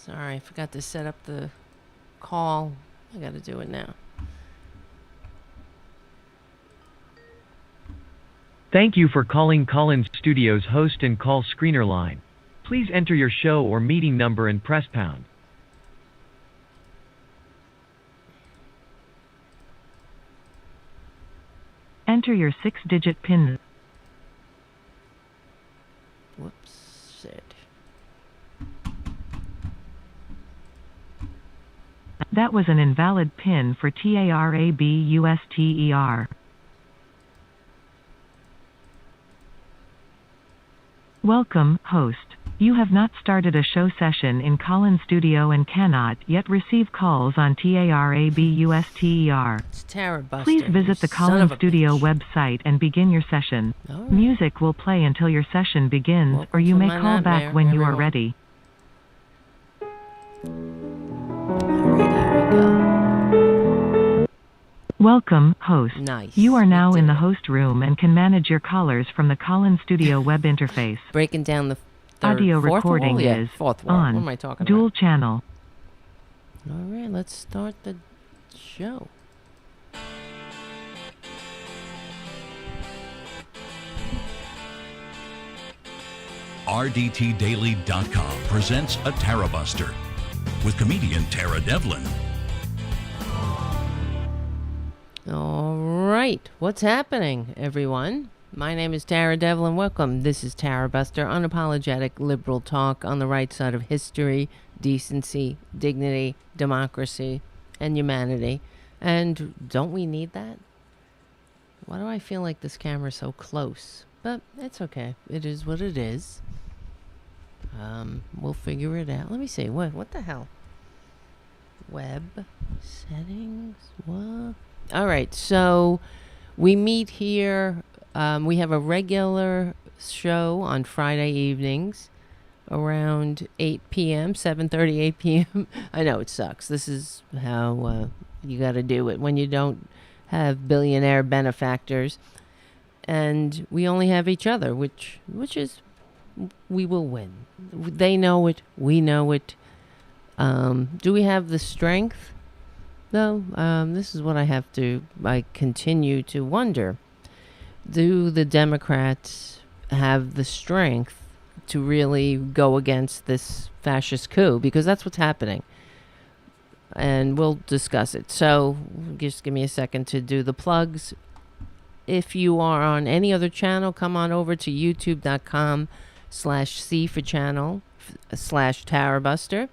Sorry, I forgot to set up the call. I got to do it now. Thank you for calling Collins Studios host and call screener line. Please enter your show or meeting number and press pound. Enter your 6-digit PIN. Whoops. Shit. That was an invalid PIN for TARABUSTER. Welcome, host. You have not started a show session in Collins Studio and cannot yet receive calls on TARABUSTER. It's Tarabuster. Please visit the Collins Studio website and begin your session. Right. Music will play until your session begins, Welcome or you to may my call nightmare, back when you are everyone. ready. Alright, here we go. Welcome, host. Nice. You are now We in did the it. host room and can manage your callers from the Collins Studio web interface. Breaking down the third, Audio fourth recording wall? Yeah, is fourth wall. on What am I talking dual channel. about? All right, let's start the show. RDTDaily.com presents a Tarabuster with comedian Tara Devlin. All right, what's happening, everyone? My name is Tara Devlin. Welcome. This is Tarabuster, unapologetic liberal talk on the right side of history, decency, dignity, democracy, and humanity. And don't we need that? Why do I feel like this camera's so close? But it's okay. It is what it is. We'll figure it out. Let me see. What the hell? Web settings? What? All right. So we meet here. We have a regular show on Friday evenings around 8 p.m., 7:30, 8 p.m. I know it sucks. This is how you got to do it when you don't have billionaire benefactors. And we only have each other, which is, we will win. They know it. We know it. Do we have the strength? No. This is what I continue to wonder. Do the Democrats have the strength to really go against this fascist coup? Because that's what's happening. And we'll discuss it. So just give me a second to do the plugs. If you are on any other channel, come on over to youtube.com/C for channel /Tarabuster.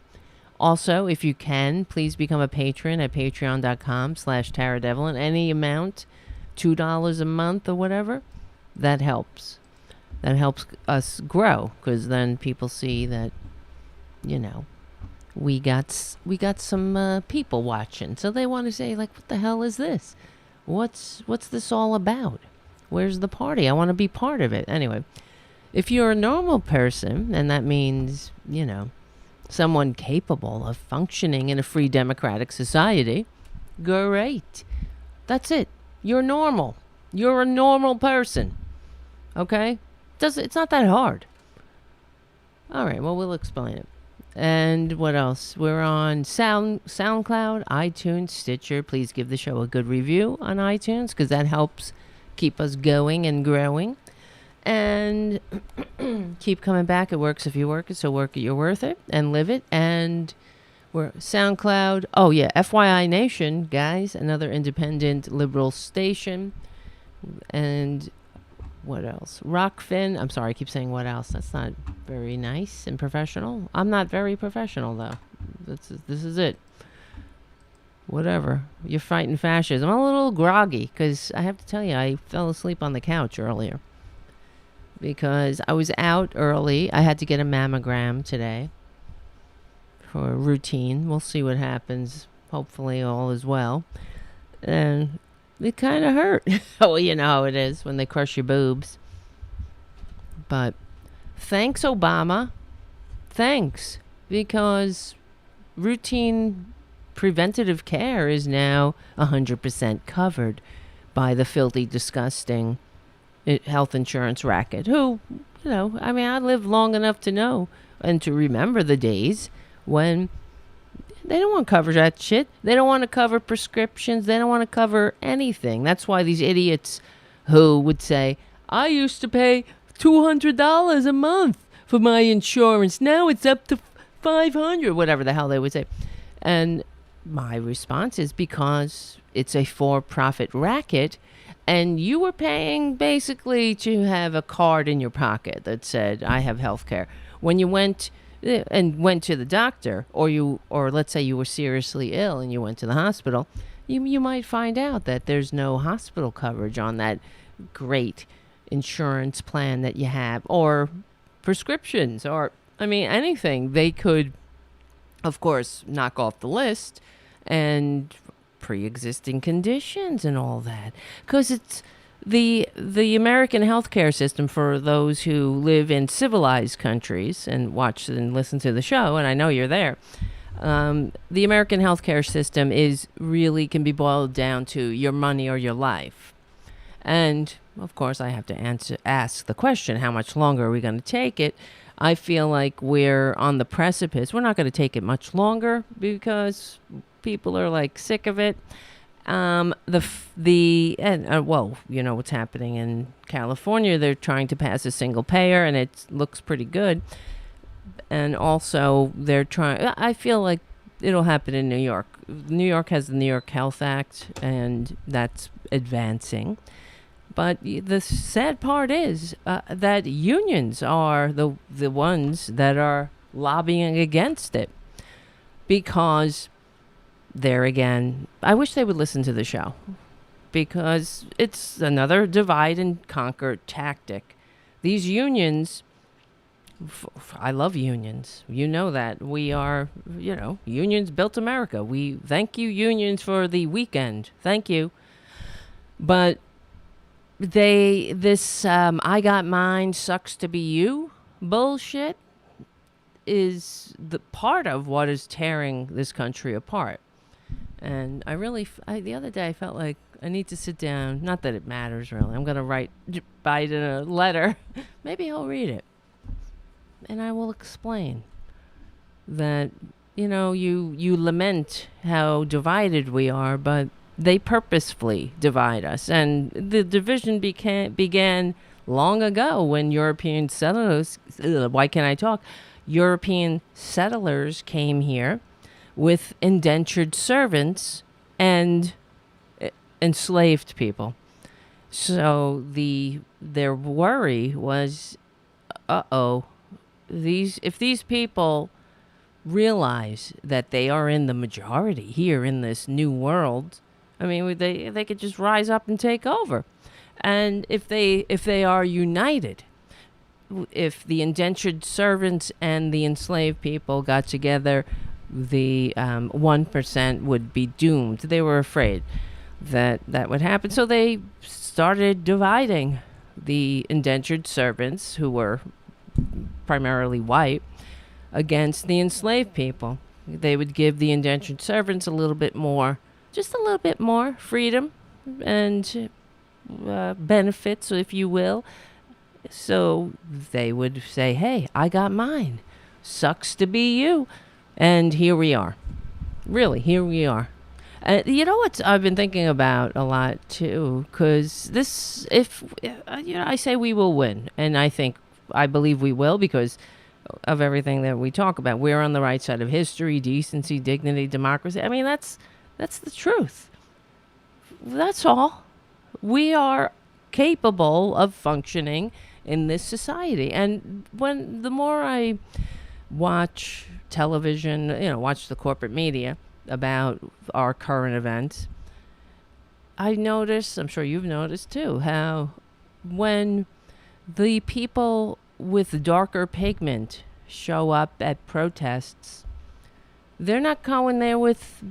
Also, if you can, please become a patron at patreon.com/TaraDevlin. Any amount, $2 a month or whatever, that helps. That helps us grow, because then people see that, you know, we got some people watching. So they want to say, like, what the hell is this? What's this all about? Where's the party? I want to be part of it. Anyway, if you're a normal person, and that means, you know, someone capable of functioning in a free democratic society, great. That's it. You're normal. You're a normal person. Okay? It's not that hard. All right, well, we'll explain it. And what else? We're on SoundCloud, iTunes, Stitcher. Please give the show a good review on iTunes, because that helps keep us going and growing. And keep coming back. It works if you work it, so work it, you're worth it, and live it. And we're SoundCloud. Oh, yeah, FYI Nation, guys, another independent liberal station. And what else? ROKFIN. I'm sorry, I keep saying what else. That's not very nice and professional. I'm not very professional, though. This is it. Whatever. You're fighting fascism. I'm a little groggy, because I have to tell you, I fell asleep on the couch earlier. Because I was out early. I had to get a mammogram today for a routine. We'll see what happens. Hopefully all is well. And it kind of hurt. Oh, you know how it is when they crush your boobs. But thanks, Obama. Thanks. Because routine preventative care is now 100% covered by the filthy, disgusting health insurance racket. Who, you know, I mean, I lived long enough to know and to remember the days when they don't want to cover that shit. They don't want to cover prescriptions. They don't want to cover anything. That's why these idiots who would say, I used to pay $200 a month for my insurance. Now it's up to $500, whatever the hell they would say. And my response is because it's a for-profit racket, and you were paying basically to have a card in your pocket that said, I have health care. When you went to the doctor, or let's say you were seriously ill and you went to the hospital, you might find out that there's no hospital coverage on that great insurance plan that you have, or prescriptions, or anything. They could, of course, knock off the list, and pre-existing conditions and all that, because it's the American healthcare system. For those who live in civilized countries and watch and listen to the show, and I know you're there, the American healthcare system can be boiled down to your money or your life. And of course, I have to ask the question: how much longer are we going to take it? I feel like we're on the precipice. We're not going to take it much longer because people are like sick of it. Well, you know what's happening in California. They're trying to pass a single payer, and it looks pretty good. And also, I feel like it'll happen in New York. New York has the New York Health Act, and that's advancing. But the sad part is that unions are the ones that are lobbying against it, because there again, I wish they would listen to the show, because it's another divide and conquer tactic. These unions, I love unions. You know that. We are, unions built America. We thank you, unions, for the weekend. Thank you. But I got mine, sucks to be you bullshit is the part of what is tearing this country apart. And the other day I felt like I need to sit down. Not that it matters really. I'm going to write Biden a letter. Maybe he'll read it. And I will explain that, you lament how divided we are, but they purposefully divide us. And the division began long ago when European settlers, European settlers came here with indentured servants and enslaved people. So their worry was, if these people realize that they are in the majority here in this new world, they could just rise up and take over. And if they are united, if the indentured servants and the enslaved people got together, the 1% would be doomed. They were afraid that would happen. So they started dividing the indentured servants, who were primarily white, against the enslaved people. They would give the indentured servants just a little bit more freedom and benefits, if you will. So they would say, hey, I got mine. Sucks to be you. And here we are. Really, here we are. You know what I've been thinking about a lot, too, because I say we will win. And I believe we will, because of everything that we talk about. We're on the right side of history, decency, dignity, democracy. That's the truth. That's all. We are capable of functioning in this society. And the more I watch television, watch the corporate media about our current events, I notice, I'm sure you've noticed too, how when the people with darker pigment show up at protests, they're not going there with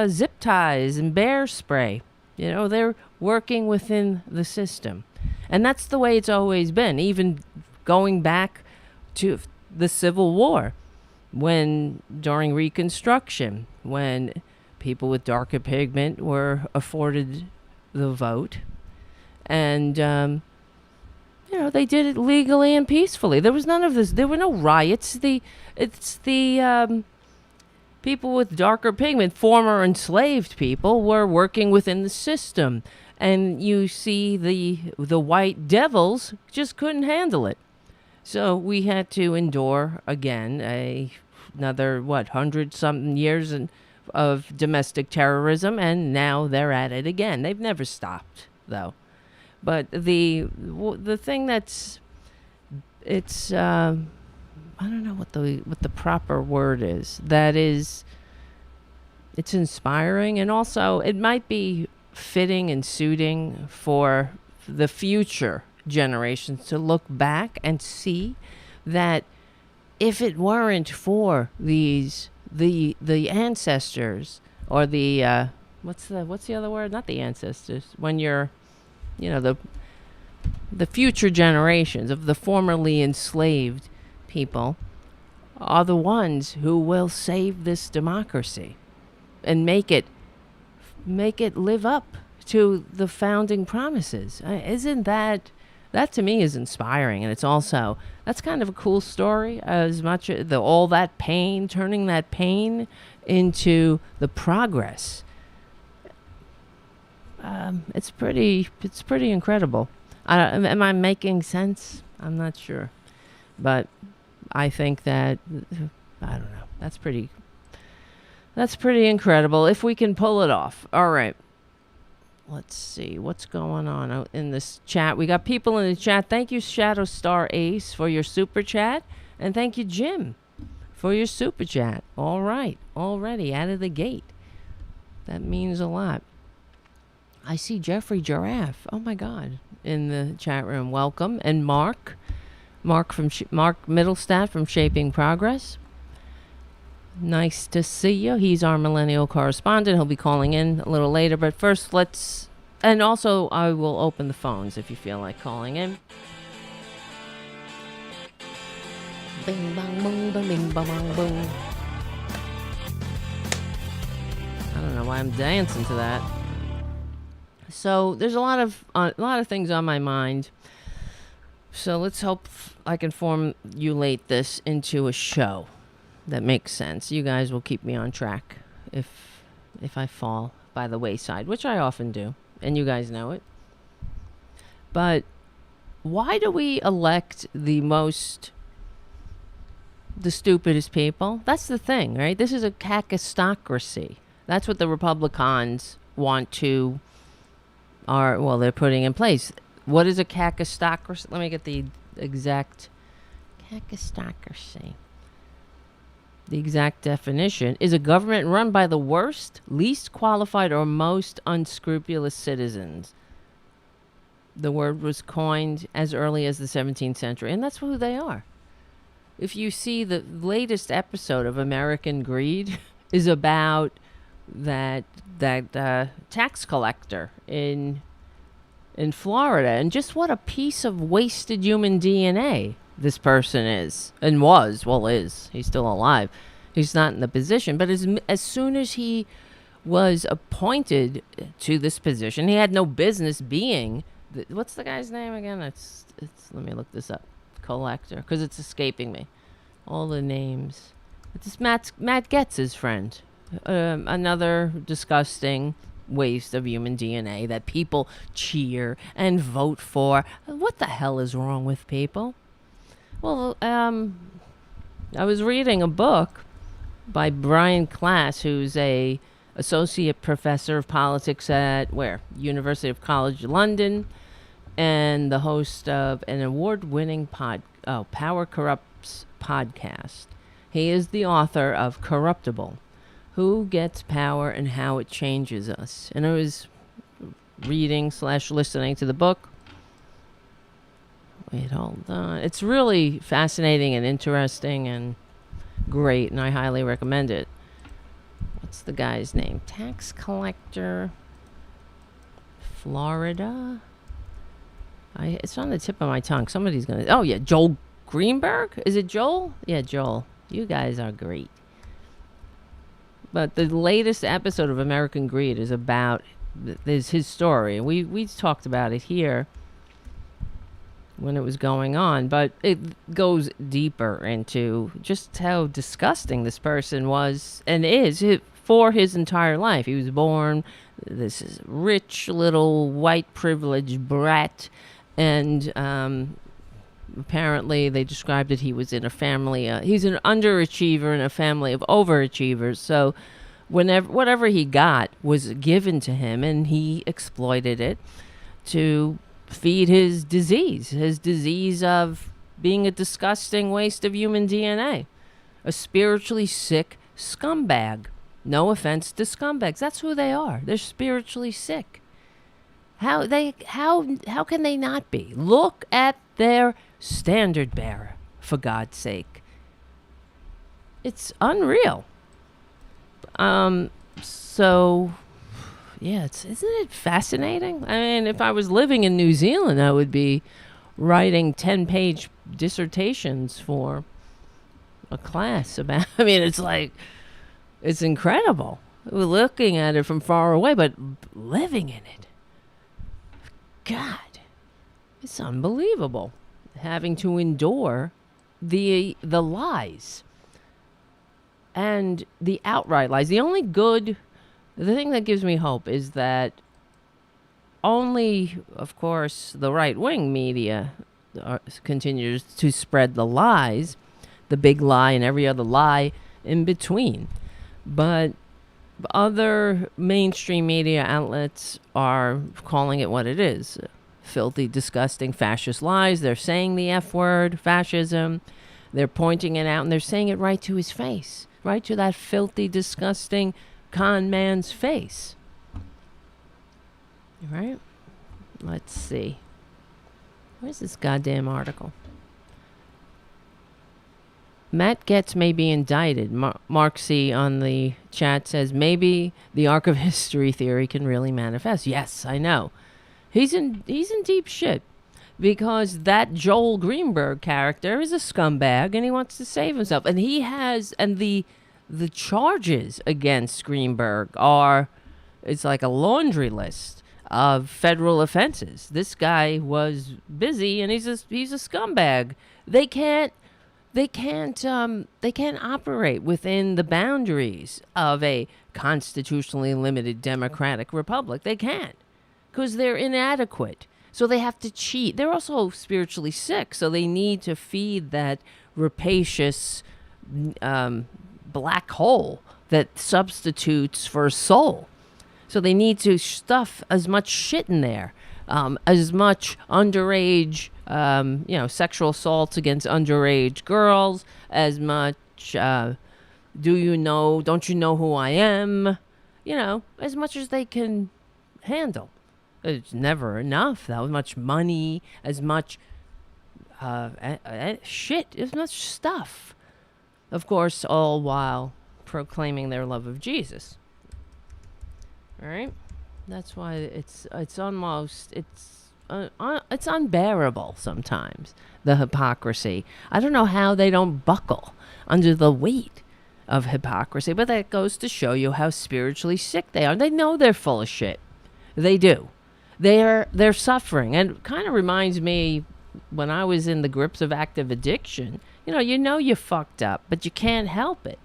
zip ties and bear spray. They're working within the system. And that's the way it's always been, even going back to the Civil War, during Reconstruction, when people with darker pigment were afforded the vote. And, they did it legally and peacefully. There was none of this. There were no riots. It's the people with darker pigment, former enslaved people, were working within the system. And you see the white devils just couldn't handle it. So we had to endure, again, another, 100-something years of domestic terrorism, and now they're at it again. They've never stopped, though. But the thing that's, it's, I don't know what the proper word is. That is, it's inspiring, and also it might be fitting and suiting for the future generations to look back and see that if it weren't for the ancestors, or the what's the other word? Not the ancestors. When you're, the future generations of the formerly enslaved people are the ones who will save this democracy and make it live up to the founding promises. Isn't that to me is inspiring, and it's also, that's kind of a cool story, as much all that pain, turning that pain into the progress. It's pretty incredible. Am I making sense? I'm not sure, but I think that, I don't know. That's pretty incredible if we can pull it off. All right. Let's see what's going on out in this chat. We got people in the chat. Thank you, Shadow Star Ace, for your super chat. And thank you, Jim, for your super chat. All right. Already out of the gate. That means a lot. I see Jeffrey Giraffe. Oh, my God. In the chat room. Welcome. And Mark Middlestadt from Shaping Progress. Nice to see you. He's our Millennial correspondent. He'll be calling in a little later. But first, and also I will open the phones if you feel like calling in. Bing, bang, boom, bing, bing, bang, bang, boom. I don't know why I'm dancing to that. So there's a lot of things on my mind. So let's hope I can formulate this into a show that makes sense. You guys will keep me on track if I fall by the wayside, which I often do, and you guys know it. But why do we elect the stupidest people? That's the thing, right? This is a Kakistocracy. That's what the Republicans want to, they're putting in place. What is a Kakistocracy? Let me get the exact Kakistocracy. The exact definition is a government run by the worst, least qualified, or most unscrupulous citizens. The word was coined as early as the 17th century, and that's who they are. If you see the latest episode of American Greed is about that tax collector in Florida, and just what a piece of wasted human DNA this person is, and is. He's still alive. He's not in the position, but as soon as he was appointed to this position, he had no business being. What's the guy's name again? It's. Let me look this up. Collector, because it's escaping me. All the names. It's Matt Getz, his friend. Another disgusting waste of human DNA that people cheer and vote for. What the hell is wrong with people? Well, I was reading a book by Brian Klass, who's a associate professor of politics at University of College London, and the host of an award-winning Power Corrupts podcast. He is the author of Corruptible: Who Gets Power and How It Changes Us. And I was reading/listening to the book. Wait, hold on. It's really fascinating and interesting and great, and I highly recommend it. What's the guy's name? Tax collector, Florida. It's on the tip of my tongue. Somebody's gonna. Oh yeah, Joel Greenberg. Is it Joel? Yeah, Joel. You guys are great. But the latest episode of American Greed is about his story. We talked about it here. when it was going on, but it goes deeper into just how disgusting this person was and is for his entire life. He was born this is rich little white privileged brat, and apparently they described it, he was in a family, he's an underachiever in a family of overachievers, so whatever he got was given to him, and he exploited it to feed his disease of being a disgusting waste of human DNA, a spiritually sick scumbag. No offense to scumbags, that's who they are. They're spiritually sick. How can they not be? Look at their standard bearer, for God's sake. It's unreal. So yeah, isn't it fascinating? I mean, if I was living in New Zealand, I would be writing 10-page dissertations for a class about, I mean, it's incredible. We're looking at it from far away, but living in it, God, it's unbelievable. Having to endure the lies and the outright lies. The thing that gives me hope is that only, of course, the right-wing media continues to spread the lies, the big lie and every other lie in between. But other mainstream media outlets are calling it what it is. Filthy, disgusting, fascist lies. They're saying the F word, fascism. They're pointing it out, and they're saying it right to his face. Right to that filthy, disgusting con man's face. Right? Let's see. Where's this goddamn article? Matt Getz may be indicted. Mark C. on the chat says, maybe the arc of history theory can really manifest. Yes, I know. He's in deep shit. Because that Joel Greenberg character is a scumbag and he wants to save himself. And the charges against Greenberg it's like a laundry list of federal offenses. This guy was busy and he's a scumbag. They can't operate within the boundaries of a constitutionally limited democratic republic. They can't, because they're inadequate. So they have to cheat. They're also spiritually sick, so they need to feed that rapacious black hole that substitutes for a soul. So they need to stuff as much shit in there, as much underage, sexual assaults against underage girls, as much, don't you know who I am, as much as they can handle. It's never enough. That much money, as much shit, as much stuff. Of course, all while proclaiming their love of Jesus. All right? That's why it's unbearable sometimes, the hypocrisy. I don't know how they don't buckle under the weight of hypocrisy, but that goes to show you how spiritually sick they are. They know they're full of shit. They do. They're suffering, and it kind of reminds me when I was in the grips of active addiction. You fucked up, but you can't help it.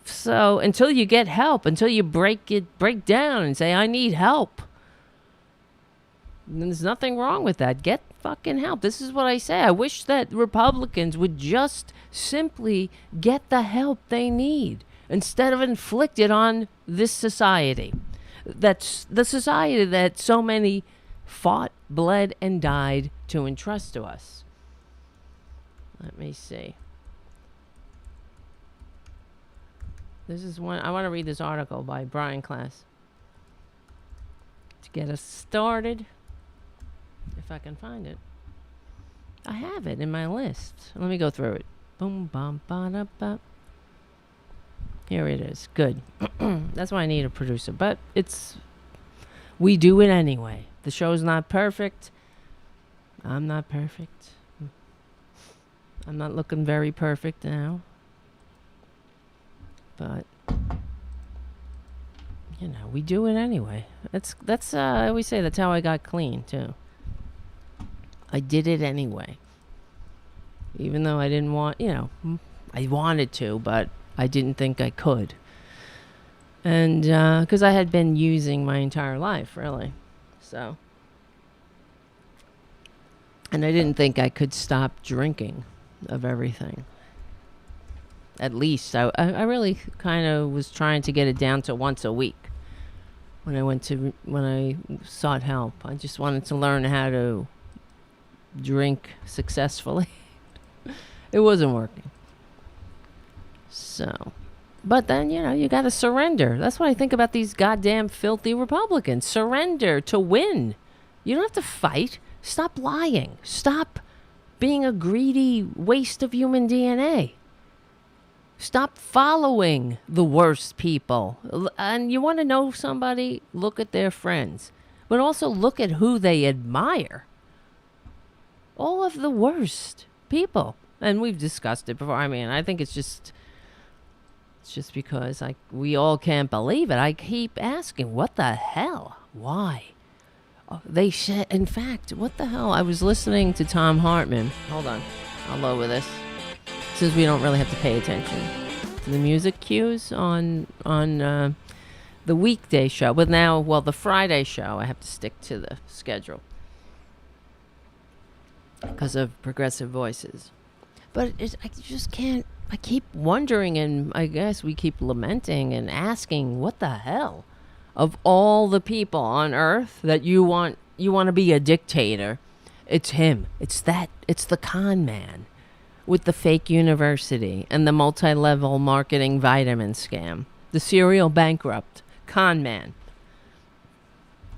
So until you get help, until you break down and say, I need help, there's nothing wrong with that. Get fucking help. This is what I say. I wish that Republicans would just simply get the help they need instead of inflict it on this society. That's the society that so many fought, bled, and died to entrust to us. Let me see. This is one. I want to read this article by Brian Klaas to get us started. If I can find it. I have it in my list. Let me go through it. Boom, bum, ba, da, ba. Here it is. Good. That's why I need a producer. But we do it anyway. The show's not perfect. I'm not perfect. I'm not looking very perfect now. But, we do it anyway. That's I always say that's how I got clean, too. I did it anyway. Even though I didn't want, I wanted to, but I didn't think I could. And because I had been using my entire life, really. So. And I didn't think I could stop drinking of everything. At least I really kind of was trying to get it down to once a week when I sought help. I just wanted to learn how to drink successfully. It wasn't working. So, but then, you got to surrender. That's what I think about these goddamn filthy Republicans. Surrender to win. You don't have to fight. Stop lying. Stop being a greedy waste of human DNA. Stop following the worst people. And you want to know somebody? Look at their friends. But also look at who they admire. All of the worst people. And we've discussed it before. I mean, I think it's just because we all can't believe it. I keep asking, what the hell? Why? They said, in fact, what the hell? I was listening to Tom Hartman. Hold on. I'll lower this. Since we don't really have to pay attention to the music cues on the weekday show. But now, the Friday show, I have to stick to the schedule because of progressive voices. But I just can't. I keep wondering, and I guess we keep lamenting and asking, what the hell? Of all the people on earth that you want to be a dictator, it's him. It's the con man with the fake university and the multi-level marketing vitamin scam. The serial bankrupt con man.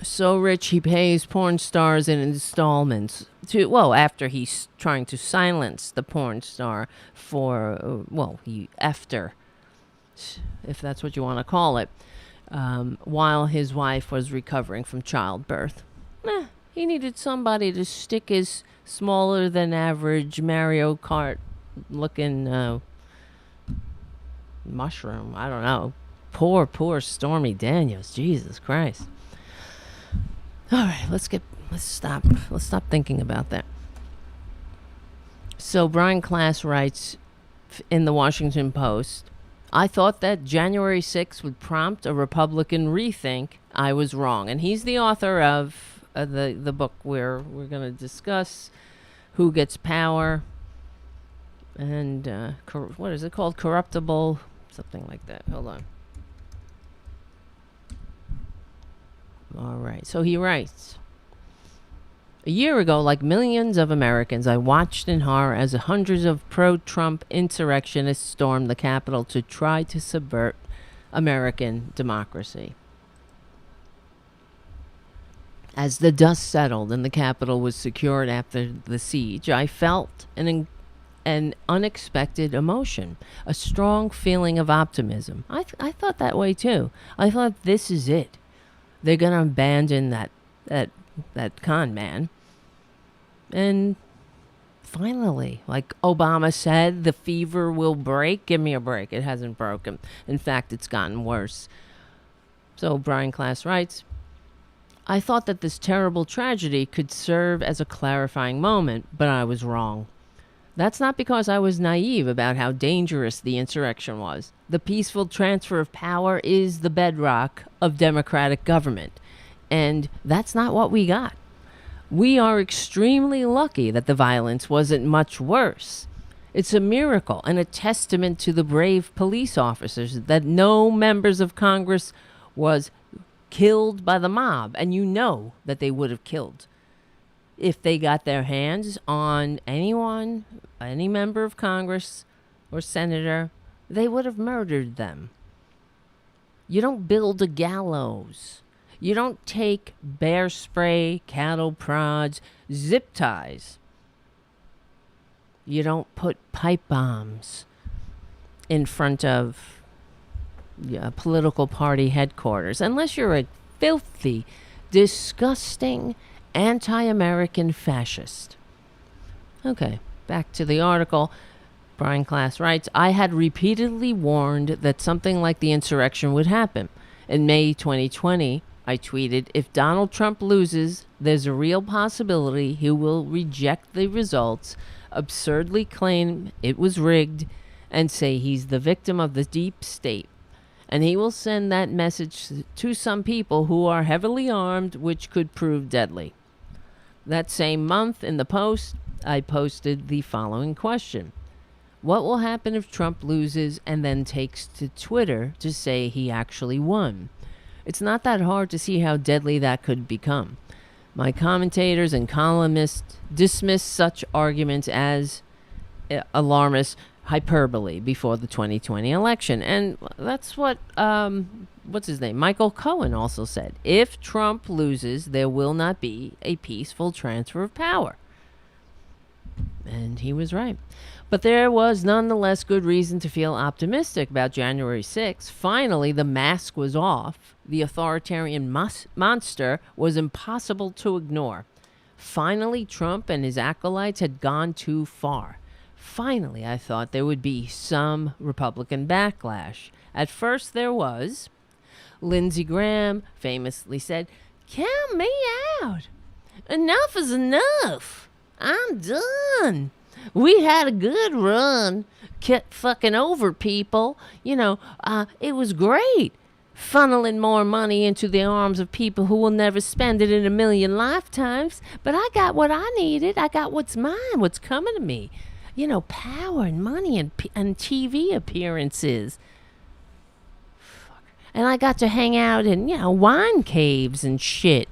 So rich he pays porn stars in installments after he's trying to silence the porn star for, he effed her, if that's what you want to call it. While his wife was recovering from childbirth. He needed somebody to stick his smaller than average Mario Kart looking mushroom. I don't know. Poor Stormy Daniels. Jesus Christ. All right, let's stop thinking about that. So Brian Klass writes in the Washington Post, I thought that January 6th would prompt a Republican rethink. I was wrong. And he's the author of the book where we're going to discuss who gets power and what is it called? Corruptible, something like that. Hold on. All right. So he writes, a year ago, like millions of Americans, I watched in horror as hundreds of pro-Trump insurrectionists stormed the Capitol to try to subvert American democracy. As the dust settled and the Capitol was secured after the siege, I felt an unexpected emotion, a strong feeling of optimism. I thought that way too. I thought, this is it. They're going to abandon that con man. And finally, like Obama said, the fever will break. Give me a break. It hasn't broken. In fact, it's gotten worse. So Brian Klass writes, I thought that this terrible tragedy could serve as a clarifying moment, but I was wrong. That's not because I was naive about how dangerous the insurrection was. The peaceful transfer of power is the bedrock of democratic government. And that's not what we got. We are extremely lucky that the violence wasn't much worse. It's a miracle and a testament to the brave police officers that no members of Congress was killed by the mob. And you know that they would have killed. If they got their hands on anyone, any member of Congress or senator, they would have murdered them. You don't build a gallows. You don't take bear spray, cattle prods, zip ties. You don't put pipe bombs in front of political party headquarters unless you're a filthy, disgusting, anti-American fascist. Okay, back to the article. Brian Klass writes, I had repeatedly warned that something like the insurrection would happen. In May 2020, I tweeted, if Donald Trump loses, there's a real possibility he will reject the results, absurdly claim it was rigged, and say he's the victim of the deep state. And he will send that message to some people who are heavily armed, which could prove deadly. That same month in the Post, I posted the following question. What will happen if Trump loses and then takes to Twitter to say he actually won? It's not that hard to see how deadly that could become. My commentators and columnists dismiss such arguments as alarmist hyperbole before the 2020 election. And that's what, what's his name? Michael Cohen also said. If Trump loses, there will not be a peaceful transfer of power. And he was right. But there was nonetheless good reason to feel optimistic about January 6th. Finally, the mask was off. The authoritarian monster was impossible to ignore. Finally, Trump and his acolytes had gone too far. Finally, I thought there would be some Republican backlash. At first, there was. Lindsey Graham famously said, "Count me out. Enough is enough. I'm done. We had a good run. Kept fucking over people. It was great. Funneling more money into the arms of people who will never spend it in a million lifetimes. But I got what I needed. I got what's mine, what's coming to me. Power and money and TV appearances. Fuck. And I got to hang out in, wine caves and shit."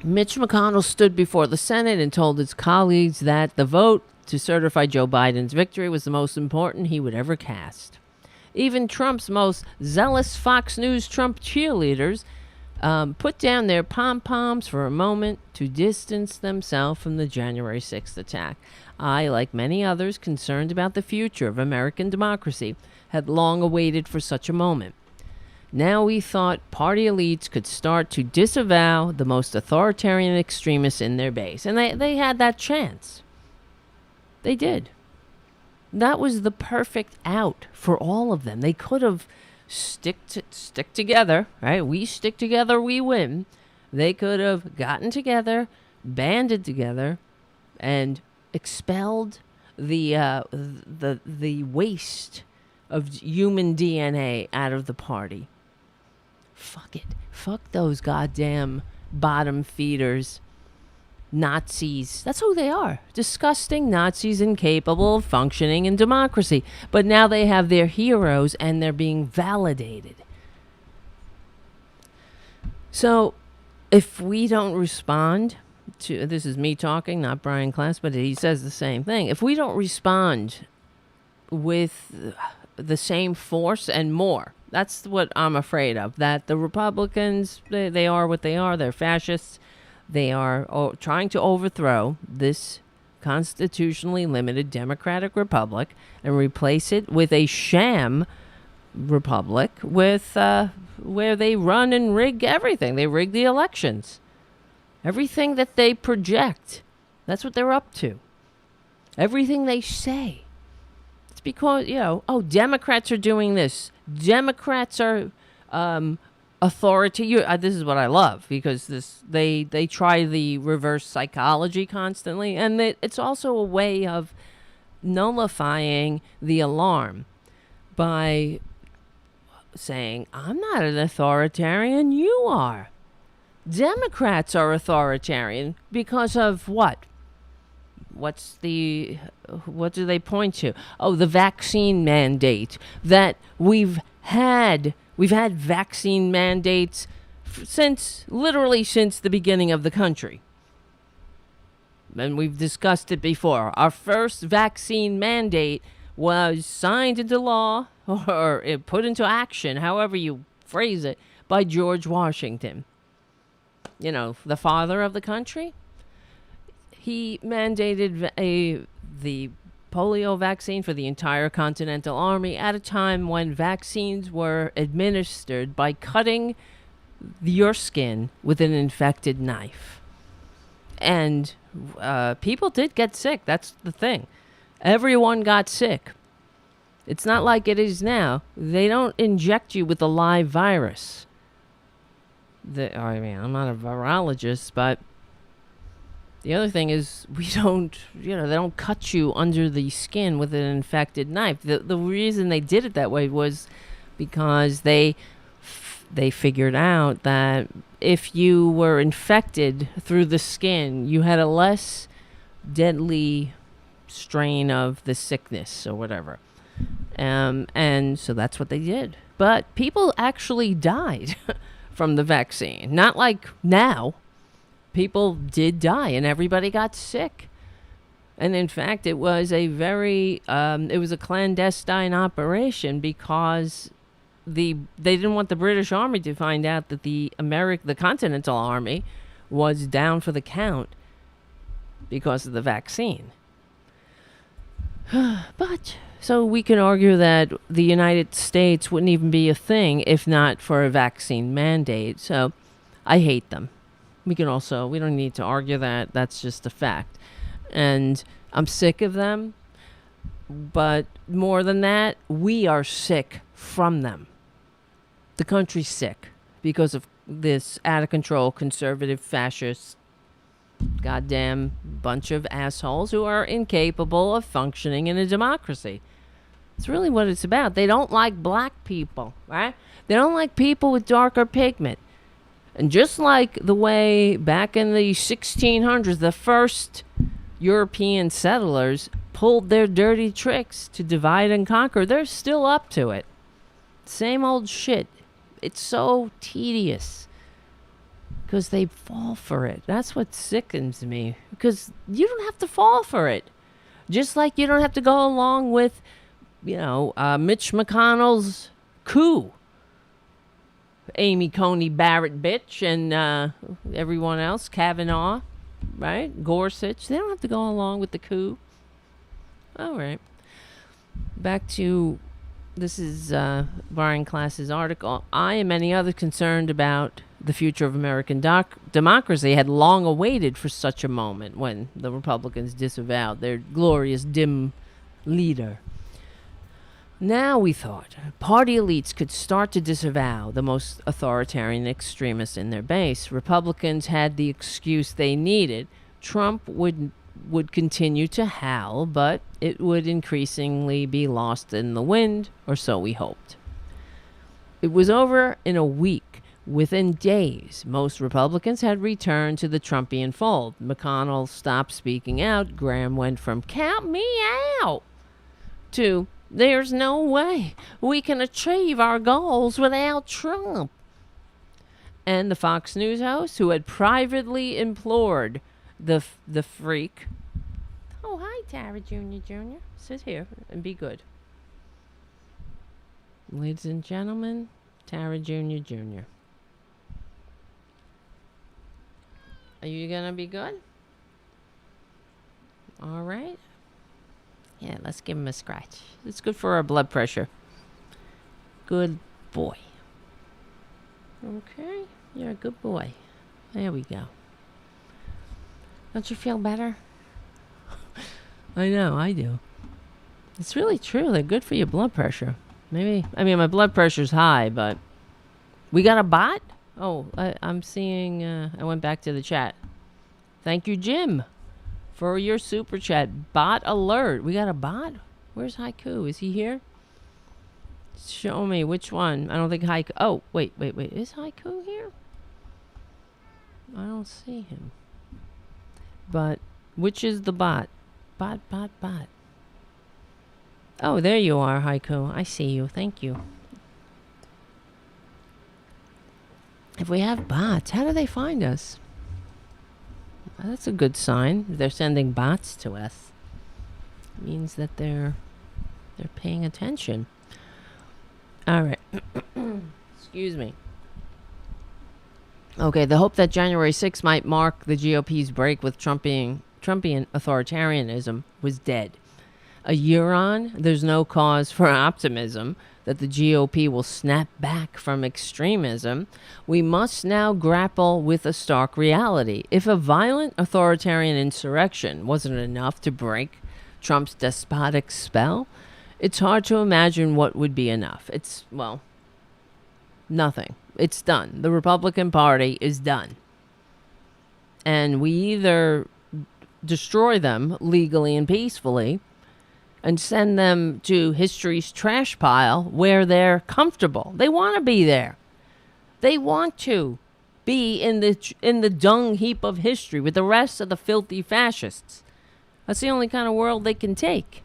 Mitch McConnell stood before the Senate and told his colleagues that the vote to certify Joe Biden's victory was the most important he would ever cast. Even Trump's most zealous Fox News Trump cheerleaders put down their pom-poms for a moment to distance themselves from the January 6th attack. I, like many others concerned about the future of American democracy, had long awaited for such a moment. Now we thought party elites could start to disavow the most authoritarian extremists in their base. And they had that chance. They did. That was the perfect out for all of them. They could have stick together, right? We stick together, we win. They could have gotten together, banded together, and expelled the waste of human DNA out of the party. Fuck it. Fuck those goddamn bottom feeders. Nazis. That's who they are. Disgusting Nazis incapable of functioning in democracy. But now they have their heroes and they're being validated. So if we don't respond to, this is me talking, not Brian Klaas, but he says the same thing. If we don't respond with the same force and more, that's what I'm afraid of. That the Republicans, they are what they are. They're fascists. They are trying to overthrow this constitutionally limited democratic republic and replace it with a sham republic with where they run and rig everything. They rig the elections. Everything that they project, that's what they're up to. Everything they say. It's because, Democrats are doing this. Democrats are authority. This is what I love, because they try the reverse psychology constantly, and it's also a way of nullifying the alarm by saying, I'm not an authoritarian, you are. Democrats are authoritarian because of what? What do they point to? Oh, the vaccine mandate. That we've had vaccine mandates since the beginning of the country. And we've discussed it before. Our first vaccine mandate was signed into law or put into action, however you phrase it, by George Washington. The father of the country. He mandated the polio vaccine for the entire Continental Army at a time when vaccines were administered by cutting your skin with an infected knife. And people did get sick. That's the thing. Everyone got sick. It's not like it is now. They don't inject you with a live virus. I'm not a virologist, but the other thing is they don't cut you under the skin with an infected knife. The reason they did it that way was because they figured out that if you were infected through the skin, you had a less deadly strain of the sickness or whatever. And so that's what they did. But people actually died from the vaccine. Not like now. People did die and everybody got sick. And in fact, it was a clandestine operation because they didn't want the British Army to find out that the Continental Army was down for the count because of the vaccine. But so we can argue that the United States wouldn't even be a thing if not for a vaccine mandate. So I hate them. We don't need to argue that. That's just a fact. And I'm sick of them. But more than that, we are sick from them. The country's sick because of this out of control conservative fascist goddamn bunch of assholes who are incapable of functioning in a democracy. It's really what it's about. They don't like black people, right? They don't like people with darker pigment. And just like the way back in the 1600s, the first European settlers pulled their dirty tricks to divide and conquer, they're still up to it. Same old shit. It's so tedious because they fall for it. That's what sickens me, because you don't have to fall for it. Just like you don't have to go along with, Mitch McConnell's coup. Amy Coney Barrett bitch and everyone else, Kavanaugh, right? Gorsuch. They don't have to go along with the coup. All right. Back to, this is Brian Klass's article. I and many others concerned about the future of American democracy had long awaited for such a moment when the Republicans disavowed their glorious dim leader. Now, we thought, party elites could start to disavow the most authoritarian extremists in their base. Republicans had the excuse they needed. Trump would continue to howl, but it would increasingly be lost in the wind, or so we hoped. It was over in a week. Within days, most Republicans had returned to the Trumpian fold. McConnell stopped speaking out. Graham went from "count me out" to "there's no way we can achieve our goals without Trump." And the Fox News host, who had privately implored the freak, "Oh, hi, Tara Jr. Sit here and be good." Ladies and gentlemen, Tara Jr. Are you gonna be good? All right. Yeah, let's give him a scratch. It's good for our blood pressure. Good boy. Okay, you're a good boy. There we go. Don't you feel better? I know, I do. It's really true. They're good for your blood pressure. My blood pressure's high, but we got a bot? Oh, I'm seeing, I went back to the chat. Thank you, Jim, for your super chat. Bot alert. We got a bot? Where's Haiku? Is he here? Show me which one. I don't think Haiku. Oh, wait. Is Haiku here? I don't see him. But which is the bot? Bot. Oh, there you are, Haiku. I see you. Thank you. If we have bots, how do they find us? Well, that's a good sign. They're sending bots to us. It means that they're paying attention. All right. Excuse me. Okay, the hope that January 6th might mark the GOP's break with Trumpian authoritarianism was dead. A year on, there's no cause for optimism that the GOP will snap back from extremism. We must now grapple with a stark reality. If a violent authoritarian insurrection wasn't enough to break Trump's despotic spell, It's hard to imagine what would be enough. It's, well, nothing. It's done. The Republican Party is done. And we either destroy them legally and peacefully and send them to history's trash pile where they're comfortable. They want to be there. They want to be in the dung heap of history with the rest of the filthy fascists. That's the only kind of world they can take.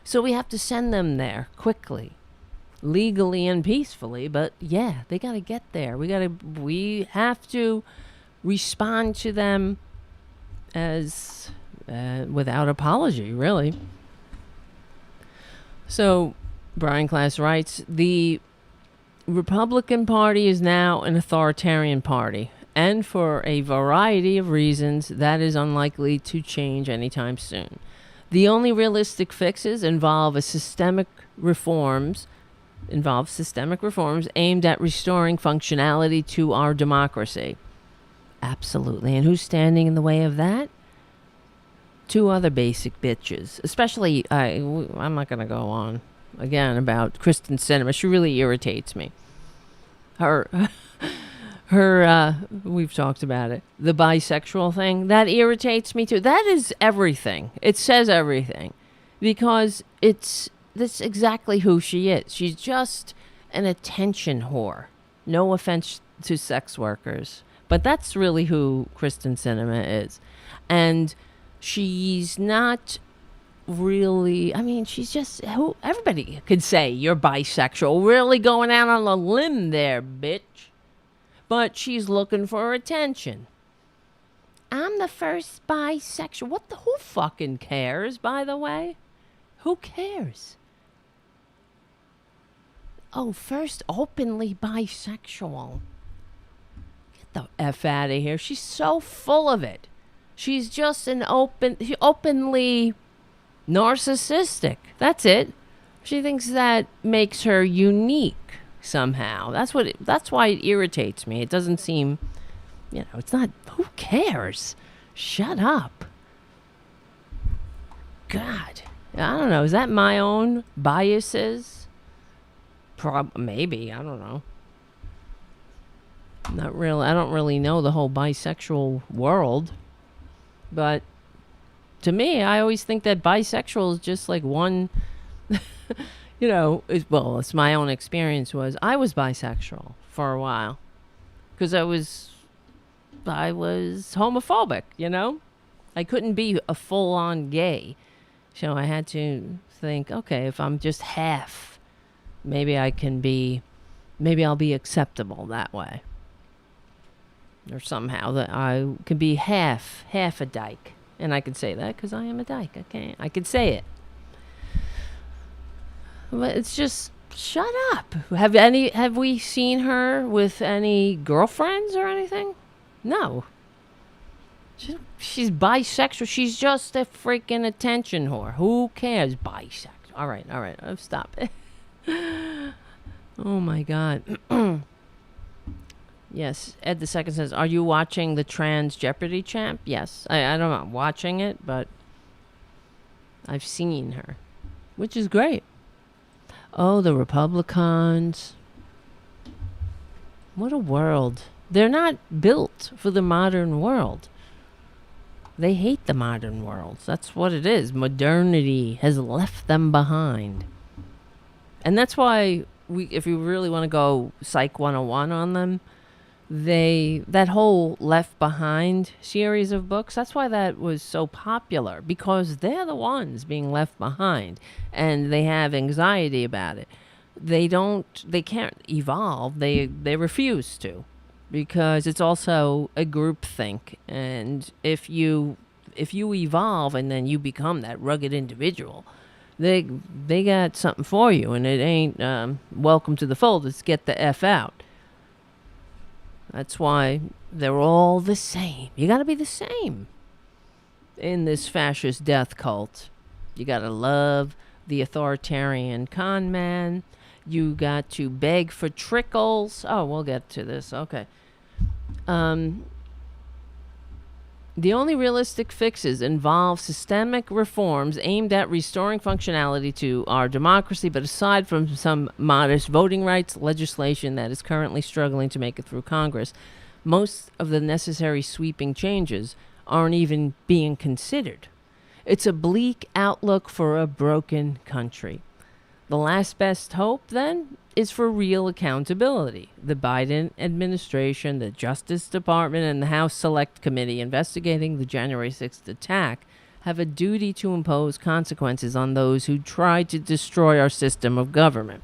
So we have to send them there quickly, legally and peacefully. But yeah, they got to get there. We have to respond to them as without apology, really. So Brian Klass writes, the Republican Party is now an authoritarian party, and for a variety of reasons, that is unlikely to change anytime soon. The only realistic fixes involve systemic reforms aimed at restoring functionality to our democracy. Absolutely. And who's standing in the way of that? Two other basic bitches. Especially, I'm not going to go on again about Kristen Sinema. She really irritates me. Her, we've talked about it. The bisexual thing, that irritates me too. That is everything. It says everything. Because that's exactly who she is. She's just an attention whore. No offense to sex workers. But that's really who Kristen Sinema is. And she's not really, I mean, she's just, who everybody could say you're bisexual. Really going out on a limb there, bitch. But she's looking for attention. I'm the first bisexual. Who fucking cares, by the way? Who cares? Oh, first openly bisexual. Get the F out of here. She's so full of it. She's just openly narcissistic. That's it. She thinks that makes her unique somehow. That's why it irritates me. It doesn't seem, it's not, who cares? Shut up. God. I don't know. Is that my own biases? Maybe. I don't know. Not really. I don't really know the whole bisexual world. But to me, I always think that bisexual is just like one, it's my own experience I was bisexual for a while. Because I was homophobic, I couldn't be a full-on gay. So I had to think, okay, if I'm just half, maybe I'll be acceptable that way. Or somehow that I can be half a dyke. And I can say that because I am a dyke. I can say it. But it's just, shut up. Have we seen her with any girlfriends or anything? No. She's bisexual. She's just a freaking attention whore. Who cares? Bisexual. All right. Stop it. Oh my God. Yes, Ed the Second says, are you watching the Trans Jeopardy champ? Yes. I don't know, watching it, but I've seen her, which is great. Oh, the Republicons. What a world. They're not built for the modern world. They hate the modern world. That's what it is. Modernity has left them behind. And that's why, if you really want to go Psych 101 on them, that whole Left Behind series of books, that's why that was so popular, because they're the ones being left behind and they have anxiety about it. They can't evolve. They refuse to, because it's also a group think. And if you evolve and then you become that rugged individual, they got something for you, and it ain't welcome to the fold. It's get the F out. That's why they're all the same. You got to be the same in this fascist death cult. You got to love the authoritarian con man. You got to beg for trickles. Oh, we'll get to this. Okay. The only realistic fixes involve systemic reforms aimed at restoring functionality to our democracy, but aside from some modest voting rights legislation that is currently struggling to make it through Congress, most of the necessary sweeping changes aren't even being considered. It's a bleak outlook for a broken country. The last best hope, then, is for real accountability. The Biden administration, the Justice Department, and the House Select Committee investigating the January 6th attack have a duty to impose consequences on those who tried to destroy our system of government.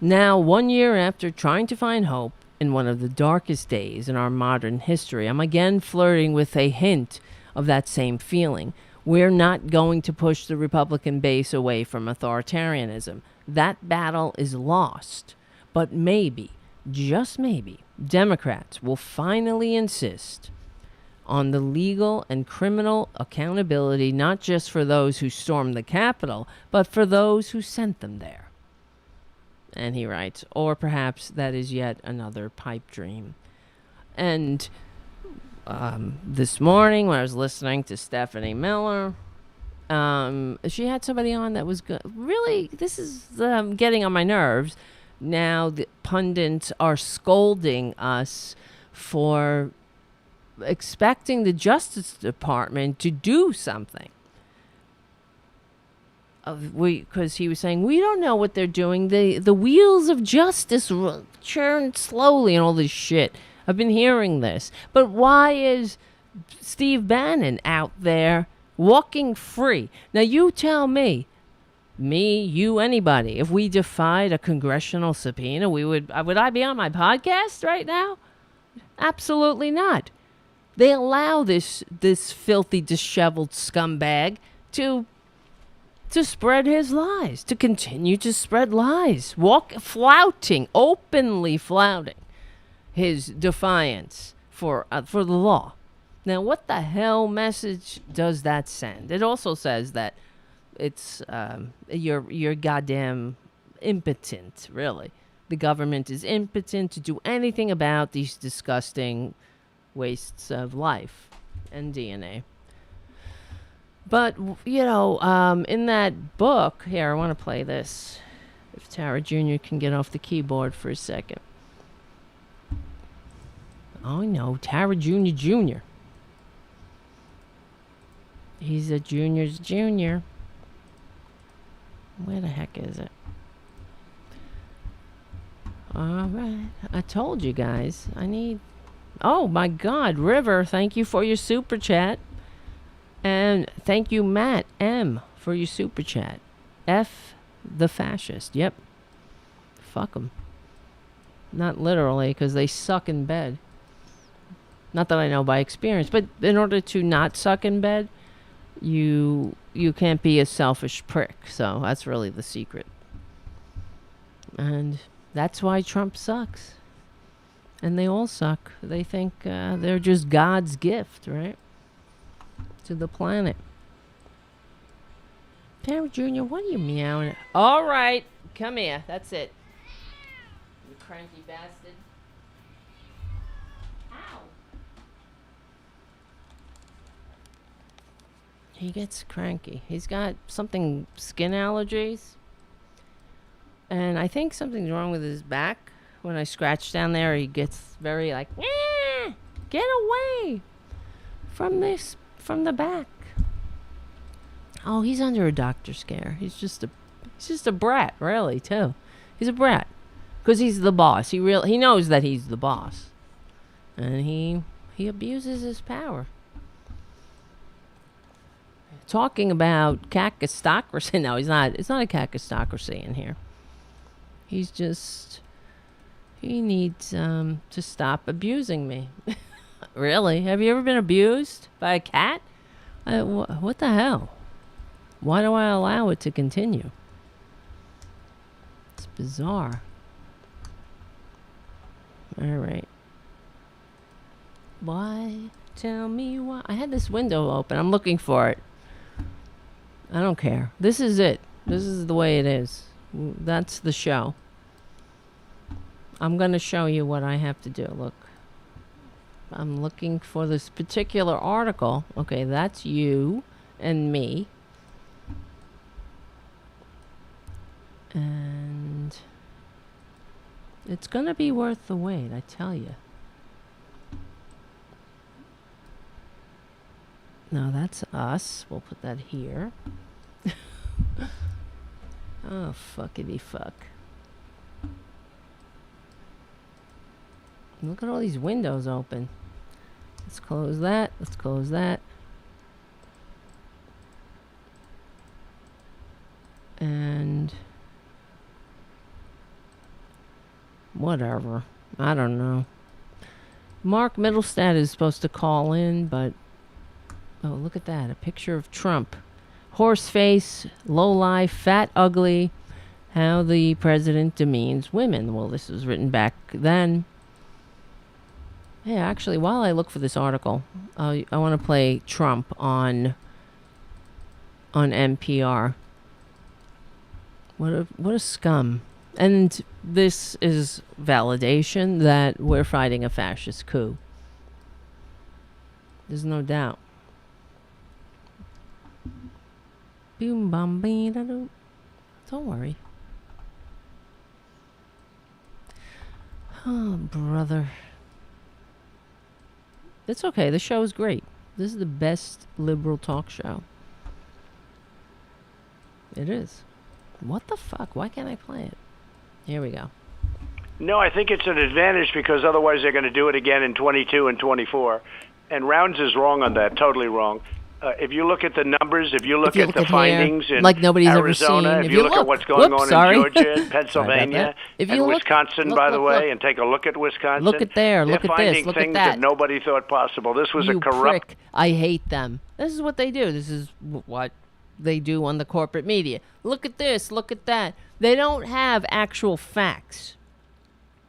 Now, 1 year after trying to find hope in one of the darkest days in our modern history, I'm again flirting with a hint of that same feeling. We're not going to push the Republican base away from authoritarianism. That battle is lost. But maybe, just maybe, Democrats will finally insist on the legal and criminal accountability, not just for those who stormed the Capitol, but for those who sent them there. And he writes, or perhaps that is yet another pipe dream. And this morning when I was listening to Stephanie Miller, she had somebody on that was good. Really, this is getting on my nerves. Now the pundits are scolding us for expecting the Justice Department to do something. Because he was saying, we don't know what they're doing. The wheels of justice churn slowly and all this shit. I've been hearing this. But why is Steve Bannon out there walking free? Now you tell me, you, anybody, if we defied a congressional subpoena, would I be on my podcast right now? Absolutely not. They allow this filthy, disheveled scumbag to spread his lies, to continue to spread lies, openly flouting his defiance for the law. Now, what the hell message does that send? It also says that it's you're goddamn impotent, really. The government is impotent to do anything about these disgusting wastes of life and DNA. But, in that book, here, I want to play this. If Tara Jr. can get off the keyboard for a second. Oh, no, Tara Jr. He's a junior's junior. Where the heck is it? All right. I told you guys. Oh, my God. River, thank you for your super chat. And thank you, Matt M., for your super chat. F the fascist. Yep. Fuck them. Not literally, because they suck in bed. Not that I know by experience, but in order to not suck in bed, you can't be a selfish prick. So that's really the secret. And that's why Trump sucks. And they all suck. They think they're just God's gift, right? To the planet. Tara Jr., what are you meowing at? All right, come here. That's it. You cranky bastard. Ow. He gets cranky. He's got skin allergies. And I think something's wrong with his back. When I scratch down there, he gets very like, get away from this. From the back. Oh, he's under a doctor scare. He's just a brat, really, too. He's a brat. Because he's the boss. He knows that he's the boss. And he abuses his power. Talking about Kakistocracy. No, he's not. It's not a Kakistocracy in here. He needs to stop abusing me. Really? Have you ever been abused by a cat? What the hell? Why do I allow it to continue? It's bizarre. All right. Why? Tell me why. I had this window open. I'm looking for it. I don't care. This is it. This is the way it is. That's the show. I'm going to show you what I have to do. Look. I'm looking for this particular article. Okay, that's you and me. And it's going to be worth the wait, I tell you. No, that's us. We'll put that here. Oh, fuckity fuck. Look at all these windows open. Let's close that. Let's close that. And whatever. I don't know. Mark Middlestadt is supposed to call in, but oh, look at that. A picture of Trump. Horse face, low life, fat, ugly. How the president demeans women. Well, this was written back then. Hey, actually, while I look for this article, I want to play Trump on NPR. What a scum. And this is validation that we're fighting a fascist coup. There's no doubt. Boom, bum, bee, da, do. Don't worry. Oh, brother. It's okay. The show is great. This is the best liberal talk show. It is. What the fuck? Why can't I play it? Here we go. No, I think it's an advantage because otherwise they're going to do it again in 22 and 24. And Rounds is wrong on that, totally wrong. If you look at the numbers, if you look at the findings in like nobody's Arizona, ever seen. if you look at what's going on in Georgia and Pennsylvania and look, Wisconsin, by the way, and take a look at Wisconsin. Look at there, look at this, look at things that. Nobody thought possible. This was you a corrupt... prick. I hate them. This is what they do. This is what they do on the corporate media. Look at this, look at that. They don't have actual facts.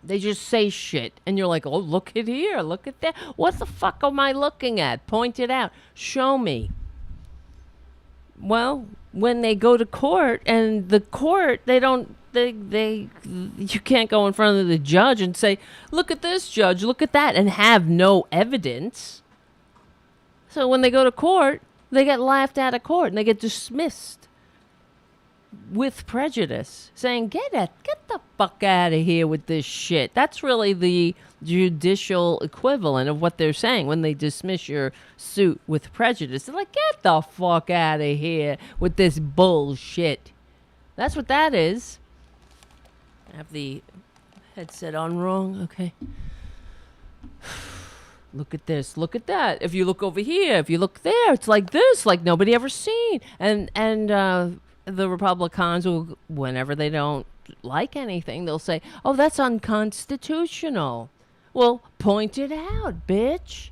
They just say shit. And you're like, oh, look at here, look at that. What the fuck am I looking at? Point it out. Show me. Well, when they go to court, and the court, you can't go in front of the judge and say, look at this, judge, look at that, and have no evidence. So when they go to court, they get laughed out of court, and they get dismissed with prejudice, saying, get the fuck out of here with this shit. That's really the judicial equivalent of what they're saying when they dismiss your suit with prejudice. They're like, get the fuck out of here with this bullshit. That's what that is. I have the headset on wrong. Okay. Look at this. Look at that. If you look over here, if you look there, it's like this, like nobody ever seen. And the Republicans will, whenever they don't like anything, they'll say, oh, that's unconstitutional. Well, point it out, bitch.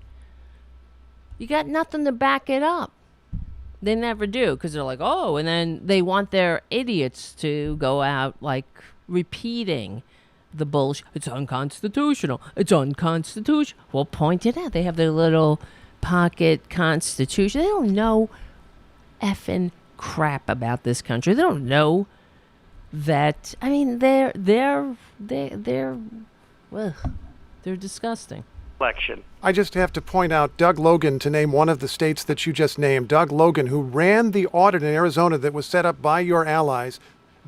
You got nothing to back it up. They never do, because they're like, oh, and then they want their idiots to go out, like, repeating the bullshit. It's unconstitutional. It's unconstitutional. Well, point it out. They have their little pocket constitution. They don't know effing crap about this country. They don't know that. I mean, they're disgusting. Election. I just have to point out Doug Logan, to name one of the states that you just named. Doug Logan, who ran the audit in Arizona that was set up by your allies,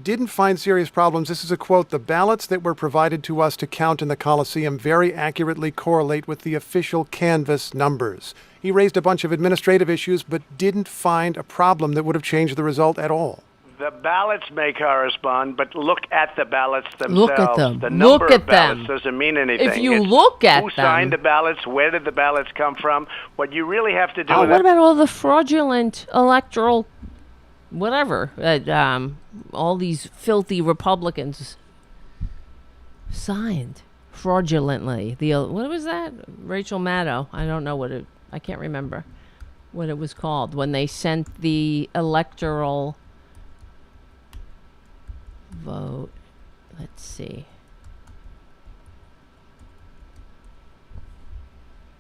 didn't find serious problems. This is a quote: the ballots that were provided to us to count in the Coliseum very accurately correlate with the official canvass numbers. He raised a bunch of administrative issues, but didn't find a problem that would have changed the result at all. The ballots may correspond, but look at the ballots themselves. Look at them. The number Look at of ballots them. doesn't mean anything. If you It's look at who them. signed the ballots, where did the ballots come from? What you really have to do Oh, with what about all the fraudulent electoral, whatever, all these filthy Republicans signed fraudulently? What was that? Rachel Maddow. I don't know I can't remember what it was called when they sent the electoral vote. Let's see.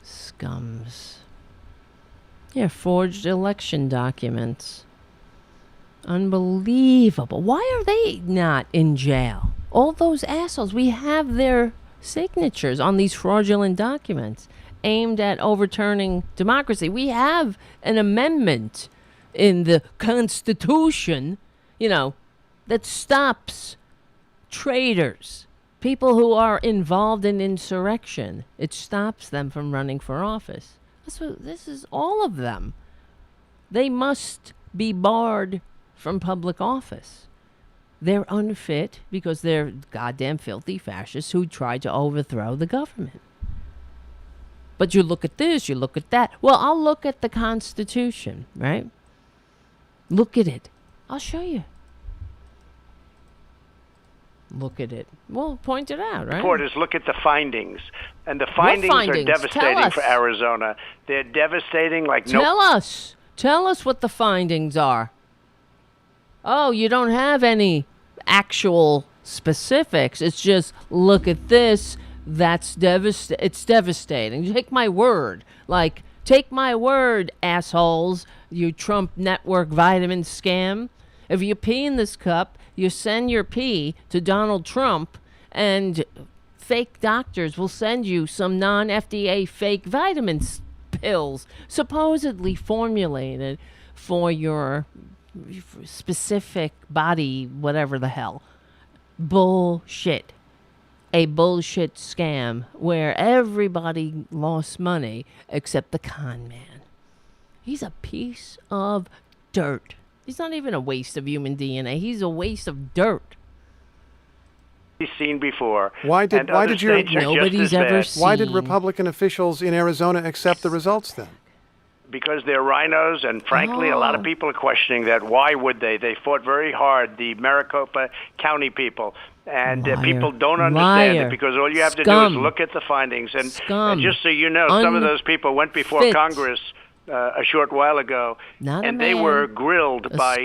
Scums. Yeah, forged election documents. Unbelievable. Why are they not in jail? All those assholes. We have their signatures on these fraudulent documents. aimed at overturning democracy. We have an amendment in the Constitution, that stops traitors, people who are involved in insurrection. It stops them from running for office. This is all of them. They must be barred from public office. They're unfit because they're goddamn filthy fascists who tried to overthrow the government. But you look at this, you look at that. Well, I'll look at the Constitution, right? Look at it. I'll show you. Look at it. Well, point it out, right? Reporters, look at the findings. And the findings are devastating for Arizona. They're devastating like no... Tell us what the findings are. Oh, you don't have any actual specifics. It's just, look at this. It's devastating. Take my word. Take my word, assholes, you Trump network vitamin scam. If you pee in this cup, you send your pee to Donald Trump, and fake doctors will send you some non-FDA fake vitamin pills, supposedly formulated for your specific body, whatever the hell. Bullshit. A bullshit scam where everybody lost money except the con man. He's a piece of dirt. He's not even a waste of human DNA. He's a waste of dirt. He's seen before. Why did nobody's ever seen? Why did Republican officials in Arizona accept the results then? Because they're rhinos, and frankly, a lot of people are questioning that. Why would they? They fought very hard, the Maricopa County people. And people don't understand it because all you have to do is look at the findings. And just so you know, some of those people went before Congress a short while ago, and they were grilled by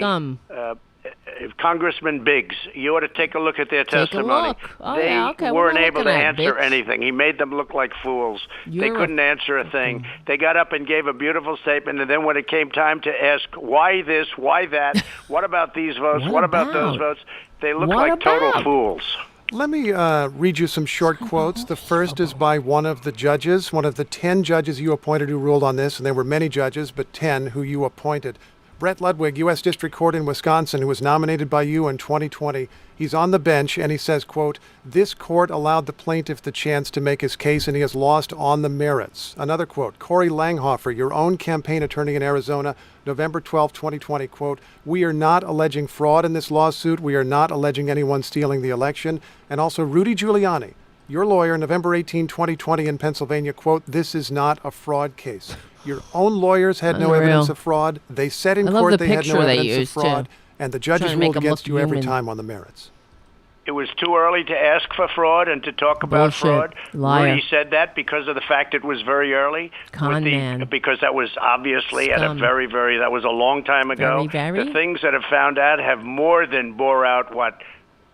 Congressman Biggs. You ought to take a look at their testimony. They weren't able to answer anything. He made them look like fools. They couldn't answer a thing. They got up and gave a beautiful statement, and then when it came time to ask why this, why that, what about these votes, what about those votes, they look like total fools. Let me read you some short quotes. The first is by one of the judges, one of the 10 judges you appointed who ruled on this, and there were many judges, but 10 who you appointed. Brett Ludwig, U.S. District Court in Wisconsin, who was nominated by you in 2020. He's on the bench, and he says, quote, "This court allowed the plaintiff the chance to make his case, and he has lost on the merits." Another quote, Corey Langhofer, your own campaign attorney in Arizona, November 12, 2020, quote, "We are not alleging fraud in this lawsuit. We are not alleging anyone stealing the election." And also Rudy Giuliani, your lawyer, November 18, 2020 in Pennsylvania, quote, "This is not a fraud case." Your own lawyers had no evidence of fraud. They said in court they had no evidence of fraud, and the judges ruled against you every time on the merits. It was too early to ask for fraud and to talk about fraud. Liar. Rudy said that because of the fact it was very early. Man. Because that was obviously at a very, that was a long time ago. Very? The things that have found out have more than bore out what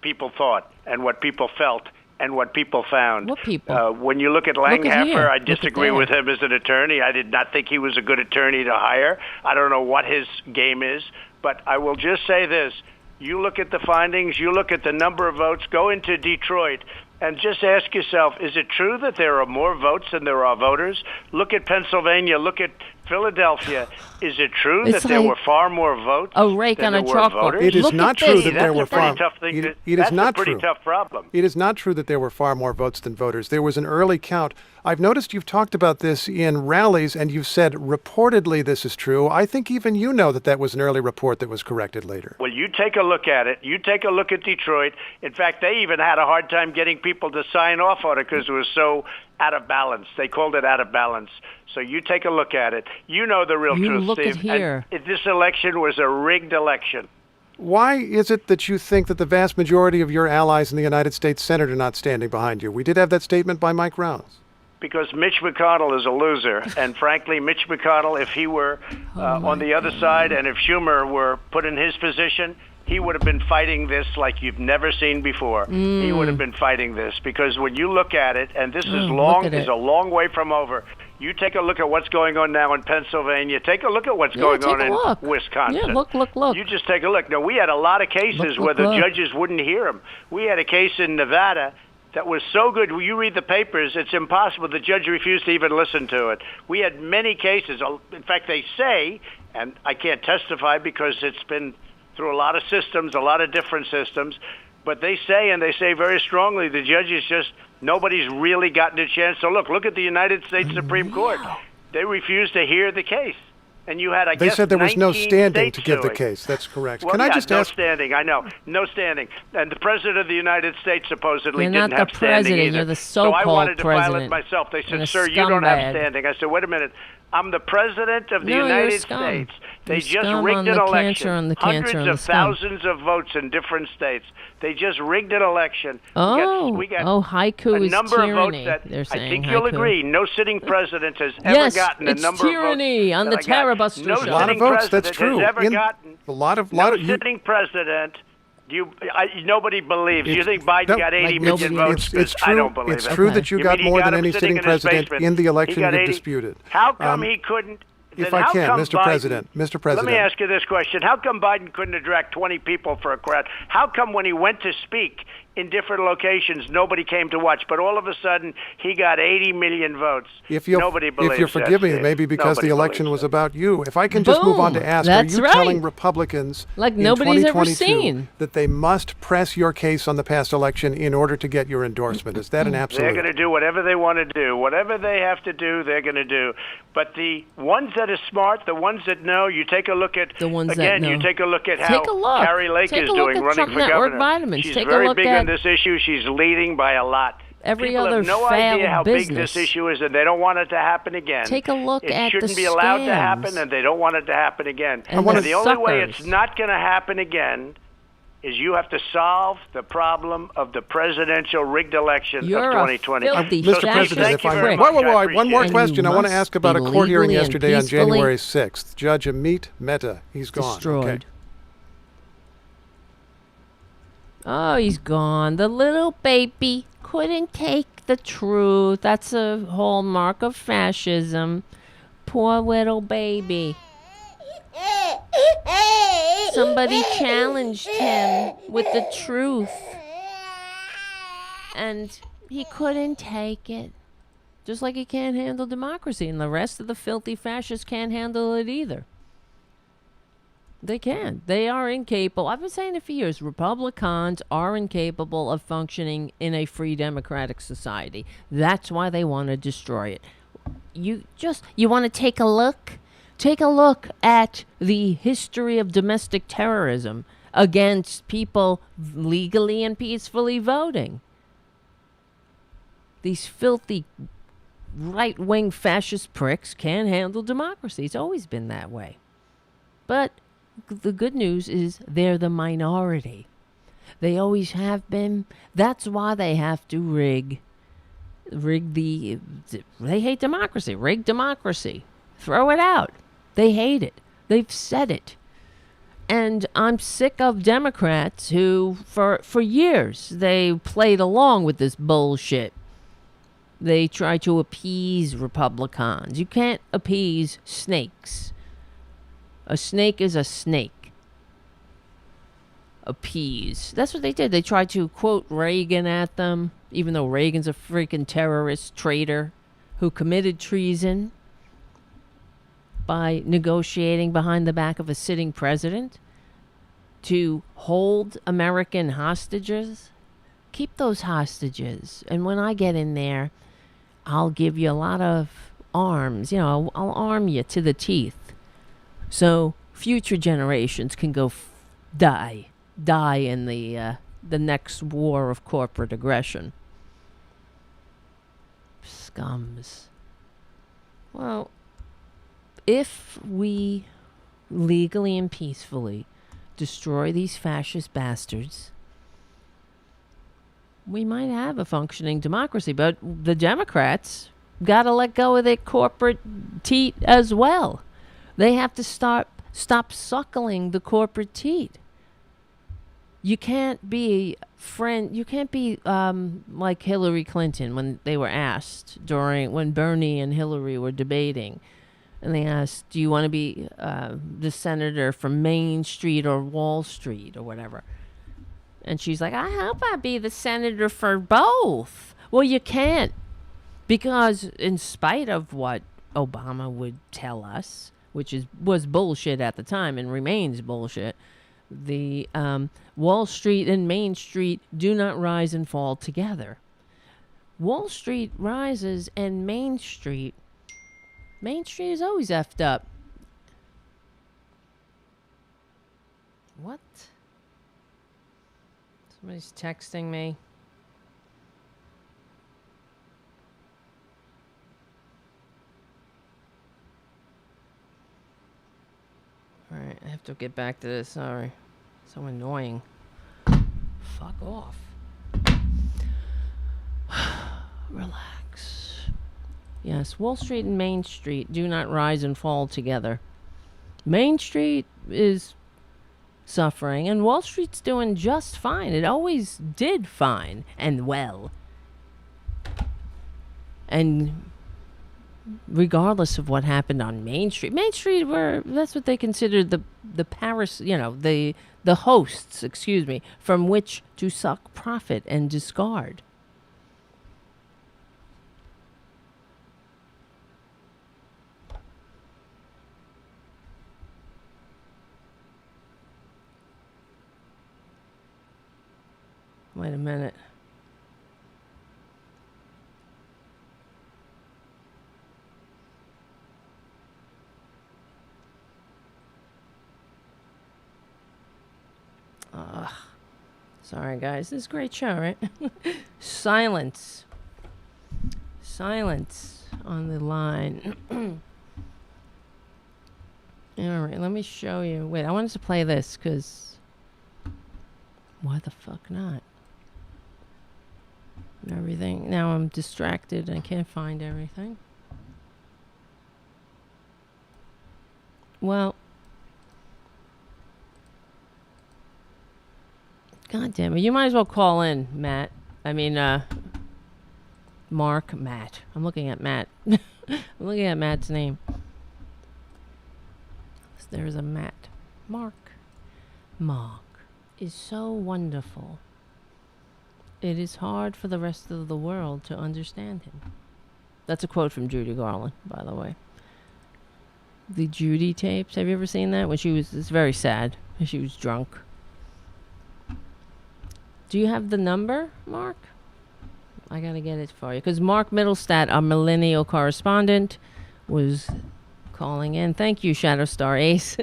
people thought and what people felt and what people found. What people? When you look at Langhofer, I disagree with him as an attorney. I did not think he was a good attorney to hire. I don't know what his game is, but I will just say this. You look at the findings, you look at the number of votes, go into Detroit, and just ask yourself, is it true that there are more votes than there are voters? Look at Pennsylvania, look at Philadelphia. Is it true that there were far more votes than there were voters? It is not true that there were far. It is not true. That's a pretty tough problem. It is not true that there were far more votes than voters. There was an early count. I've noticed you've talked about this in rallies, and you've said reportedly this is true. I think even you know that that was an early report that was corrected later. Well, you take a look at it. You take a look at Detroit. In fact, they even had a hard time getting people to sign off on it because it was so out of balance. They called it out of balance. So you take a look at it. You know the real truth, look Steve. At here. And this election was a rigged election. Why is it that you think that the vast majority of your allies in the United States Senate are not standing behind you? We did have that statement by Mike Rounds. Because Mitch McConnell is a loser. And frankly, Mitch McConnell, if he were on the other side and if Schumer were put in his position, he would have been fighting this like you've never seen before. He would have been fighting this because when you look at it, and this is a long way from over. You take a look at what's going on now in Pennsylvania. Take a look at what's going on in Wisconsin. Yeah, look. You just take a look. Now, we had a lot of cases where the judges wouldn't hear them. We had a case in Nevada that was so good. When you read the papers, it's impossible. The judge refused to even listen to it. We had many cases. In fact, they say, and I can't testify because it's been through a lot of systems, a lot of different systems, but they say, and they say very strongly, the judges just, nobody's really gotten a chance to look at the United States Supreme Court. They refused to hear the case. And you had, I guess, they said there was no standing to give the suing. case. That's correct. Well, Can I just no ask? standing. I know, no standing. And the president of the United States supposedly You're didn't not have the standing president. either. You're the so I so-called wanted to file it president. myself. They You're said, a "Sir, you don't have scumbag." standing." I said, "Wait a minute. I'm the president of the No, you're a United scum. States. They You're just scum rigged on an the election. cancer on the Hundreds cancer on the of scum. thousands of votes in different states. They just rigged an election. Oh, we got haiku a is number tyranny. of votes that They're saying I think you'll haiku. agree. No sitting president has ever Yes, gotten a it's number of tyranny votes on the that I got. Tarabuster No show. A lot of sitting votes. That's president true. has ever gotten A lot of sitting president. Nobody believes. You think Biden got 80 million votes? It's true. I don't believe it's it. true that you mean got he more got than him any sitting sitting in his president basement? in the He election got you 80. disputed. How come he couldn't? If then I how can, come Mr. Biden- President, Mr. President. Let me ask you this question. How come Biden couldn't attract 20 people for a crowd? How come when he went to speak in different locations, nobody came to watch, but all of a sudden he got 80 million votes? Nobody believes if you'll forgive me, that, maybe because Nobody the election believes was that. about you. If I can just move on to Boom. ask, That's are you right. telling Republicans Like in nobody's ever 2022 seen. that they must press your case on the past election in order to get your endorsement? Is that an absolute? They're going to do whatever they want to do. Whatever they have to do, they're going to do. But the ones that are smart, the ones that know, you take a look at, The ones that again, know. you take a look at Take how a look. Carrie Lake Take is a look doing at running Trump for Network governor. Vitamins. She's Take a very look big at on this issue. She's leading by a lot. every People other have no failed idea how business. big this issue is, and they don't want it to happen again. Take a look it at shouldn't the be allowed to happen, scams. and they don't want it to happen again. And the only way suckers. it's not going to happen again is you have to solve the problem of the presidential rigged election You're of a 2020. filthy Mr. fascist President, thank if you I very may. much. Wait, I one more appreciate it. question. I want to must ask about a be court hearing legally and yesterday on peacefully January 6th. Judge Amit Mehta, he's gone. Destroyed. Okay. Oh, he's gone. The little baby couldn't take the truth. That's a hallmark of fascism. Poor little baby. Somebody challenged him with the truth. And he couldn't take it. Just like he can't handle democracy. And the rest of the filthy fascists can't handle it either. They can. They are incapable. I've been saying it for years. Republicans are incapable of functioning in a free democratic society. That's why they want to destroy it. You want to take a look? Take a look at the history of domestic terrorism against people legally and peacefully voting. These filthy right-wing fascist pricks can't handle democracy. It's always been that way. But the good news is they're the minority. They always have been. That's why they have to rig the. They hate democracy. Rig democracy. Throw it out. They hate it. They've said it. And I'm sick of Democrats who, for years, they played along with this bullshit. They try to appease Republicans. You can't appease snakes. A snake is a snake. Appease. That's what they did. They tried to quote Reagan at them, even though Reagan's a freaking terrorist traitor who committed treason by negotiating behind the back of a sitting president to hold American hostages. Keep those hostages. And when I get in there, I'll give you a lot of arms. I'll arm you to the teeth. So future generations can go die in the next war of corporate aggression. Scums. Well, if we legally and peacefully destroy these fascist bastards, we might have a functioning democracy. But the Democrats got to let go of their corporate teat as well. They have to stop suckling the corporate teat. You can't be like Hillary Clinton when they were asked when Bernie and Hillary were debating. And they asked, do you want to be the senator from Main Street or Wall Street or whatever? And she's like, I hope I be the senator for both. Well, you can't, because in spite of what Obama would tell us, which was bullshit at the time and remains bullshit, the Wall Street and Main Street do not rise and fall together. Wall Street rises and Main Street is always effed up. What? Somebody's texting me. Alright, I have to get back to this. Sorry. So annoying. Fuck off. Relax. Yes, Wall Street and Main Street do not rise and fall together. Main Street is suffering, and Wall Street's doing just fine. It always did fine and well. And regardless of what happened on Main Street, that's what they considered the Paris, the hosts, from which to suck profit and discard. Wait a minute. Sorry, guys. This is a great show, right? Silence on the line. All right, let me show you. Wait, I wanted to play this because why the fuck not? Everything. Now I'm distracted. I can't find everything. Well, God damn it. You might as well call in, Matt. Mark. Matt. I'm looking at Matt. I'm looking at Matt's name. There's a Matt. Mark is so wonderful. It is hard for the rest of the world to understand him. That's a quote from Judy Garland, by the way. The Judy tapes. Have you ever seen that? It's very sad. She was drunk. Do you have the number, Mark? I gotta get it for you. Because Mark Middlestadt, our Millennial correspondent, was calling in. Thank you, Shadowstar Ace,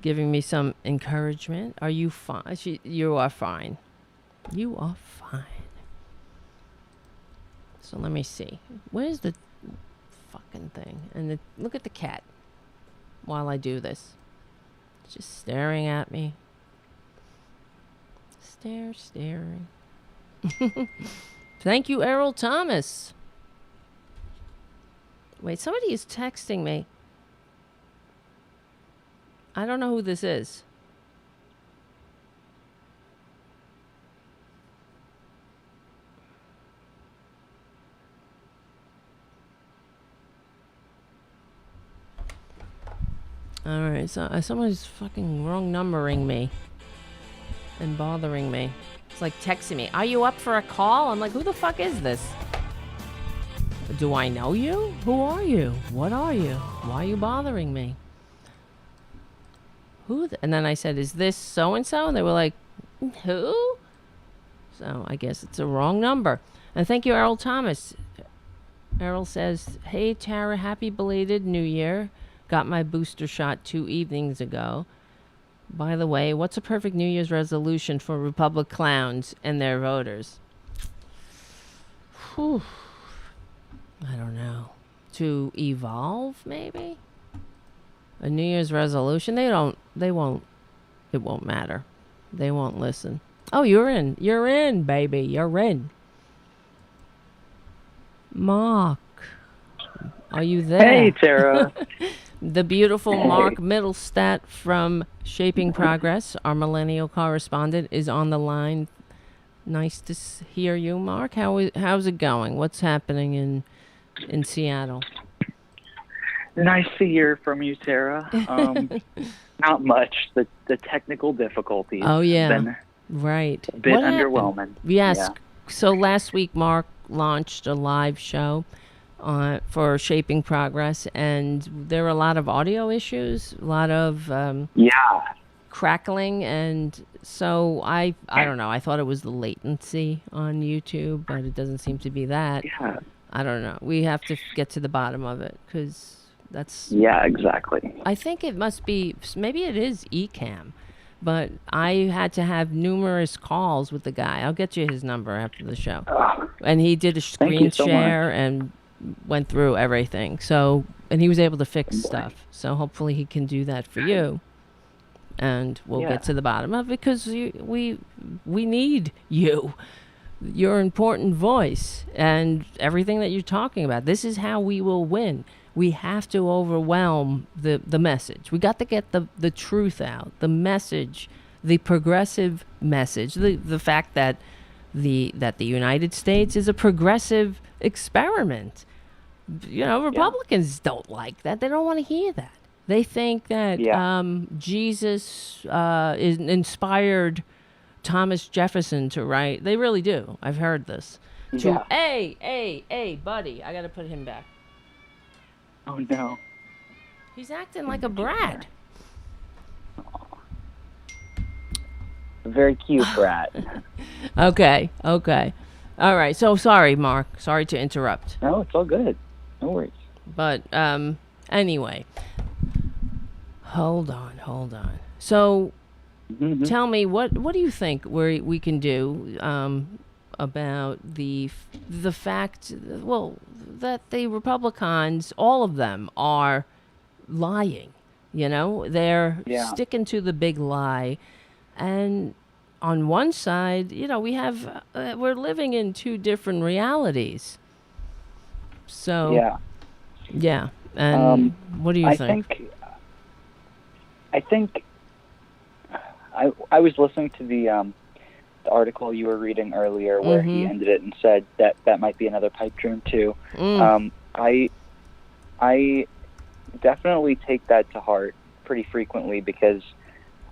giving me some encouragement. Are you fine? You are fine. You are fine. So let me see. Where's the fucking thing? And look at the cat while I do this. It's just staring at me. Staring. Thank you, Errol Thomas. Wait, somebody is texting me. I don't know who this is. Alright, so someone's fucking wrong numbering me and bothering me. It's like texting me, are you up for a call? I'm like, who the fuck is this? Do I know you? Who are you? What are you? Why are you bothering me? And then I said, is this so-and-so? And they were like, who? So I guess it's a wrong number. And thank you, Errol Thomas. Errol says, hey, Tara, happy belated New Year. Got my booster shot 2 evenings ago. By the way, what's a perfect New Year's resolution for Republic clowns and their voters? Whew. I don't know. To evolve, maybe? A New Year's resolution? It won't matter. They won't listen. Oh, you're in. You're in, baby. You're in. Mark. Are you there? Hey, Tara. The beautiful Mark Middlestadt from Shaping Progress, our Millennial correspondent, is on the line. Nice to hear you, Mark. How's it going? What's happening in Seattle? Nice to hear from you, Tara. Not much. The technical difficulties. Oh, yeah. Been Right. A bit What happened? underwhelming. Yes. Yeah. So last week, Mark launched a live show for Shaping Progress, and there were a lot of audio issues, a lot of Yeah. crackling, and so I don't know. I thought it was the latency on YouTube, but it doesn't seem to be that. Yeah. I don't know. We have to get to the bottom of it because that's. Yeah, exactly. I think it must be. Maybe it is Ecamm, but I had to have numerous calls with the guy. I'll get you his number after the show. Oh, And he did a Thank screen you so share and went through everything. So, and he was able to fix stuff. So hopefully he can do that for you. And we'll Yeah. get to the bottom of it because we need you. Your important voice and everything that you're talking about. This is how we will win. We have to overwhelm the message. We got to get the truth out, the message, the progressive message, the fact that the United States is a progressive experiment. Republicans don't like that. They don't want to hear that. They think that Jesus inspired Thomas Jefferson to write. They really do. I've heard this. Yeah. Hey, buddy, I got to put him back. Oh, no. He's acting like a brat. A very cute brat. Okay. All right. So sorry, Mark. Sorry to interrupt. No, it's all good. No worries. But anyway, hold on. So tell me, what do you think we can do about the fact, that the Republicans, all of them, are lying. They're sticking to the big lie. And on one side, we're living in two different realities. So yeah. And what do you think? I think I was listening to the article you were reading earlier where he ended it and said that might be another pipe dream too. I definitely take that to heart pretty frequently because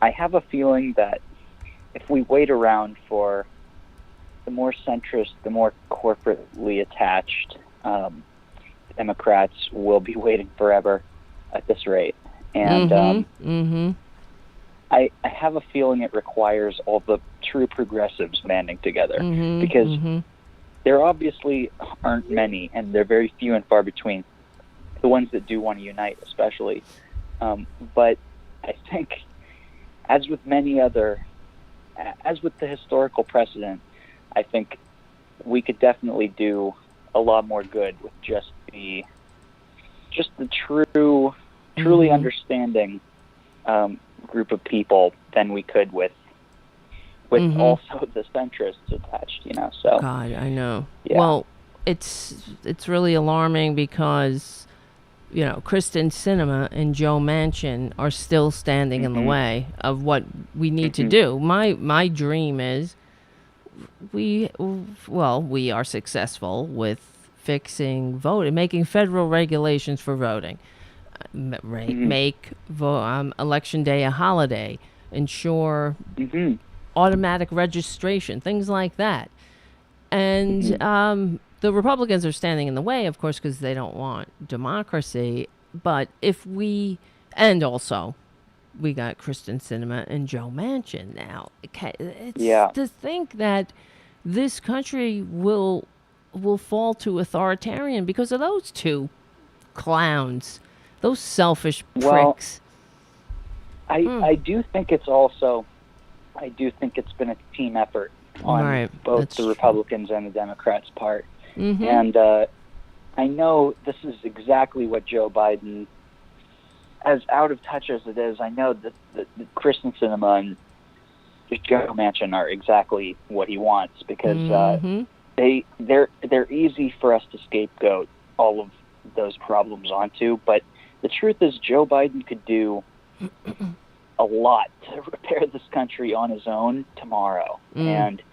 I have a feeling that if we wait around for the more centrist, the more corporately attached Democrats will be waiting forever at this rate. And I have a feeling it requires all the true progressives banding together because there obviously aren't many, and they're very few and far between, the ones that do want to unite especially. But I think, as with the historical precedent, I think we could definitely do a lot more good with just the truly understanding group of people than we could with also the centrists attached, so. God, I know. Yeah. Well, it's really alarming because, Kristen Sinema and Joe Manchin are still standing in the way of what we need to do. My dream is we are successful with fixing voting, making federal regulations for voting, make election day a holiday, ensure automatic registration, things like that. And the Republicans are standing in the way, of course, because they don't want democracy. But and also, we got Kristen Sinema and Joe Manchin now. To think that this country will fall to authoritarian because of those two clowns, those selfish pricks. I do think it's been a team effort on both the Republicans and the Democrats' part. And I know this is exactly what Joe Biden, as out of touch as it is, I know that Kristen Sinema and Joe Manchin are exactly what he wants because they're easy for us to scapegoat all of those problems onto. But the truth is, Joe Biden could do a lot to repair this country on his own tomorrow, and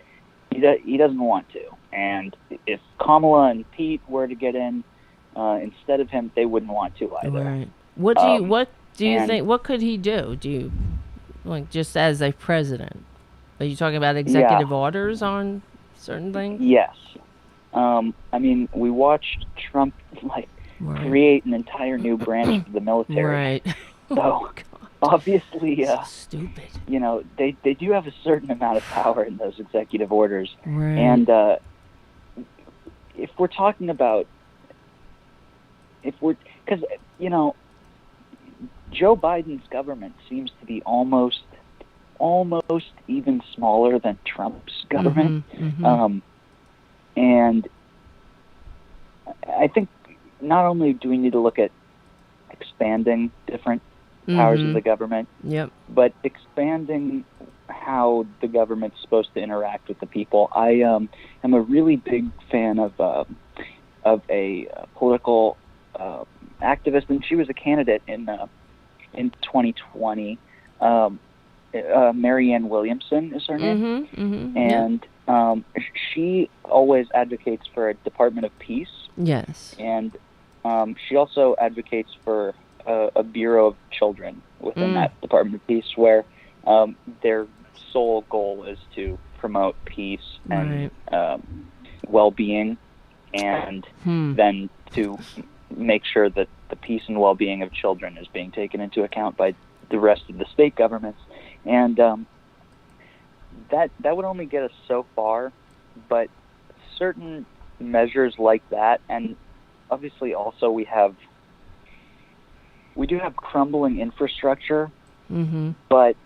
he doesn't want to. And if Kamala and Pete were to get in instead of him, they wouldn't want to either. Right. What do you think? What could he do? Do you just as a president? Are you talking about executive orders on certain things? Yes. I mean, we watched Trump create an entire new branch of the military. Right. So obviously, stupid. They do have a certain amount of power in those executive orders. Right. And if we're talking about, because Joe Biden's government seems to be almost even smaller than Trump's government. And I think not only do we need to look at expanding different powers of the government, but expanding how the government's supposed to interact with the people. I am a really big fan of a political activist, and she was a candidate in 2020. Marianne Williamson is her name, and she always advocates for a Department of Peace. Yes, and she also advocates for a Bureau of Children within that Department of Peace, where their sole goal is to promote peace and well-being, and then to make sure that the peace and well-being of children is being taken into account by the rest of the state governments. And that would only get us so far, but certain measures like that, and obviously also we do have crumbling infrastructure, but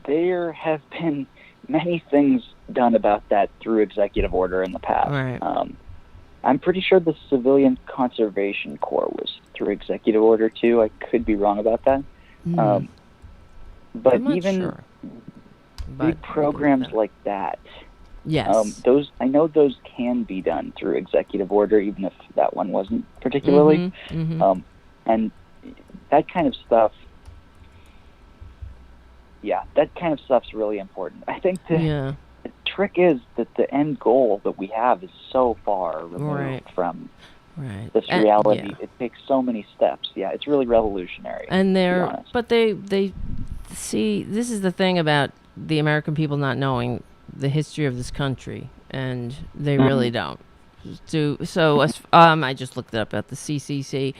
there have been many things done about that through executive order in the past. Right. I'm pretty sure the Civilian Conservation Corps was through executive order too. I could be wrong about that. But even big programs like that, those I know those can be done through executive order, even if that one wasn't particularly. And that kind of stuff, that kind of stuff's really important. I think the trick is that the end goal that we have is so far removed from this reality. It takes so many steps. It's really revolutionary. And they see, this is the thing about the American people not knowing the history of this country, and they really don't. I just looked it up at the CCC,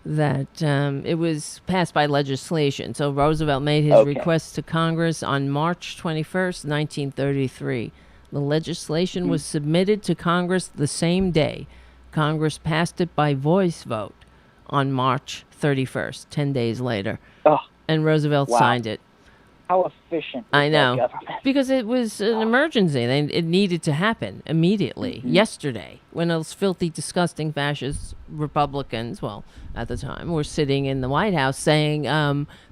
that it was passed by legislation. So Roosevelt made his request to Congress on March 21st, 1933. The legislation was submitted to Congress the same day. Congress passed it by voice vote on March 31st, 10 days later. And Roosevelt signed it. How efficient is I know. that government? Because it was an emergency. It needed to happen immediately, yesterday, when those filthy, disgusting fascist Republicans, well, at the time, were sitting in the White House saying,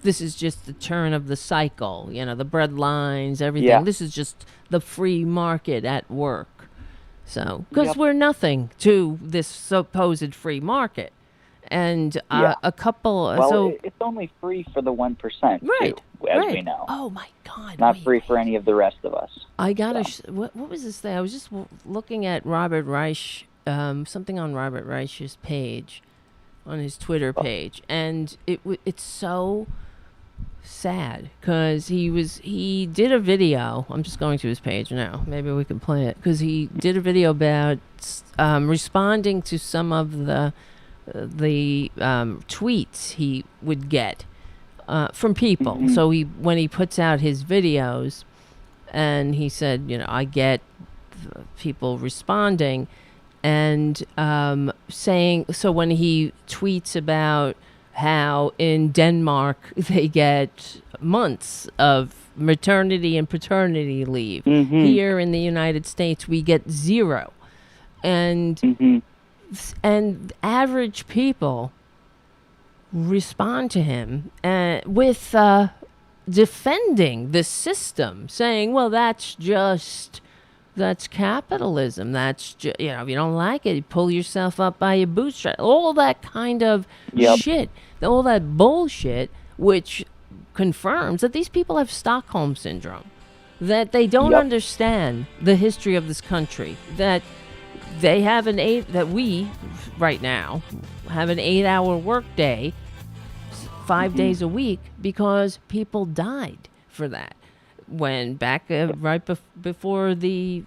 this is just the turn of the cycle, the bread lines, everything. This is just the free market at work. So, because we're nothing to this supposed free market. And a couple... it's only free for the 1%, too, as we know. Oh, my God. Not free for any of the rest of us. I got what was this thing? I was just looking at Robert Reich, something on Robert Reich's page, on his Twitter page. And it's so sad, because he did a video. I'm just going to his page now. Maybe we can play it. Because he did a video about responding to some of the tweets he would get from people. So when he puts out his videos, and he said, I get people responding and saying, so when he tweets about how in Denmark they get months of maternity and paternity leave, here in the United States we get 0, and average people respond to him with defending the system, saying, well, that's capitalism. That's just, if you don't like it, you pull yourself up by your bootstraps. All that kind of shit, all that bullshit, which confirms that these people have Stockholm syndrome, that they don't understand the history of this country, that they have that we right now have an 8-hour workday, 5 days a week, because people died for that. when back before in the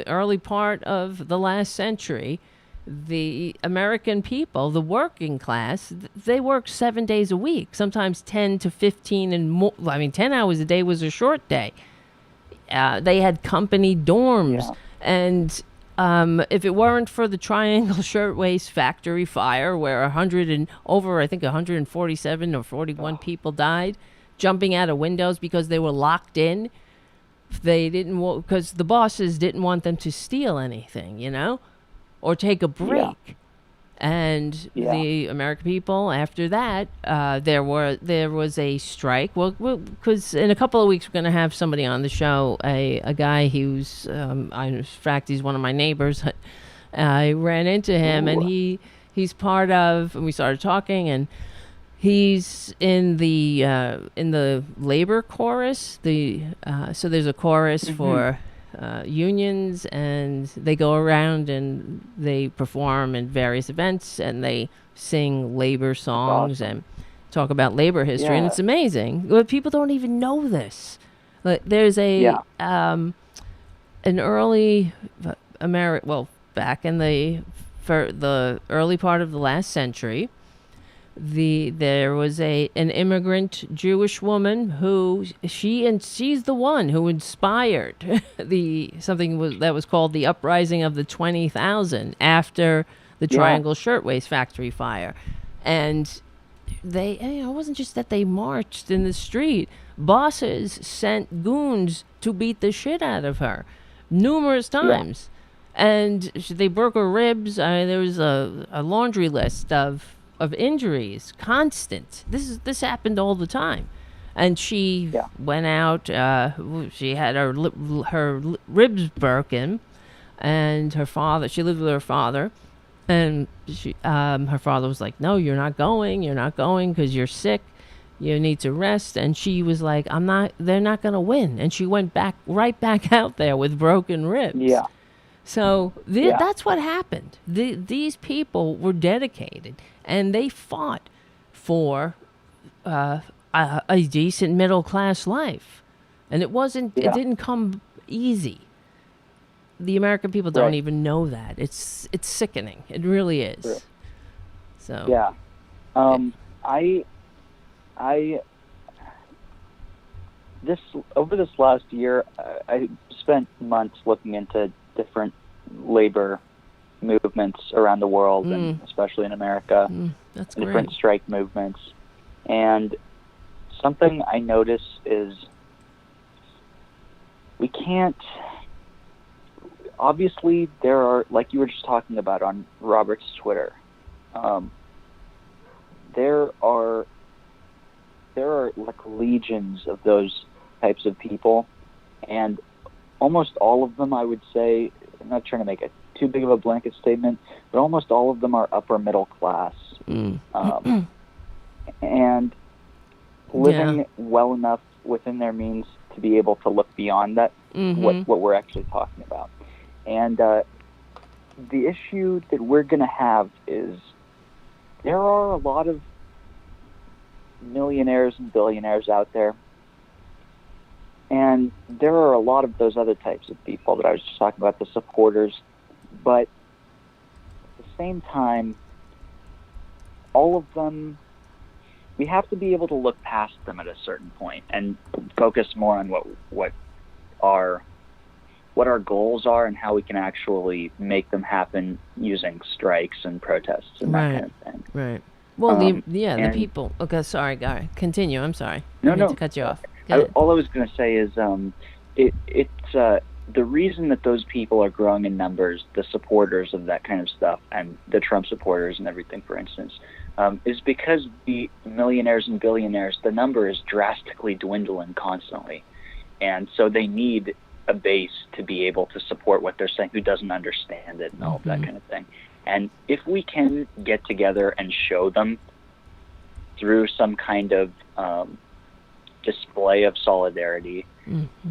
early part of the last century, the American people, the working class, they worked 7 days a week, sometimes 10 to 15 and more. 10 hours a day was a short day. They had company dorms. And if it weren't for the Triangle Shirtwaist Factory fire, where 147 or 41 people died, jumping out of windows because they were locked in, they didn't because the bosses didn't want them to steal anything, or take a break. And the American people, after that, there was a strike. Well, because in a couple of weeks we're going to have somebody on the show, a guy who's, in fact, he's one of my neighbors. I ran into him, and he's part of, and we started talking, and he's in the labor chorus. So there's a chorus for unions, and they go around and they perform in various events, and they sing labor songs and talk about labor history, and it's amazing. But people don't even know this. There's an early back in the early part of the last century, there was an immigrant Jewish woman who she's the one who inspired something that was called the Uprising of the 20,000 after the Triangle Shirtwaist Factory fire. And it wasn't just that they marched in the street. Bosses sent goons to beat the shit out of her numerous times. And they broke her ribs. There was a laundry list of injuries, constant. This happened all the time, and she went out. She had her ribs broken, and her father. She lived with her father, and her father was like, "No, you're not going because you're sick. You need to rest." And she was like, "I'm not. They're not going to win." And she went right back out there with broken ribs. Yeah. So that's what happened. These people were dedicated, and they fought for a decent middle class life, and it wasn't. It didn't come easy. The American people don't even know that. It's sickening. It really is. True. So over this last year, I spent months looking into different labor movements around the world, and especially in America. That's different great. Strike movements. And something I notice is we can't. Obviously, there are, like you were just talking about on Robert's Twitter, there are like legions of those types of people, and almost all of them, I would say, I'm not trying to make too big of a blanket statement, but almost all of them are upper middle class, and living well enough within their means to be able to look beyond that, what we're actually talking about. And the issue that we're going to have is there are a lot of millionaires and billionaires out there, and there are a lot of those other types of people that I was just talking about, the supporters. But at the same time, all of them, we have to be able to look past them at a certain point and focus more on what our goals are and how we can actually make them happen using strikes and protests and that kind of thing. Right. Well, the people. Okay, sorry, Guy. Continue. I'm sorry. No. To cut you off. All I was going to say is it's the reason that those people are growing in numbers, the supporters of that kind of stuff, and the Trump supporters and everything, for instance, is because the millionaires and billionaires, the number is drastically dwindling constantly. And so they need a base to be able to support what they're saying, who doesn't understand it and all of that kind of thing. And if we can get together and show them through some kind of display of solidarity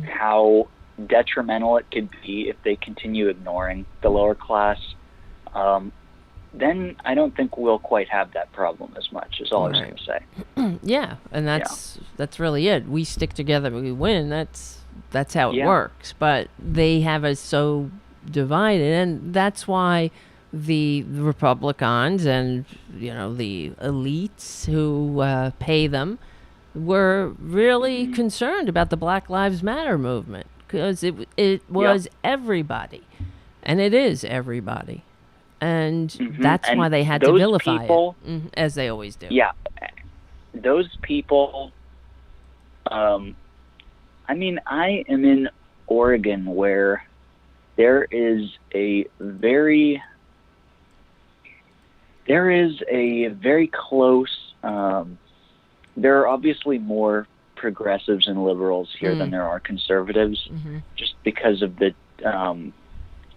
how detrimental it could be if they continue ignoring the lower class, then I don't think we'll quite have that problem as much. Is all I was going to say. Yeah, and that's really it. We stick together, we win. That's how it works. But they have us so divided, and that's why the Republicans and the elites who pay them were really concerned about the Black Lives Matter movement, because it was everybody, and it is everybody. And that's why they had to vilify it, as they always do. Yeah. Those people, I am in Oregon, where there is a very close, there are obviously more progressives and liberals here than there are conservatives, just because of the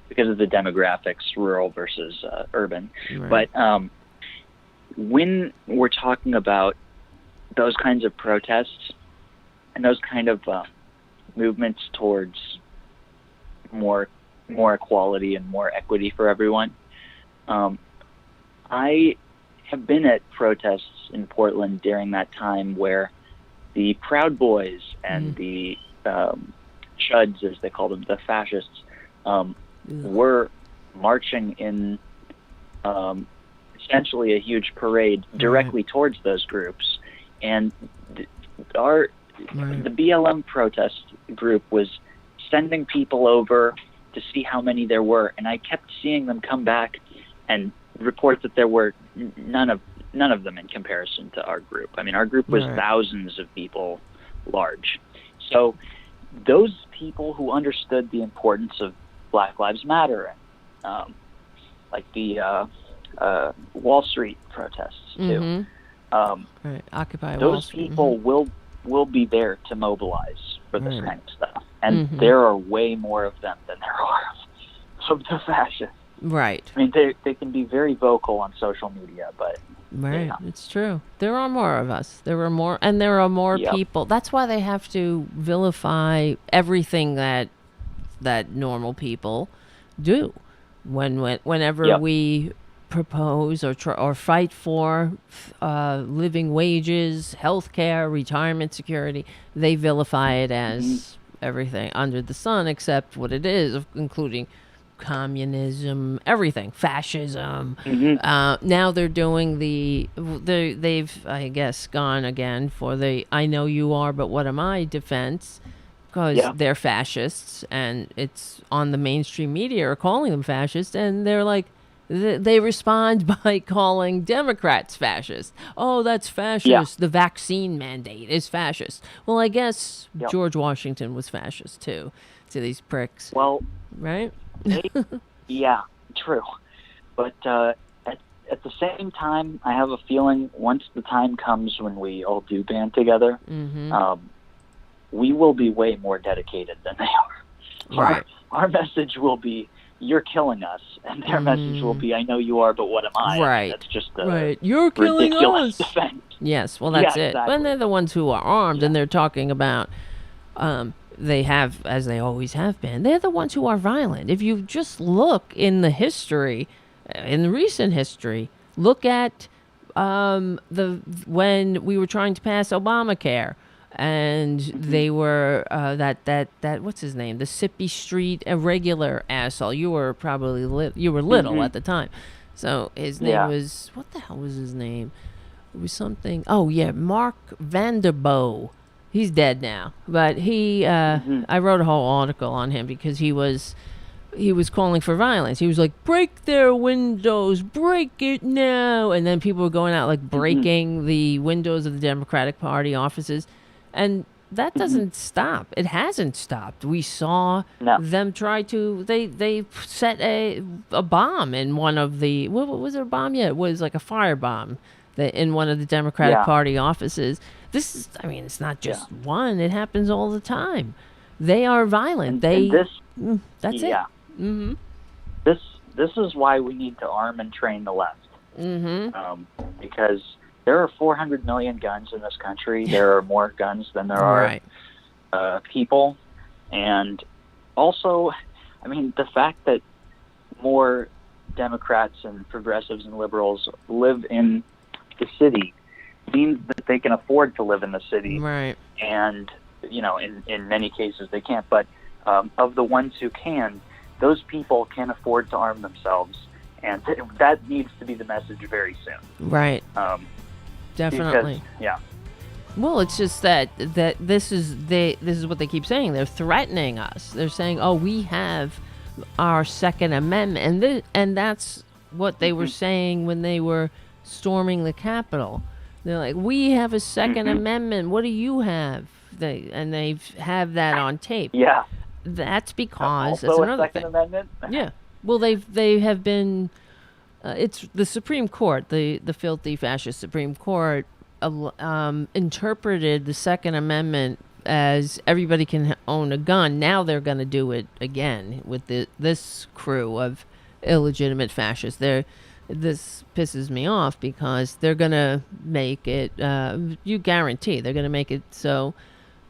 demographics, rural versus urban. Right. But when we're talking about those kinds of protests and those kind of movements towards more equality and more equity for everyone, I have been at protests in Portland during that time where the Proud Boys and the Chuds, as they call them, the fascists, were marching in essentially a huge parade directly towards those groups. And the BLM protest group was sending people over to see how many there were, and I kept seeing them come back and report that there were none of them in comparison to our group. I mean, our group was thousands of people large. So those people who understood the importance of Black Lives Matter and like the Wall Street protests too. Occupy those Wall Street. People will be there to mobilize for this kind of stuff, and there are way more of them than there are of the fascists. Right. I mean, they can be very vocal on social media, but it's true. There are more of us. There are more, and there are more people. That's why they have to vilify everything that normal people do. Whenever we propose or fight for living wages, health care, retirement security, they vilify it as everything under the sun except what it is, including communism, everything, fascism. Now they're doing they've, I guess, gone again for the "I know you are, but what am I" defense, because they're fascists, and it's on the mainstream media are calling them fascists, and they're like, they respond by calling Democrats fascist. Oh, that's fascist. The vaccine mandate is fascist. Well, I guess George Washington was fascist too, to these pricks. Well, right? True. But at the same time, I have a feeling once the time comes when we all do band together, we will be way more dedicated than they are. Right. Our message will be, "You're killing us," and their message will be, "I know you are, but what am I?" Right. That's just You're killing ridiculous us. defense. Yes, well, that's it. Exactly. And they're the ones who are armed, and they're talking about, they have, as they always have been, they're the ones who are violent. If you just look in the history, in recent history, look at when we were trying to pass Obamacare, and they were that what's his name, the Sippy Street irregular asshole. You were probably you were little at the time, so his name was, what the hell was his name? It was something. Oh yeah, Mark Vanderboe. He's dead now, but he I wrote a whole article on him because he was calling for violence. He was like, "Break their windows, break it now," and then people were going out like breaking the windows of the Democratic Party offices. And that doesn't stop. It hasn't stopped. We saw them try to. They set a bomb in one of the. What was it, a bomb? Yeah, it was like a firebomb in one of the Democratic Party offices. This is. I mean, it's not just one. It happens all the time. They are violent. That's it. Mm-hmm. This is why we need to arm and train the left. Because there are 400 million guns in this country. There are more guns than there are people. And also, I mean, the fact that more Democrats and progressives and liberals live in the city means that they can afford to live in the city. Right. And, in many cases they can't. But of the ones who can, those people can afford to arm themselves. And that needs to be the message very soon. Right. Definitely. Yeah. Well, it's just that this is what they keep saying. They're threatening us. They're saying, "Oh, we have our Second Amendment," and that's what they were saying when they were storming the Capitol. They're like, "We have a Second Amendment. What do you have?" They have that on tape. Yeah. That's because also that's a another Second thing. Amendment. Yeah. Well, they have been. It's the Supreme Court, the filthy fascist Supreme Court, interpreted the Second Amendment as everybody can own a gun. Now they're going to do it again with this crew of illegitimate fascists. This pisses me off because they're going to make it. You guarantee they're going to make it so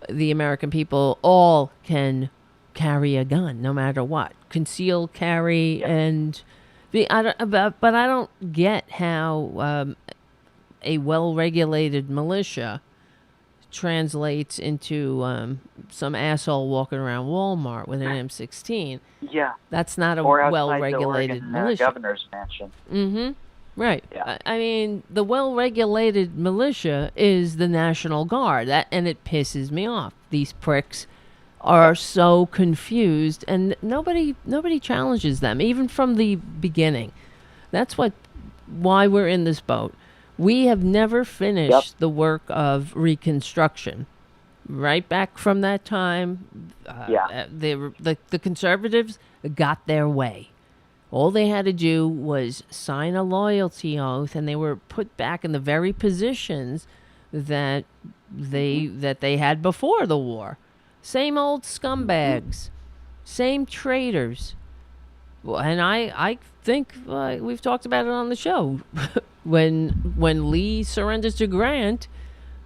the American people all can carry a gun, no matter what, concealed carry, and but I don't get how a well-regulated militia translates into some asshole walking around Walmart with an M16. Yeah. That's not a or well-regulated the Oregon, militia. Governor's mansion. Right. Yeah. I mean, the well-regulated militia is the National Guard, and it pisses me off. These pricks are so confused, and nobody challenges them, even from the beginning. That's why we're in this boat. We have never finished the work of Reconstruction. Right back from that time, the conservatives got their way. All they had to do was sign a loyalty oath, and they were put back in the very positions that they had before the war. Same old scumbags, same traitors. Well, and I think we've talked about it on the show. When Lee surrenders to Grant,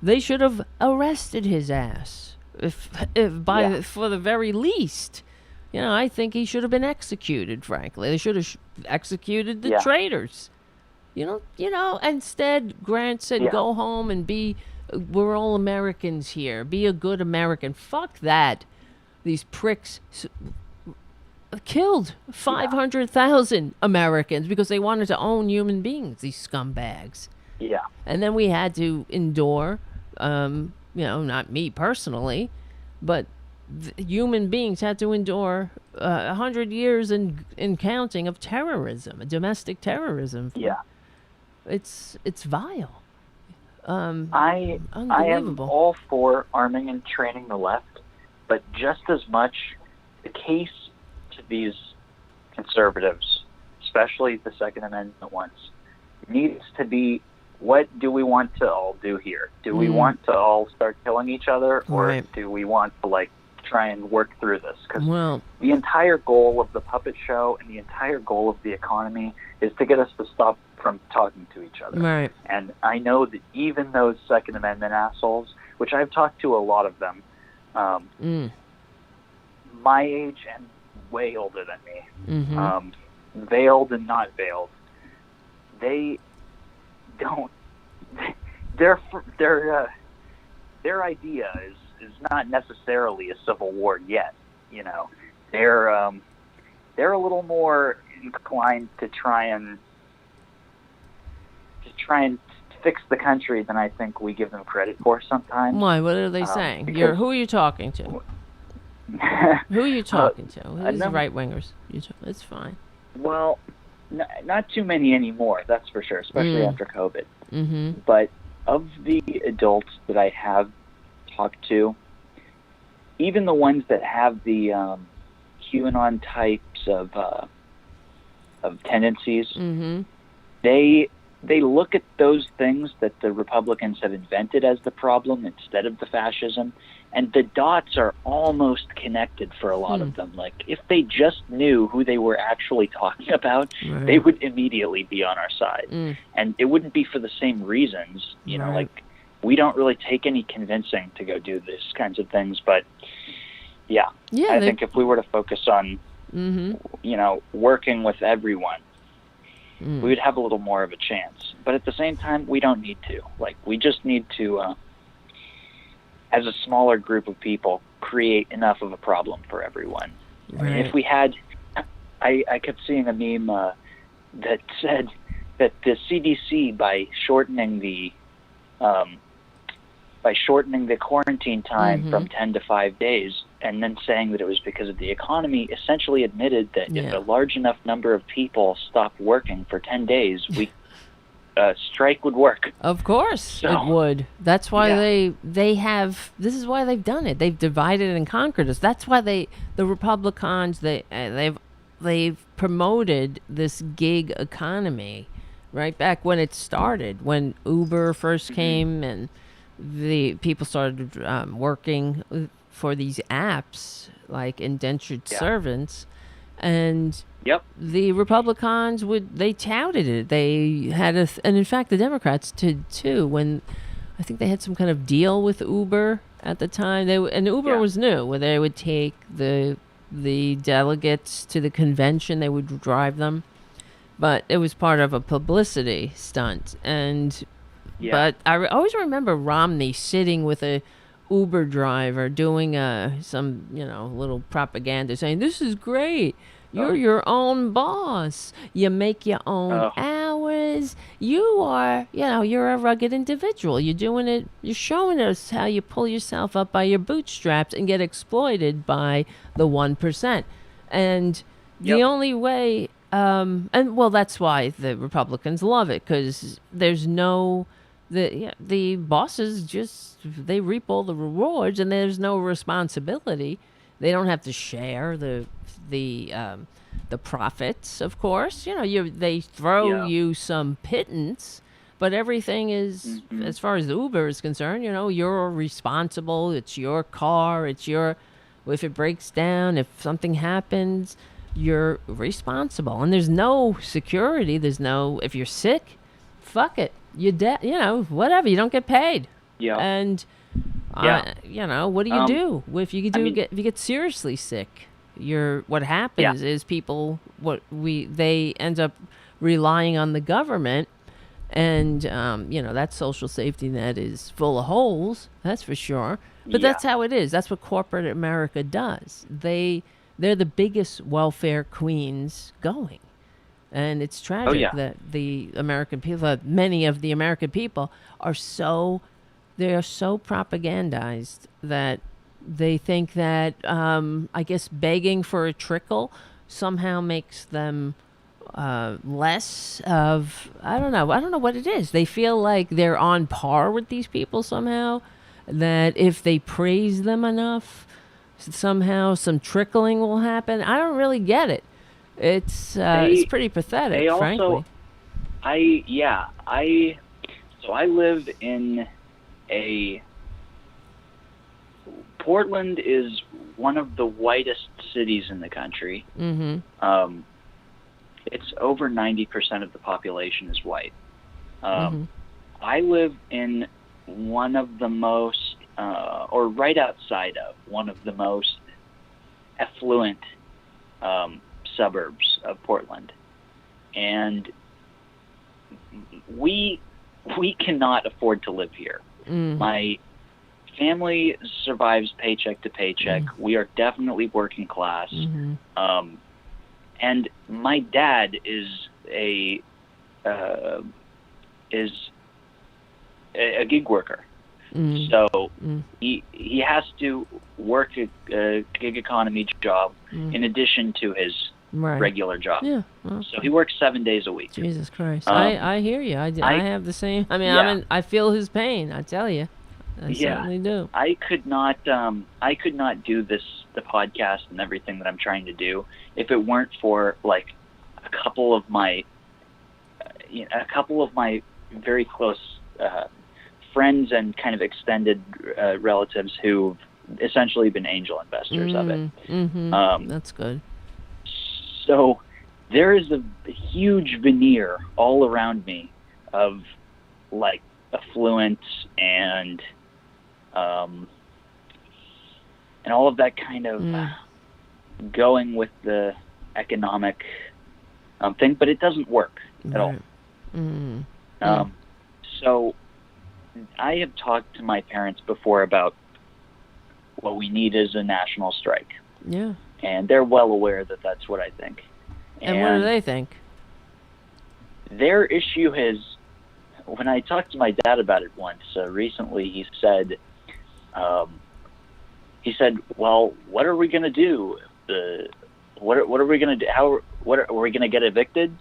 they should have arrested his ass. For the very least, I think he should have been executed. Frankly, they should have executed the traitors. Instead, Grant said, "Go home and be. We're all Americans here. Be a good American." Fuck that. These pricks killed 500,000 Americans because they wanted to own human beings, these scumbags. Yeah. And then we had to endure, not me personally, but human beings had to endure 100 years in counting of terrorism, domestic terrorism. Yeah. It's vile. I am Unbelievable. all for arming and training the left, but just as much the case to these conservatives, especially the Second Amendment ones, needs to be, what do we want to all do here? Do we want to all start killing each other, or do we want to try and work through this? Because the entire goal of the puppet show and the entire goal of the economy is to get us to stop from talking to each other. Right. And I know that even those Second Amendment assholes, which I've talked to a lot of them, my age and way older than me, veiled and not veiled, they don't. Their idea is not necessarily a civil war yet. They're a little more inclined to try and fix the country than I think we give them credit for sometimes. Why? What are they saying? Who are you talking to? Who are you talking to? These right wingers. It's fine. Well, not too many anymore, that's for sure, especially after COVID. Mm-hmm. But of the adults that I have talked to, even the ones that have the QAnon types of tendencies, they look at those things that the Republicans have invented as the problem instead of the fascism, and the dots are almost connected for a lot of them. If they just knew who they were actually talking about, they would immediately be on our side. And it wouldn't be for the same reasons. We don't really take any convincing to go do these kinds of things, but I think if we were to focus on, working with everyone, we would have a little more of a chance. But at the same time, we don't need to. Like, we just need to, as a smaller group of people, create enough of a problem for everyone. Right. I mean, if we had, I kept seeing a meme that said that the CDC, by shortening the quarantine time from 10 to 5 days, and then saying that it was because of the economy, essentially admitted that if a large enough number of people stopped working for 10 days, strike would work. Of course it would. That's why they have, this is why they've done it. They've divided and conquered us. That's why the Republicans, they've promoted this gig economy right back when it started, when Uber first came and the people started working for these apps like indentured servants, and the Republicans they touted it. They had and in fact the Democrats did too, when I think they had some kind of deal with Uber at the time. And Uber was new, where they would take the delegates to the convention, they would drive them, but it was part of a publicity stunt. And but I always remember Romney sitting with a Uber driver doing some little propaganda, saying, "This is great. You're your own boss. You make your own hours. You are, you're a rugged individual. You're doing it. You're showing us how you pull yourself up by your bootstraps and get exploited by the 1%. And the only way, that's why the Republicans love it, because there's the bosses they reap all the rewards, and there's no responsibility. They don't have to share the profits, of course. They throw you some pittance, but everything is, as far as the Uber is concerned, you're responsible. It's your car. It's if it breaks down, if something happens, you're responsible. And there's no security. If you're sick, fuck it. You're dead, whatever. You don't get paid. Yeah. And, what do you do if you get seriously sick? What happens is people, they end up relying on the government, and, that social safety net is full of holes, that's for sure. But that's how it is. That's what corporate America does. They're the biggest welfare queens going. And it's tragic that the American people, many of the American people, are so propagandized that they think that, I guess, begging for a trickle somehow makes them less of, I don't know what it is. They feel like they're on par with these people somehow, that if they praise them enough, somehow some trickling will happen. I don't really get it. It's pretty pathetic, frankly. I live in Portland is one of the whitest cities in the country. Mm-hmm. It's over 90% of the population is white. I live in one of the most, or right outside of one of the most affluent suburbs of Portland, and we cannot afford to live here. My family survives paycheck to paycheck. We are definitely working class, and my dad is a gig worker. So he has to work a gig economy job in addition to his regular job. Yeah. Well, so he works 7 days a week. Jesus Christ. I hear you. I have the same. I mean, I feel his pain. I tell you. I certainly do. I could not do the podcast and everything that I'm trying to do if it weren't for like a couple of my very close friends and kind of extended relatives who've essentially been angel investors of it. That's good. So there is a huge veneer all around me of like affluence and all of that kind of going with the economic thing, but it doesn't work. at all. So I have talked to my parents before about what we need is a national strike. Yeah. And they're well aware that that's what I think. And what do they think? Their issue is, when I talked to my dad about it once recently, he said, well, what are we going to do? What are we going to do? Are we going to get evicted?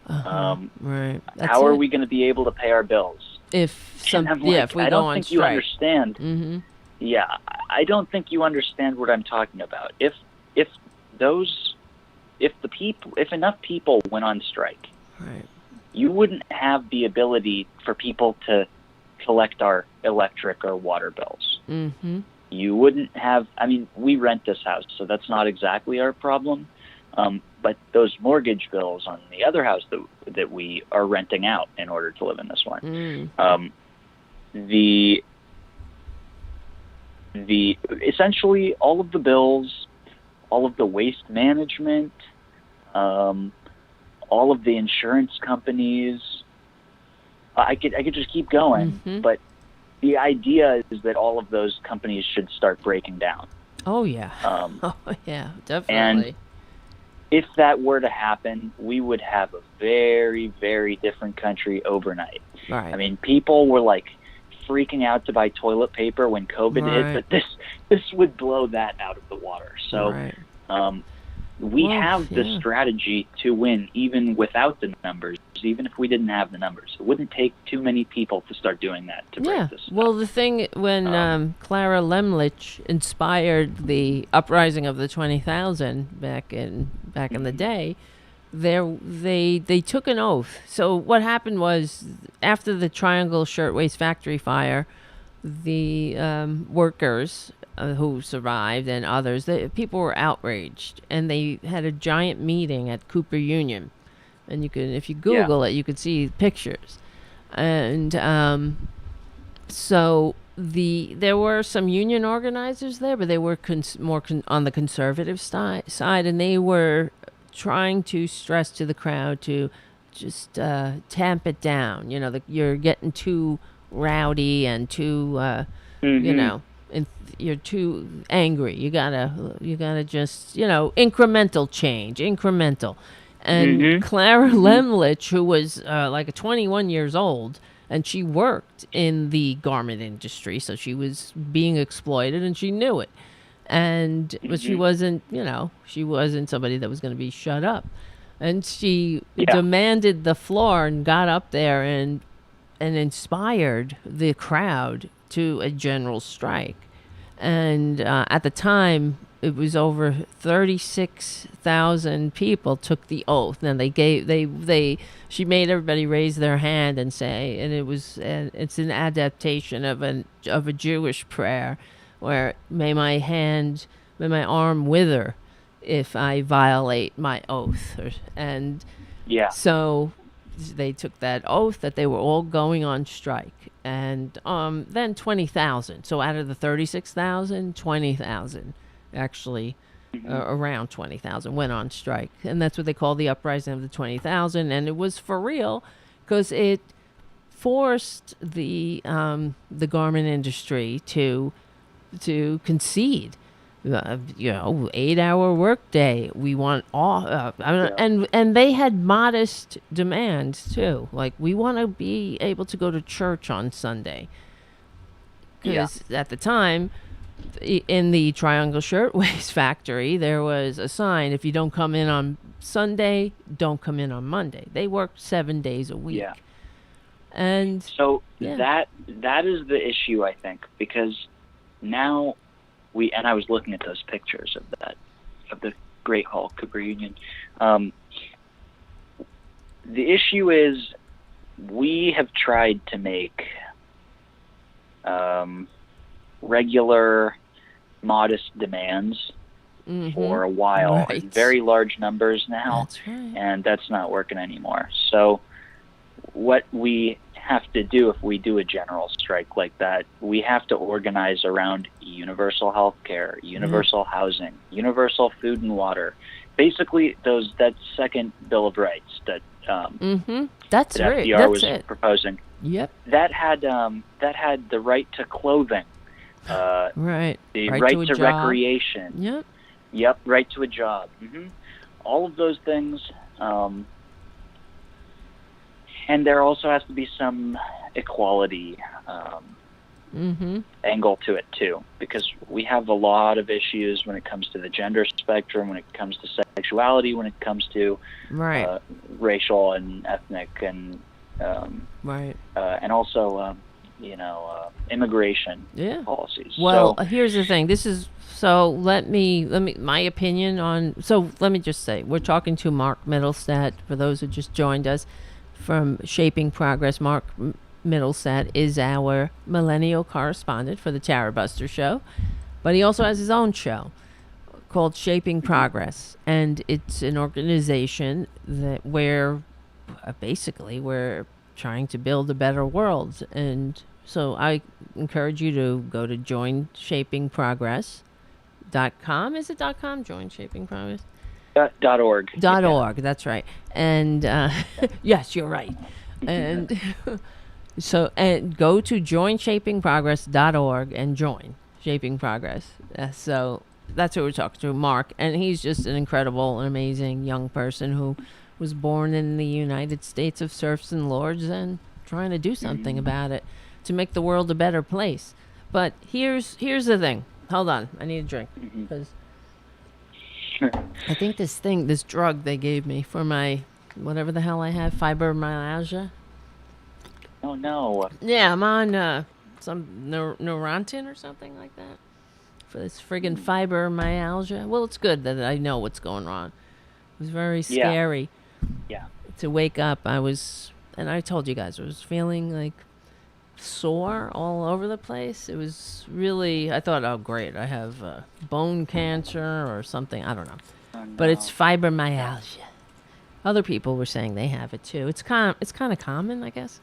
Right. How are we going to be able to pay our bills? If we go on strike. I don't think you understand. Yeah, I don't think you understand what I'm talking about. If enough people went on strike, right, you wouldn't have the ability for people to collect our electric or water bills. You wouldn't have. I mean, we rent this house, so that's not exactly our problem. But those mortgage bills on the other house that we are renting out in order to live in this one, the essentially all of the bills, all of the waste management, all of the insurance companies. I could just keep going, but the idea is that all of those companies should start breaking down. Oh yeah. Yeah, definitely. And if that were to happen, we would have a very, very different country overnight. Right. I mean, people were like freaking out to buy toilet paper when COVID hit, but this would blow that out of the water. So we have the strategy to win even without the numbers, even if we didn't have the numbers. It wouldn't take too many people to start doing that to break this. Well, the thing when Clara Lemlich inspired the uprising of the 20,000 back in the day, they took an oath. So what happened was, after the Triangle Shirtwaist Factory fire, the workers who survived and others, people were outraged, and they had a giant meeting at Cooper Union. And you can, if you Google it, you could see pictures. And so there were some union organizers there, but they were more on the conservative side, and they were trying to stress to the crowd to just tamp it down. You know, you're getting too rowdy and too, you know, you're too angry. You gotta just, you know, incremental change, incremental. And Clara Lemlich, who was like 21 years old, and she worked in the garment industry, so she was being exploited, and she knew it. But she wasn't, you know, she wasn't somebody that was going to be shut up. And she demanded the floor and got up there and inspired the crowd to a general strike. And at the time, it was over 36,000 people took the oath. And she made everybody raise their hand and say, and it's an adaptation of a Jewish prayer, where may my arm wither if I violate my oath. So they took that oath that they were all going on strike. And then 20,000. So out of the 36,000, 20,000 actually, around 20,000 went on strike. And that's what they call the uprising of the 20,000. And it was for real, because it forced the garment industry to concede. 8-hour workday. We want all, and they had modest demands too. Like, we want to be able to go to church on Sunday, because at the time, in the Triangle Shirtwaist Factory, there was a sign: if you don't come in on Sunday, don't come in on Monday. They worked 7 days a week. Yeah. And so that is the issue, I think, because now. I was looking at those pictures of the Great Hall, Cooper Union. The issue is, we have tried to make regular, modest demands for a while, in very large numbers now, and that's not working anymore. So what we have to do if we do a general strike like that. We have to organize around universal health care, universal housing, universal food and water. Basically, that second Bill of Rights that That's that right. FDR That's was it. proposing. Yep. That had the right to clothing, Right. the Right right to a to job. recreation. Yep. Right to a job. All of those things. And there also has to be some equality angle to it too, because we have a lot of issues when it comes to the gender spectrum, when it comes to sexuality, when it comes to racial and ethnic and and also immigration policies. Well, here's the thing. Let me my opinion on. So let me just say, we're talking to Mark Middlestadt. For those who just joined us from Shaping Progress, Mark Middlestadt is our Millennial correspondent for the Tarabuster show, but he also has his own show called Shaping Progress, and it's an organization where basically we're trying to build a better world. And so I encourage you to go to joinshapingprogress.com. Is it .com? Join Shaping Progress? .org. .org, that's right. And yes, you're right. And and go to joinshapingprogress.org and join Shaping Progress. So that's who we're talking to, Mark. And he's just an incredible, amazing young person who was born in the United States of serfs and lords and trying to do something about it to make the world a better place. But here's the thing. Hold on. I need a drink. Because I think this drug they gave me for my, whatever the hell I have, fibromyalgia. Oh, no. Yeah, I'm on some Neurontin or something like that for this friggin' fibromyalgia. Well, it's good that I know what's going on. It was very scary to wake up. And I told you guys, I was feeling like sore all over the place. It was really, I thought, oh, great, I have bone cancer or something. I don't know. Oh, no. But it's fibromyalgia. Other people were saying they have it too. It's kind of common, I guess.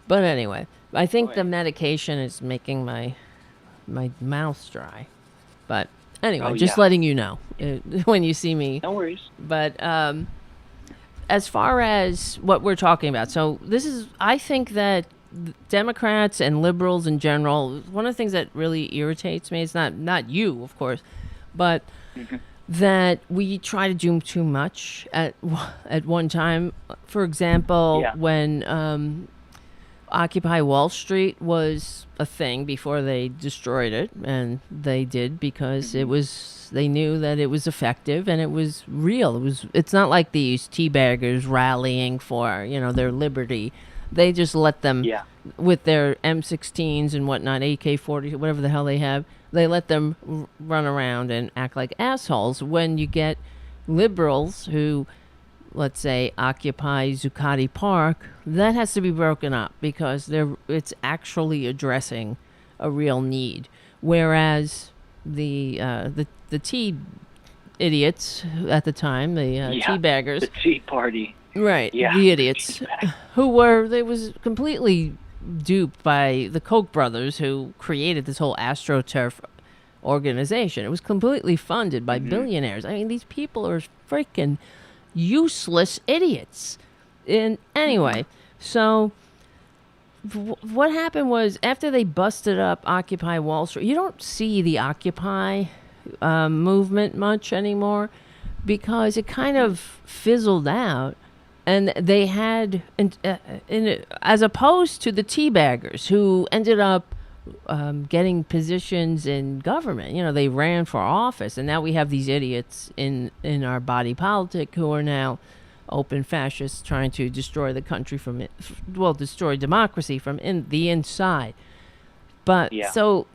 But anyway, I think the medication is making my mouth dry. But anyway, letting you know when you see me. No worries. But as far as what we're talking about, so I think that Democrats and liberals in general, one of the things that really irritates me, it's not you, of course, but that we try to do too much at one time. For example, when Occupy Wall Street was a thing before they destroyed it, and they did because they knew that it was effective and it was real. It's not like these teabaggers rallying for their liberty. They just let them with their M16s and whatnot, AK-40, whatever the hell they have. They let them run around and act like assholes. When you get liberals who, let's say, occupy Zuccotti Park, that has to be broken up because it's actually addressing a real need. Whereas the tea idiots at the time, the tea baggers, the Tea Party, right? The idiots who was completely duped by the Koch brothers who created this whole AstroTurf organization. It was completely funded by billionaires. I mean, these people are freaking useless idiots. And anyway, so what happened was after they busted up Occupy Wall Street, you don't see the Occupy movement much anymore because it kind of fizzled out. And they had, as opposed to the teabaggers who ended up getting positions in government. They ran for office, and now we have these idiots in our body politic who are now open fascists trying to destroy the country destroy democracy from the inside. But so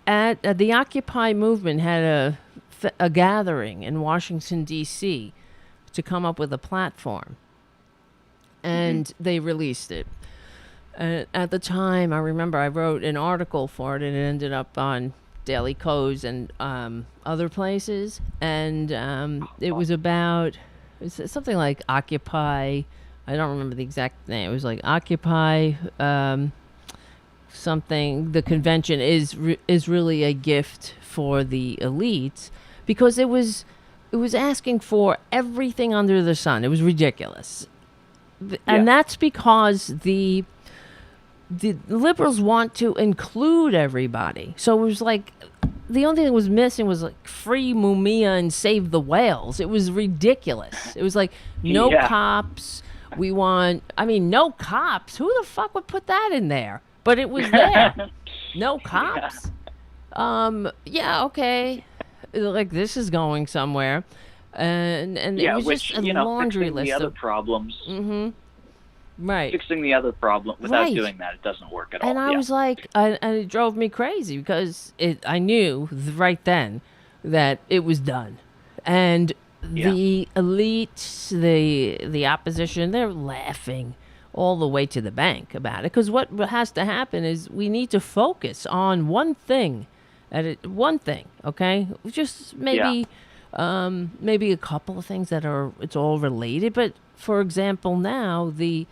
at the Occupy movement had a gathering in Washington, D.C. to come up with a platform. And they released it. At the time, I remember I wrote an article for it, and it ended up on Daily Kos and other places. And it was about something like Occupy I don't remember the exact name. It was like Occupy something. The convention is really a gift for the elites because it was asking for everything under the sun. It was ridiculous. And that's because the liberals want to include everybody. So it was like the only thing that was missing was like free Mumia and save the whales. It was ridiculous. It was like no cops. We want, no cops. Who the fuck would put that in there? But it was there. No cops. Okay. Like this is going somewhere. And it was just a laundry list the other of problems. Mm-hmm. Right. Fixing the other problem without doing that, it doesn't work at all. And I was like, and it drove me crazy because I knew right then that it was done. And the elites, the opposition, they're laughing all the way to the bank about it. Because what has to happen is we need to focus on one thing. Okay? Just maybe a couple of things that it's all related. But for example, now the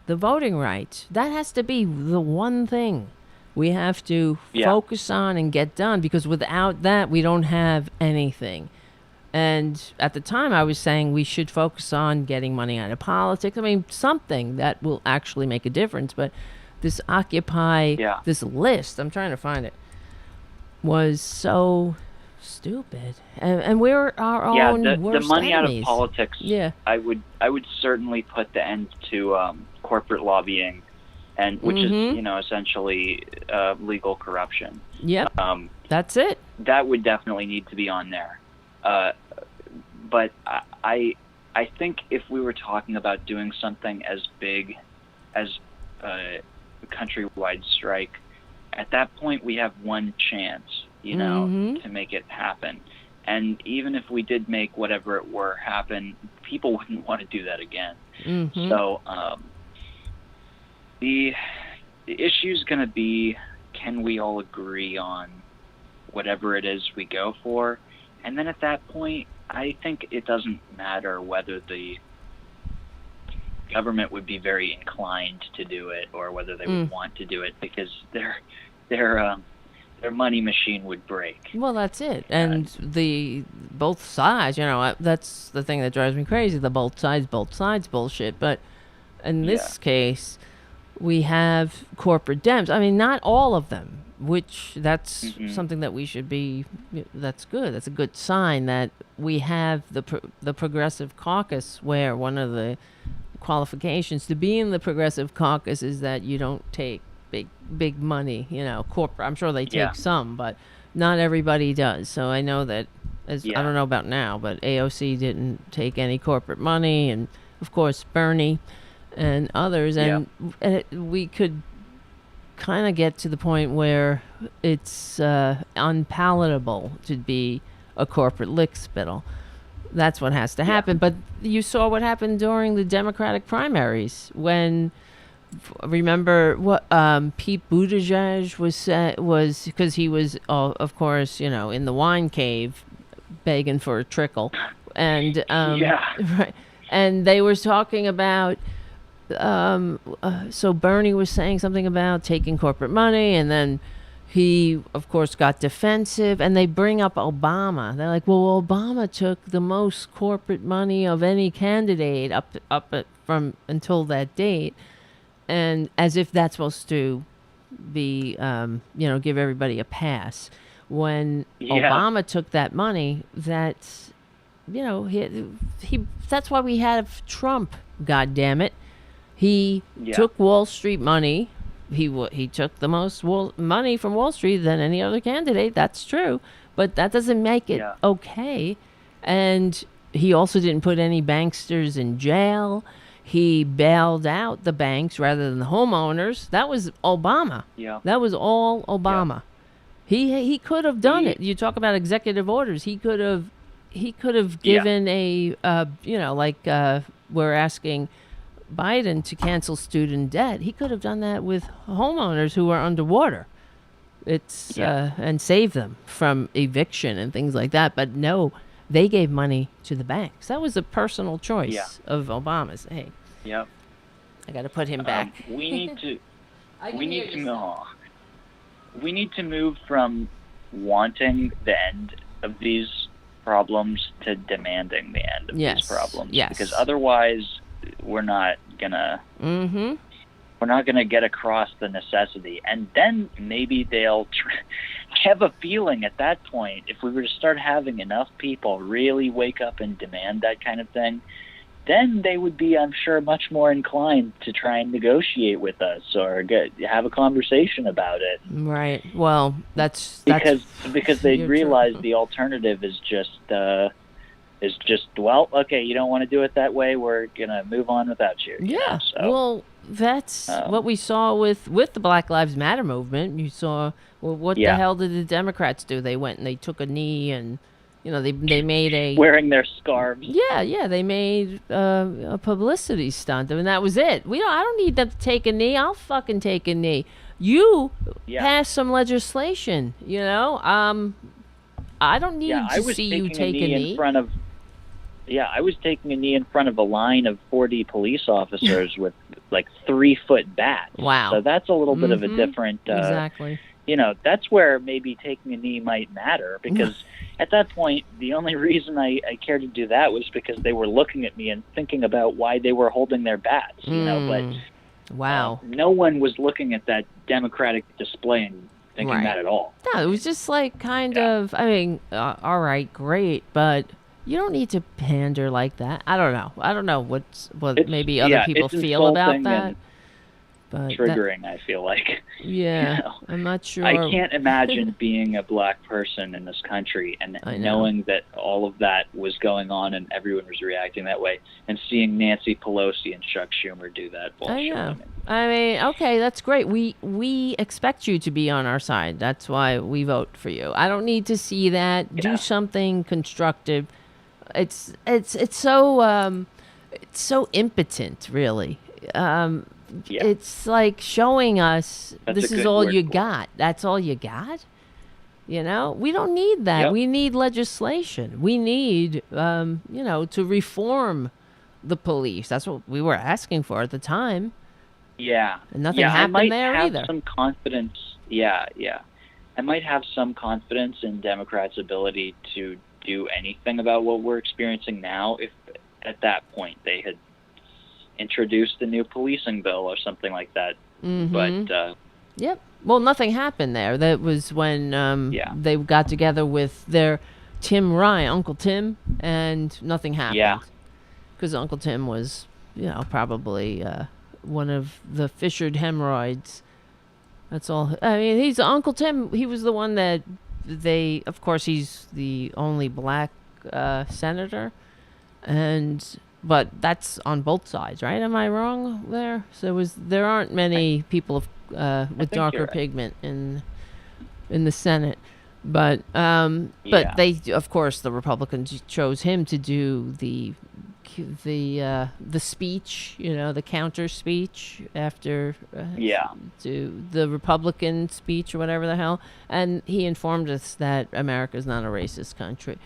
voting rights, that has to be the one thing we have to focus on and get done, because without that we don't have anything. And at the time I was saying we should focus on getting money out of politics. Something that will actually make a difference. But this Occupy, this list, I'm trying to find it, was so stupid. And we're our own worst the money enemies. Out of politics. I would certainly put the end to corporate lobbying, and which is essentially legal corruption. Yep. That's it. That would definitely need to be on there. But I think if we were talking about doing something as big as a countrywide strike, at that point we have one chance, to make it happen. And even if we did make whatever it were happen, people wouldn't want to do that again. Mm-hmm. So the issue's going to be, can we all agree on whatever it is we go for? And then at that point, I think it doesn't matter whether the government would be very inclined to do it or whether they would want to do it, because their money machine would break. Well, that's it. And both sides, that's the thing that drives me crazy, the both sides bullshit. But in this case, we have corporate Dems. Not all of them, which that's something that we should be, that's good. That's a good sign that we have the Progressive Caucus, where one of the qualifications to be in the Progressive Caucus is that you don't take big money, corporate. I'm sure they take some, but not everybody does. So I know that, I don't know about now, but AOC didn't take any corporate money, and of course Bernie and others, and we could kind of get to the point where it's unpalatable to be a corporate lickspittle. That's what has to happen. But you saw what happened during the Democratic primaries when, remember what Pete Buttigieg was because he was, of course, in the wine cave begging for a trickle, and right, and they were talking about. So Bernie was saying something about taking corporate money, and then he, of course, got defensive, and they bring up Obama. They're like, well, Obama took the most corporate money of any candidate from until that date, and as if that's supposed to be, give everybody a pass. When Obama took that money, that's, he that's why we have Trump, goddammit. He took Wall Street money. He took the most money from Wall Street than any other candidate. That's true. But that doesn't make it okay. And he also didn't put any banksters in jail. He bailed out the banks rather than the homeowners. That was Obama. Yeah. That was all Obama. Yeah. He could have done it. You talk about executive orders. He could have given we're asking Biden to cancel student debt. He could have done that with homeowners who are underwater. And save them from eviction and things like that. But no, they gave money to the banks. That was a personal choice of Obama's. Hey, I got to put him back. We need to move from wanting the end of these problems to demanding the end of these problems. Yes. Because otherwise, we're not gonna get across the necessity. And then maybe they'll have a feeling at that point, if we were to start having enough people really wake up and demand that kind of thing, then they would be, I'm sure, much more inclined to try and negotiate with us or have a conversation about it. Right. Well, that's because they realize the alternative is just well, okay, you don't want to do it that way, we're gonna move on without you. Yeah. So, well, that's what we saw with the Black Lives Matter movement. You saw what the hell did the Democrats do? They went and they took a knee and. They made a... Wearing their scarves. Yeah, they made a publicity stunt, and that was it. I don't need them to take a knee. I'll fucking take a knee. You pass some legislation, I don't need to see you take a knee. I was taking a knee in front of a line of 40 police officers with, 3-foot bats. Wow. So that's a little bit of a different... exactly. That's where maybe taking a knee might matter, because at that point, the only reason I cared to do that was because they were looking at me and thinking about why they were holding their bats, but wow, no one was looking at that Democratic display and thinking that at all. No, it was just kind of, all right, great, but you don't need to pander like that. I don't know what maybe other people feel about that. But triggering, I feel like. Yeah, I'm not sure. I can't imagine being a black person in this country and knowing that all of that was going on and everyone was reacting that way, and seeing Nancy Pelosi and Chuck Schumer do that bullshit. I know. Okay, that's great. We expect you to be on our side. That's why we vote for you. I don't need to see that. Do something constructive. It's so impotent, really. It's like showing us this is all you got. That's all you got? We don't need that. Yep. We need legislation. We need, to reform the police. That's what we were asking for at the time. Yeah. And nothing happened there either. I might have some confidence. Yeah. I might have some confidence in Democrats' ability to do anything about what we're experiencing now if at that point they had introduced a new policing bill or something like that. But yep. Well, nothing happened there. That was when they got together with their Tim Ryan, Uncle Tim, and nothing happened. Yeah. Because Uncle Tim was, probably one of the fissured hemorrhoids. That's all. He's Uncle Tim. He was the one that of course, he's the only black senator, but that's on both sides, right? Am I wrong there? So there aren't many people with darker pigment in the Senate, but they, of course, the Republicans chose him to do the speech, the counter speech after to the Republican speech or whatever the hell, and he informed us that America's not a racist country.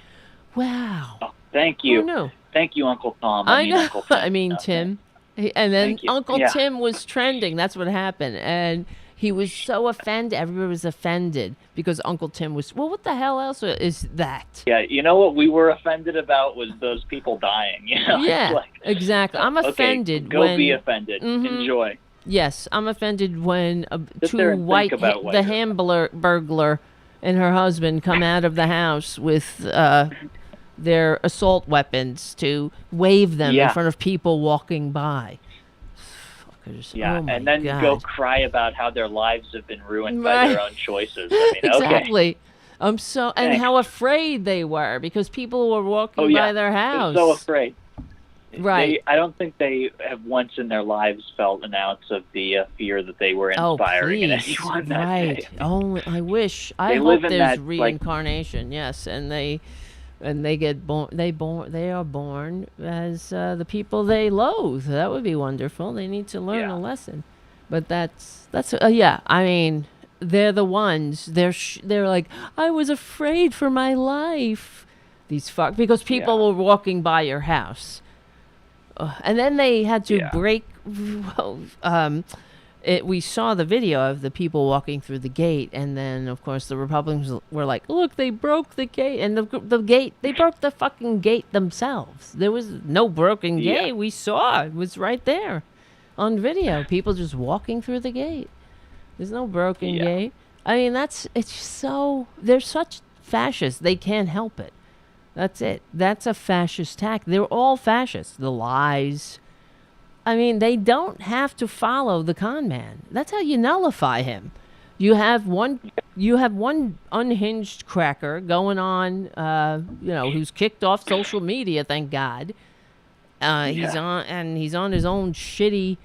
Wow. Oh, thank you. Oh, no. Thank you, Uncle Tom. I know. Uncle Tim. I mean, Tim. And then Uncle Tim was trending. That's what happened. And he was so offended. Everybody was offended because Uncle Tim was, well, what the hell else is that? Yeah, what we were offended about was those people dying. Yeah, exactly. I'm offended go be offended. Enjoy. Yes, I'm offended when the Hamburglar and her husband come out of the house with their assault weapons to wave them in front of people walking by. Fuckers. Yeah, and then go cry about how their lives have been ruined by their own choices. Exactly. Okay. And how afraid they were because people were walking by their house. They're so afraid. Right. I don't think they have once in their lives felt an ounce of the fear that they were inspiring in anyone that day. Oh, I wish. I hope there's reincarnation. Yes, and they get born. They are born as the people they loathe. That would be wonderful. They need to learn a lesson. But that's I mean, they're the ones. They're like, I was afraid for my life. because people were walking by your house. And then they had to break. We saw the video of the people walking through the gate, and then of course the Republicans were like, "Look, they broke the gate," and the gate, they broke the fucking gate themselves. There was no broken gate. We saw it was right there on video. People just walking through the gate. There's no broken gate. I mean, they're such fascists. They can't help it. That's it. That's a fascist tack. They're all fascists. The lies. I mean, they don't have to follow the con man. That's how you nullify him. You have one unhinged cracker going on, who's kicked off social media, thank God. He's on his own shitty,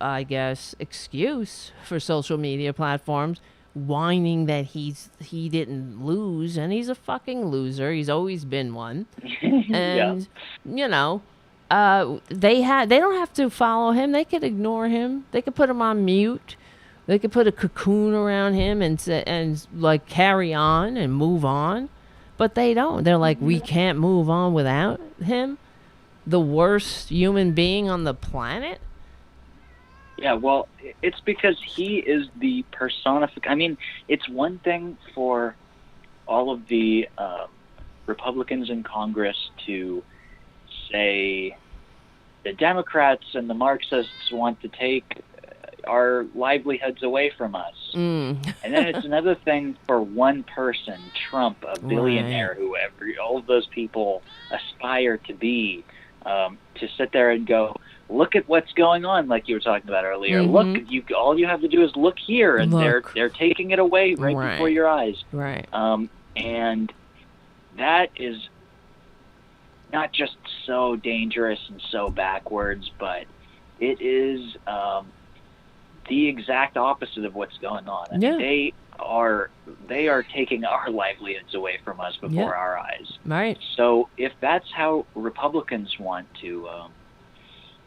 I guess, excuse for social media platforms, whining that he didn't lose, and he's a fucking loser. He's always been one. And they don't have to follow him. They could ignore him. They could put him on mute. They could put a cocoon around him and like carry on and move on. But they don't. They're like, we can't move on without him. The worst human being on the planet. Yeah, well, it's because he is the personification. I mean, it's one thing for all of the Republicans in Congress to say the Democrats and the Marxists want to take our livelihoods away from us. And then it's another thing for one person, Trump, a billionaire, whoever, all of those people aspire to be, to sit there and go, look at what's going on, like you were talking about earlier. Look, all you have to do is look here, and they're taking it away right before your eyes. Right. And that is not just so dangerous and so backwards, but it is the exact opposite of what's going on. I mean, they are taking our livelihoods away from us before our eyes. Right. So if that's how Republicans want to,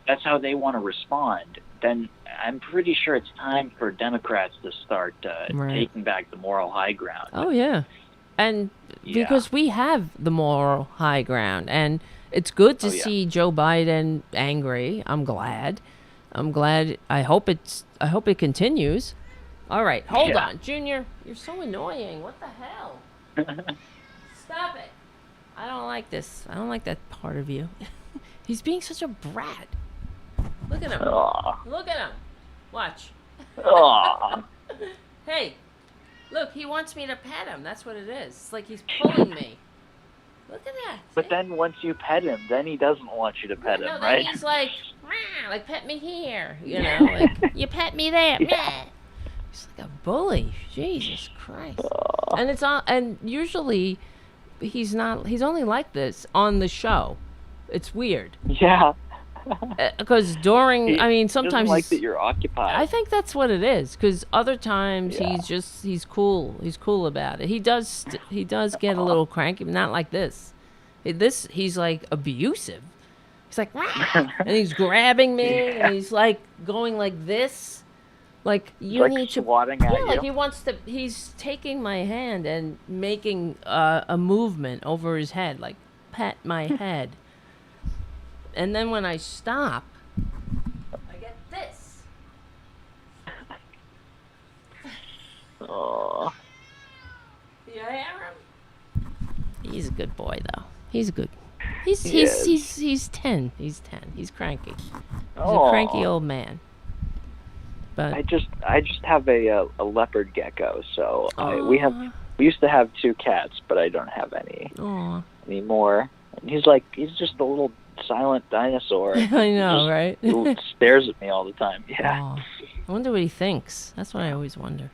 that's how they want to respond, then I'm pretty sure it's time for Democrats to start taking back the moral high ground. Oh, yeah. And because we have the moral high ground, and it's good to see Joe Biden angry. I'm glad. I hope it continues. All right, hold on, Junior. You're so annoying. What the hell? Stop it. I don't like this. I don't like that part of you. He's being such a brat. Look at him. Look at him. Watch. Hey. Look, he wants me to pet him. That's what it is. It's like he's pulling me. Look at that. But then once you pet him, then he doesn't want you to pet him, right? Then he's like, pet me here. Like, you pet me there. He's like a bully. Jesus Christ. And usually he's only like this on the show. It's weird. Yeah. Because sometimes like that you're occupied. I think that's what it is. Because other times he's cool. He's cool about it. He does get a little cranky, but not like this. He's like abusive. He's like, and he's grabbing me, and he's like going like this, like you like need to swatting at you. Like he wants to. He's taking my hand and making a movement over his head, like pat my head. And then when I stop, I get this. Oh. You hear him? He's a good boy, though. He's a good. He's 10. He's 10. He's cranky. He's a cranky old man. But I just have a leopard gecko. So we used to have 2 cats, but I don't have any anymore. And he's just a little silent dinosaur. I know, right? He stares at me all the time. Yeah. Oh, I wonder what he thinks. That's what I always wonder.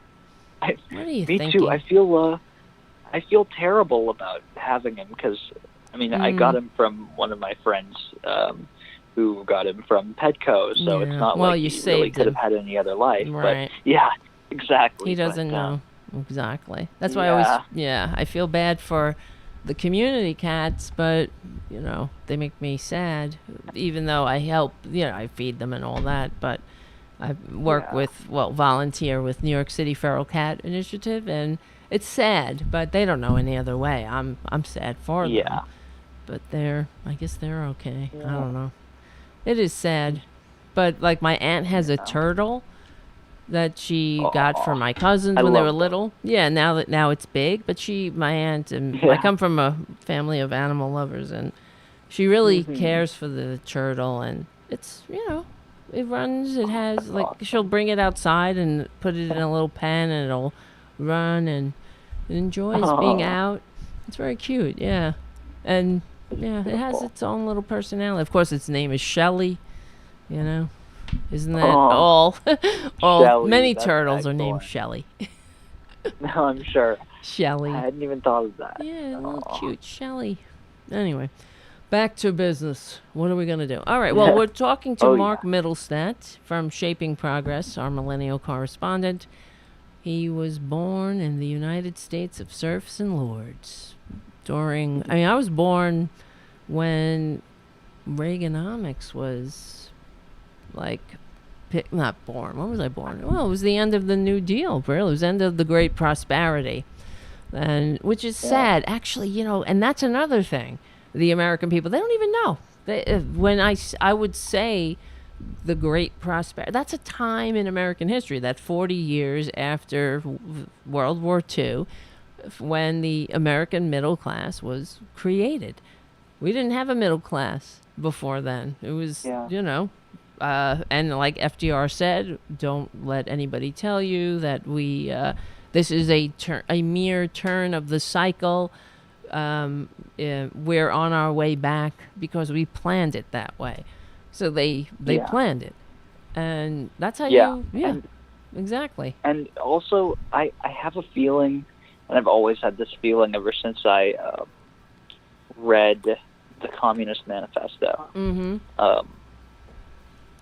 What are you thinking? Me too. I feel terrible about having him because, I got him from one of my friends who got him from Petco, so it's not like he really could have had any other life. Right. But yeah, exactly. He doesn't know. Exactly. That's why I feel bad for the community cats, but they make me sad, even though I help, I feed them and all that, but I work volunteer with New York City Feral Cat Initiative, and It's sad, but they don't know any other way. I'm sad for them. But I guess they're okay. I don't know. It is sad. But like my aunt has a turtle that she got from my cousins when they were little. Yeah, now it's big, but my aunt and I come from a family of animal lovers, and she really cares for the turtle, and it's, it runs, it has she'll bring it outside and put it in a little pen, and it'll run, and it enjoys being out. It's very cute, yeah. And it has its own little personality. Of course, its name is Shelly, Isn't that all? Shelly, many turtles are named Shelly. No, I'm sure. Shelly. I hadn't even thought of that. Yeah, a little cute Shelly. Anyway, back to business. What are we going to do? All right, well, we're talking to Mark Middlestadt from Shaping Progress, our Millennial correspondent. He was born in the United States of Serfs and Lords. I was born when Reaganomics was not born. When was I born? Well, it was the end of the New Deal, really. It was the end of the Great Prosperity, and which is sad, actually. And that's another thing. The American people, they don't even know. When I would say the Great Prosperity, that's a time in American history, that 40 years after World War II, when the American middle class was created. We didn't have a middle class before then. It was, and like FDR said, don't let anybody tell you that this is a mere turn of the cycle. We're on our way back because we planned it that way. So they planned it, and that's how exactly. And also, I have a feeling, and I've always had this feeling ever since I read the Communist Manifesto.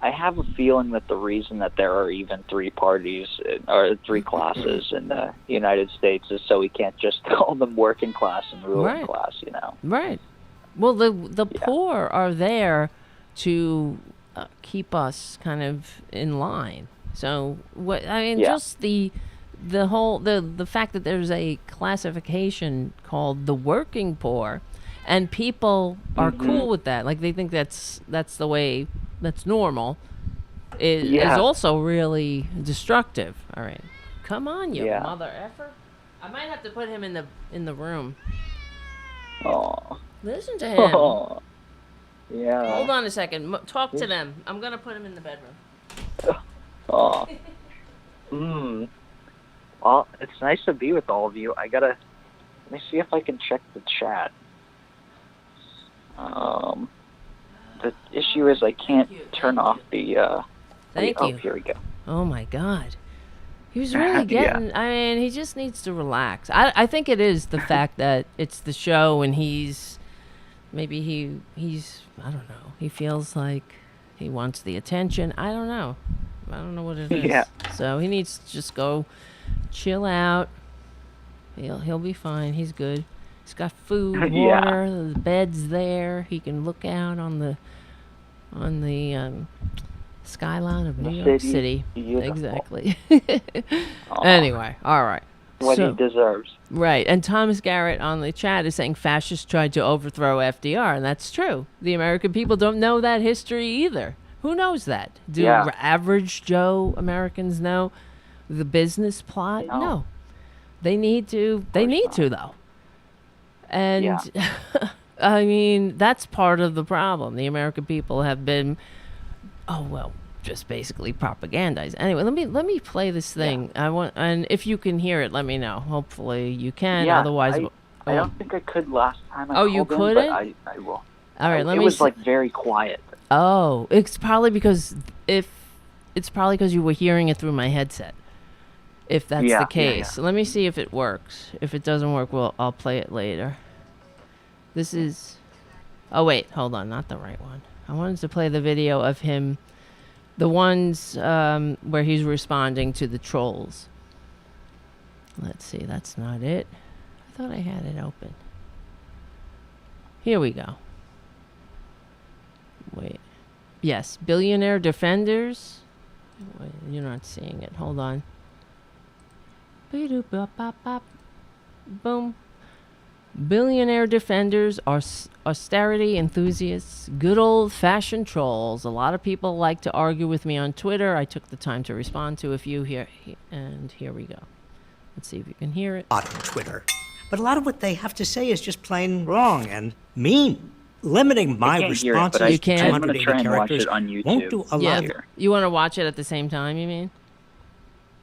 I have a feeling that the reason that there are even three parties or three classes in the United States is so we can't just call them working class and ruling class, Right. Well, the poor are there to keep us kind of in line. So just the whole the fact that there's a classification called the working poor, and people are cool with that. Like they think that's the way, that's normal. Is also really destructive. All right, come on, you mother effer. I might have to put him in the room. Oh. Listen to him. Oh. Yeah. Hold on a second. Talk to them. I'm gonna put him in the bedroom. Oh. Well, it's nice to be with all of you. Let me see if I can check the chat. The issue is I can't turn off the. Thank you. Here we go. Oh my God. He was really getting. I mean, he just needs to relax. I think it is the fact that it's the show, and he's I don't know. He feels like he wants the attention. I don't know what it is. So he needs to just go chill out. He'll be fine. He's good. He's got food, water, the bed's there. He can look out on the skyline of New York City. Beautiful. Exactly. Anyway, all right. What he deserves. Right. And Thomas Garrett on the chat is saying fascists tried to overthrow FDR, and that's true. The American people don't know that history either. Who knows that? Do average Joe Americans know the business plot? No. They need to. They need to, though. And I mean, that's part of the problem. The American people have been, just basically propagandized. Anyway, let me play this thing. And if you can hear it, let me know. Hopefully you can. Otherwise, I don't think I could last time. You couldn't? I will. All right, it was very quiet. Oh, it's probably because you were hearing it through my headset. If that's the case. So let me see if it works. If it doesn't work, I'll play it later. This is... Oh, wait. Hold on. Not the right one. I wanted to play the video of him. The ones where he's responding to the trolls. Let's see. That's not it. I thought I had it open. Here we go. Wait. Yes. Billionaire defenders. Wait, you're not seeing it. Hold on. Boom. Billionaire defenders are austerity enthusiasts, good old-fashioned trolls. A lot of people like to argue with me on Twitter. I took the time to respond to a few here, and here we go. Let's see if you can hear it. On Twitter. But a lot of what they have to say is just plain wrong and mean. Limiting my responses to 280 characters won't do a lot. You want to watch it at the same time, you mean?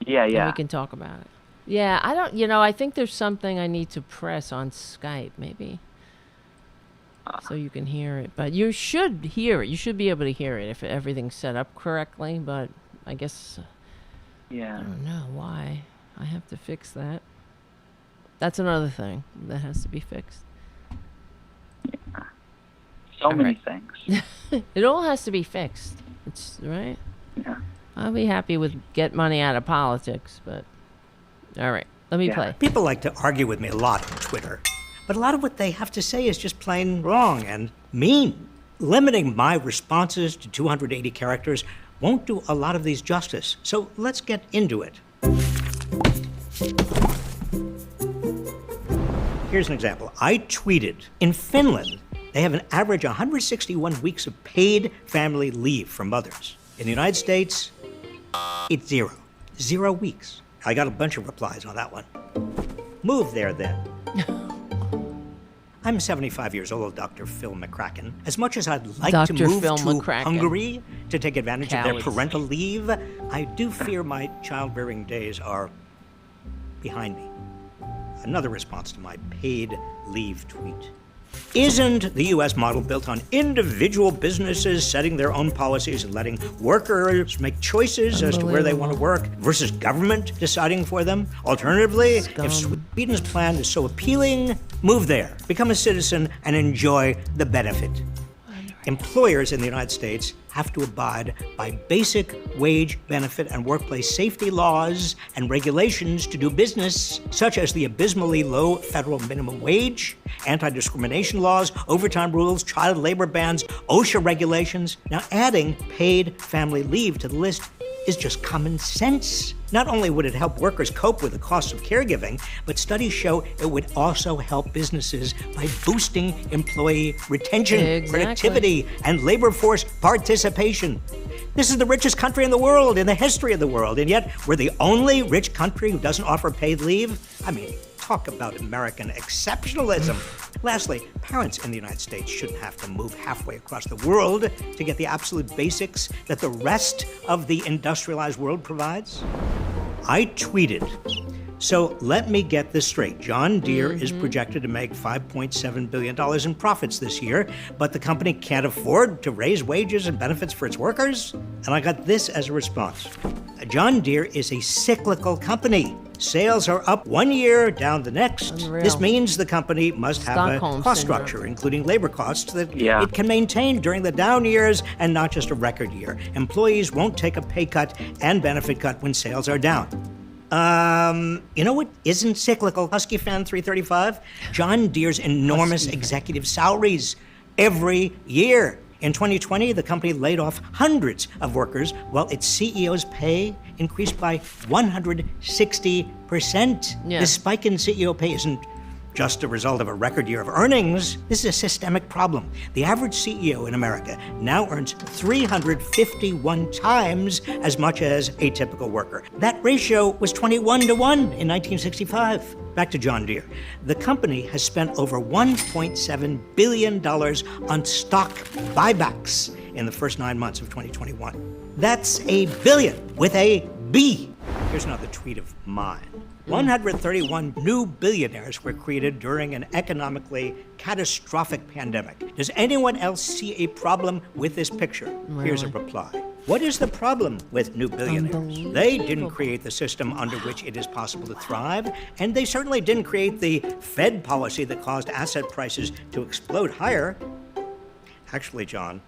Yeah. And we can talk about it. Yeah, I don't, I think there's something I need to press on Skype, maybe. So you can hear it. But you should hear it. You should be able to hear it if everything's set up correctly. But I guess, I don't know why. I have to fix that. That's another thing that has to be fixed. Yeah. So many things. It all has to be fixed. It's right. Yeah. I'll be happy with get money out of politics, but all right, let me play. People like to argue with me a lot on Twitter, but a lot of what they have to say is just plain wrong and mean. Limiting my responses to 280 characters won't do a lot of these justice, so let's get into it. Here's an example. I tweeted, in Finland, they have an average 161 weeks of paid family leave for mothers. In the United States, it's 0. 0 weeks. I got a bunch of replies on that one. Move there, then. I'm 75 years old, Dr. Phil McCracken. As much as I'd like to move to Hungary to take advantage of their parental leave, I do fear my childbearing days are behind me. Another response to my paid leave tweet. Isn't the U.S. model built on individual businesses setting their own policies and letting workers make choices as to where they want to work versus government deciding for them? Alternatively, if Sweden's plan is so appealing, move there, become a citizen, and enjoy the benefit. Employers in the United States have to abide by basic wage, benefit, and workplace safety laws and regulations to do business, such as the abysmally low federal minimum wage, anti-discrimination laws, overtime rules, child labor bans, OSHA regulations. Now, adding paid family leave to the list is just common sense. Not only would it help workers cope with the cost of caregiving, but studies show it would also help businesses by boosting employee retention, productivity, and labor force participation. This is the richest country in the world, in the history of the world, and yet we're the only rich country who doesn't offer paid leave? I mean, talk about American exceptionalism. Lastly, parents in the United States shouldn't have to move halfway across the world to get the absolute basics that the rest of the industrialized world provides. I tweeted, so let me get this straight. John Deere is projected to make $5.7 billion in profits this year, but the company can't afford to raise wages and benefits for its workers? And I got this as a response. John Deere is a cyclical company. Sales are up one year, down the next. Unreal. This means the company must have a cost structure, including labor costs, that it can maintain during the down years and not just a record year. Employees won't take a pay cut and benefit cut when sales are down. You know what isn't cyclical, Husky Fan 335? John Deere's enormous executive salaries every year. In 2020, the company laid off hundreds of workers while its CEO's pay increased by 160%. Yeah. This spike in CEO pay isn't just a result of a record year of earnings. This is a systemic problem. The average CEO in America now earns 351 times as much as a typical worker. That ratio was 21 to 1 in 1965. Back to John Deere. The company has spent over $1.7 billion on stock buybacks in the first 9 months of 2021. That's a billion with a B. Here's another tweet of mine. 131 new billionaires were created during an economically catastrophic pandemic. Does anyone else see a problem with this picture? Really? Here's a reply. What is the problem with new billionaires? They didn't create the system under which it is possible to thrive, and they certainly didn't create the Fed policy that caused asset prices to explode higher. Actually, John,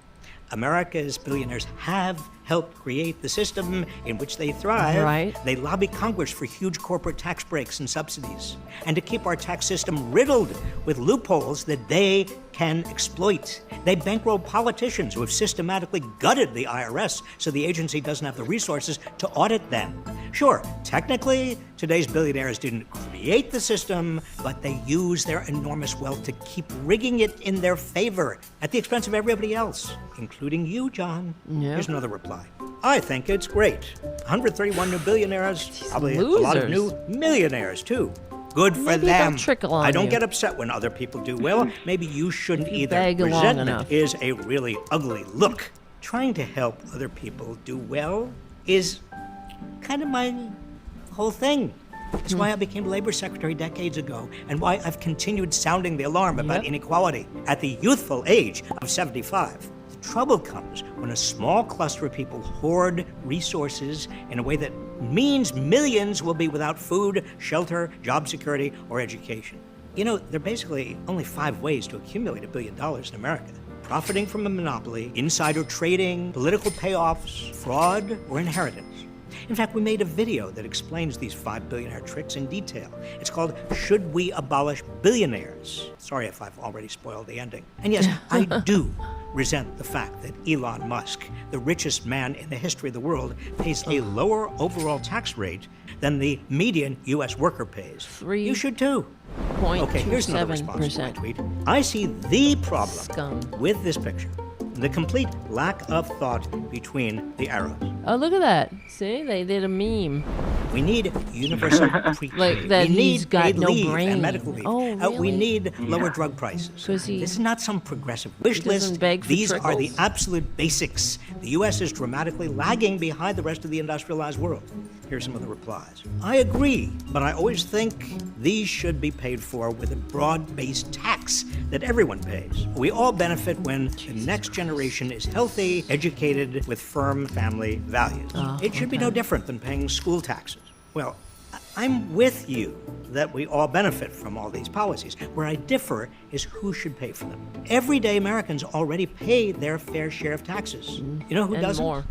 America's billionaires have helped create the system in which they thrive. Right. They lobby Congress for huge corporate tax breaks and subsidies, and to keep our tax system riddled with loopholes that they can exploit. They bankroll politicians who have systematically gutted the IRS so the agency doesn't have the resources to audit them. Sure, technically, today's billionaires didn't create create the system, but they use their enormous wealth to keep rigging it in their favor at the expense of everybody else, including you, John. Yep. Here's another reply. I think it's great. 131 new billionaires, probably losers. a lot of new millionaires, too. Good for Maybe them. they'll trickle on I don't you. get upset when other people do well. Maybe you shouldn't If you either. beg long Resentment enough. is a really ugly look. Trying to help other people do well is kind of my whole thing. It's why I became labor secretary decades ago, and why I've continued sounding the alarm about inequality at the youthful age of 75. The trouble comes when a small cluster of people hoard resources in a way that means millions will be without food, shelter, job security, or education. You know, there are basically only 5 ways to accumulate $1 billion in America. Profiting from a monopoly, insider trading, political payoffs, fraud, or inheritance. In fact, we made a video that explains these 5 billionaire tricks in detail. It's called Should We Abolish Billionaires? Sorry if I've already spoiled the ending. And yes, I do resent the fact that Elon Musk, the richest man in the history of the world, pays a lower overall tax rate than the median U.S. worker pays. You should too. Okay, here's another response to my tweet. I see the problem with this picture. The complete lack of thought between the arrows. Oh, look at that. See, they did a meme. We need universal pre-K. Like that we he's need got paid no leave brain. and medical leave. Oh, really? We need lower drug prices. This is not some progressive wish list. These are the absolute basics. The U.S. is dramatically lagging behind the rest of the industrialized world. Here's some of the replies. I agree, but I always think these should be paid for with a broad-based tax that everyone pays. We all benefit when the next generation is healthy, educated, with firm family values. It should be no different than paying school taxes. Well, I'm with you that we all benefit from all these policies. Where I differ is who should pay for them. Everyday Americans already pay their fair share of taxes. You know who doesn't? More.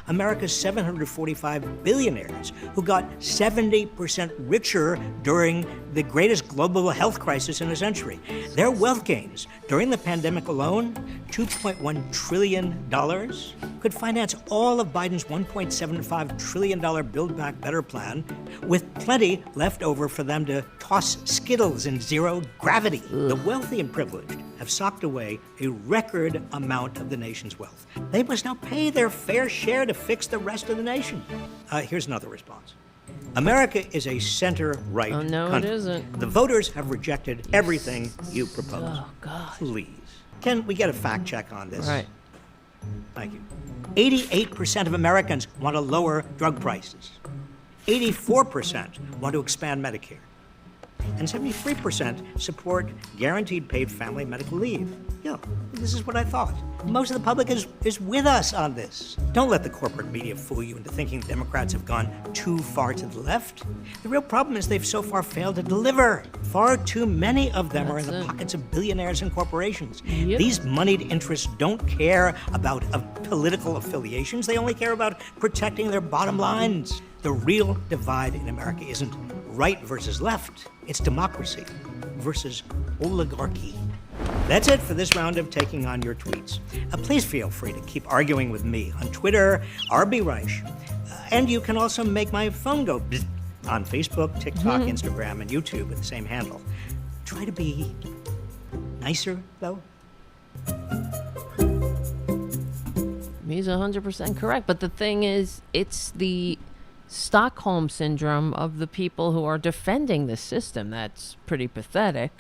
America's 745 billionaires who got 70% richer during the greatest global health crisis in a century. Their wealth gains during the pandemic alone, $2.1 trillion, could finance all of Biden's $1.75 trillion Build Back Better plan, with plenty left over for them to toss Skittles in zero gravity. The wealthy and privileged have socked away a record amount of the nation's wealth. They must now pay their fair share to fix the rest of the nation. Here's another response. America is a center-right country. Oh, no, it isn't. The voters have rejected everything you propose. Oh, God. Please. Can we get a fact check on this? Right. Thank you. 88% of Americans want to lower drug prices. 84% want to expand Medicare. And 73% support guaranteed paid family medical leave. Yeah, this is what I thought. Most of the public is with us on this. Don't let the corporate media fool you into thinking Democrats have gone too far to the left. The real problem is they've so far failed to deliver. Far too many of them are in the pockets of billionaires and corporations. Yep. These moneyed interests don't care about political affiliations. They only care about protecting their bottom lines. The real divide in America isn't right versus left. It's democracy versus oligarchy. That's it for this round of taking on your tweets. Please feel free to keep arguing with me on Twitter, RBReich. And you can also make my phone go bzz on Facebook, TikTok, Instagram, and YouTube with the same handle. Try to be nicer, though. He's 100% correct. But the thing is, it's the Stockholm syndrome of the people who are defending the system that's pretty pathetic.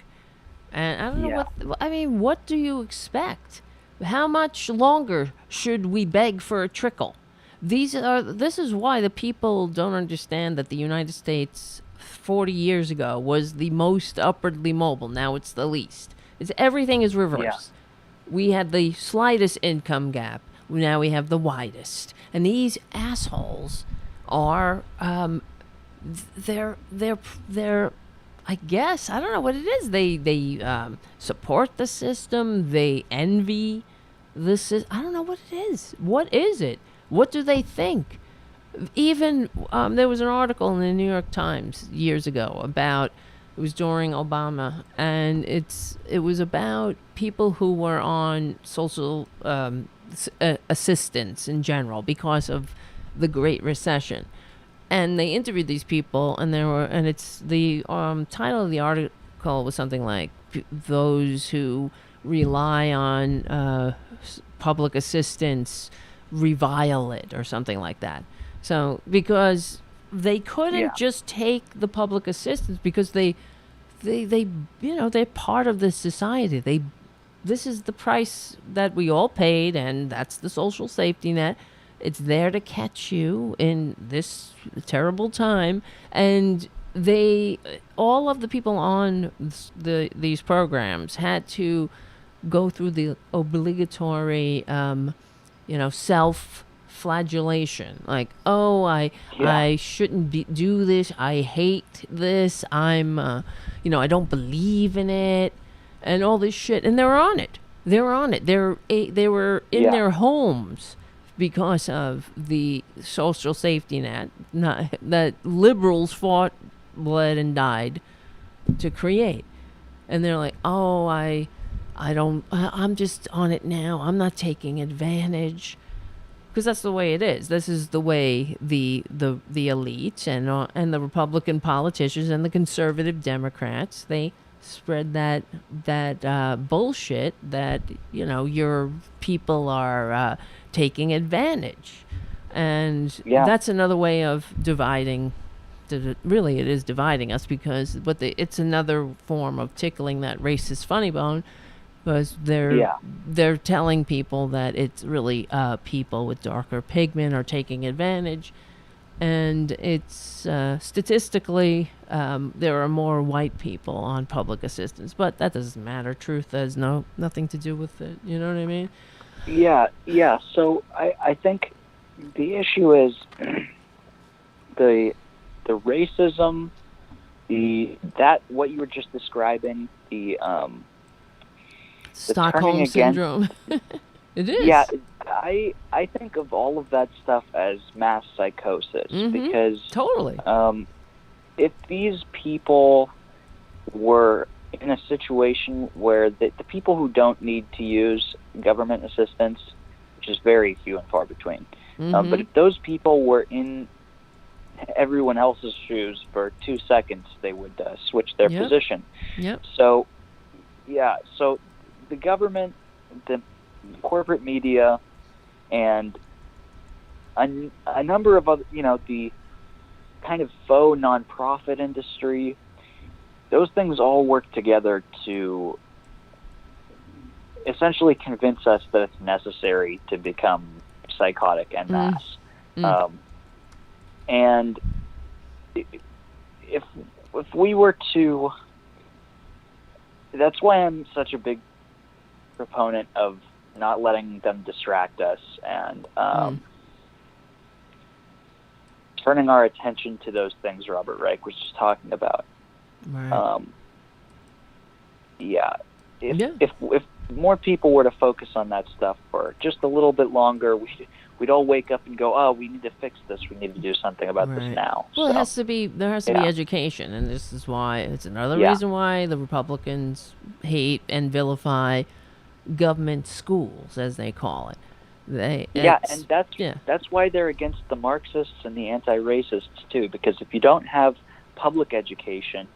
And I don't know what do you expect? How much longer should we beg for a trickle? This is why the people don't understand that the United States 40 years ago was the most upwardly mobile. Now it's the least. Everything is reversed. Yeah. We had the slightest income gap. Now we have the widest. And these assholes are they're I guess, I don't know what it is. They support the system. They envy the system. I don't know what it is. What is it? What do they think? Even there was an article in the New York Times years ago about, it was during Obama, and it was about people who were on social assistance in general because of the Great Recession. And they interviewed these people, and it's the title of the article was something like "Those who rely on public assistance revile it," or something like that. So because they couldn't just take the public assistance because they they're part of this society. This is the price that we all paid, and that's the social safety net. It's there to catch you in this terrible time, and all of the people on these programs had to go through the obligatory, self-flagellation. Like, oh, I shouldn't do this. I hate this. I'm, I don't believe in it, and all this shit. And they're on it. They were in their homes because of the social safety net that liberals fought, bled, and died to create. And they're like, oh, I'm just on it now. I'm not taking advantage. Because that's the way it is. This is the way the elite and the Republican politicians and the conservative Democrats, they spread that bullshit that your people are taking advantage, and that's another way of dividing. Really, it is dividing us because it's another form of tickling that racist funny bone, because they're telling people that it's really people with darker pigment are taking advantage, and it's statistically there are more white people on public assistance, but that doesn't matter. Truth has nothing to do with it. You know what I mean? Yeah. So I think the issue is the racism, what you were just describing, the Stockholm syndrome. It is. Yeah, I think of all of that stuff as mass psychosis, because totally. If these people were in a situation where the people who don't need to use government assistance, which is very few and far between, but if those people were in everyone else's shoes for 2 seconds, they would switch their position. Yep. So the government, the corporate media, and a number of other, the kind of faux nonprofit industry, those things all work together to essentially convince us that it's necessary to become psychotic en masse. And if we were to, that's why I'm such a big proponent of not letting them distract us and turning our attention to those things Robert Reich was just talking about. Right. If more people were to focus on that stuff for just a little bit longer, we'd all wake up and go, oh, we need to fix this. We need to do something about this now. Well, there has to be education, and this is why it's another reason why the Republicans hate and vilify government schools, as they call it. And that's why they're against the Marxists and the anti-racists too, because if you don't have public education,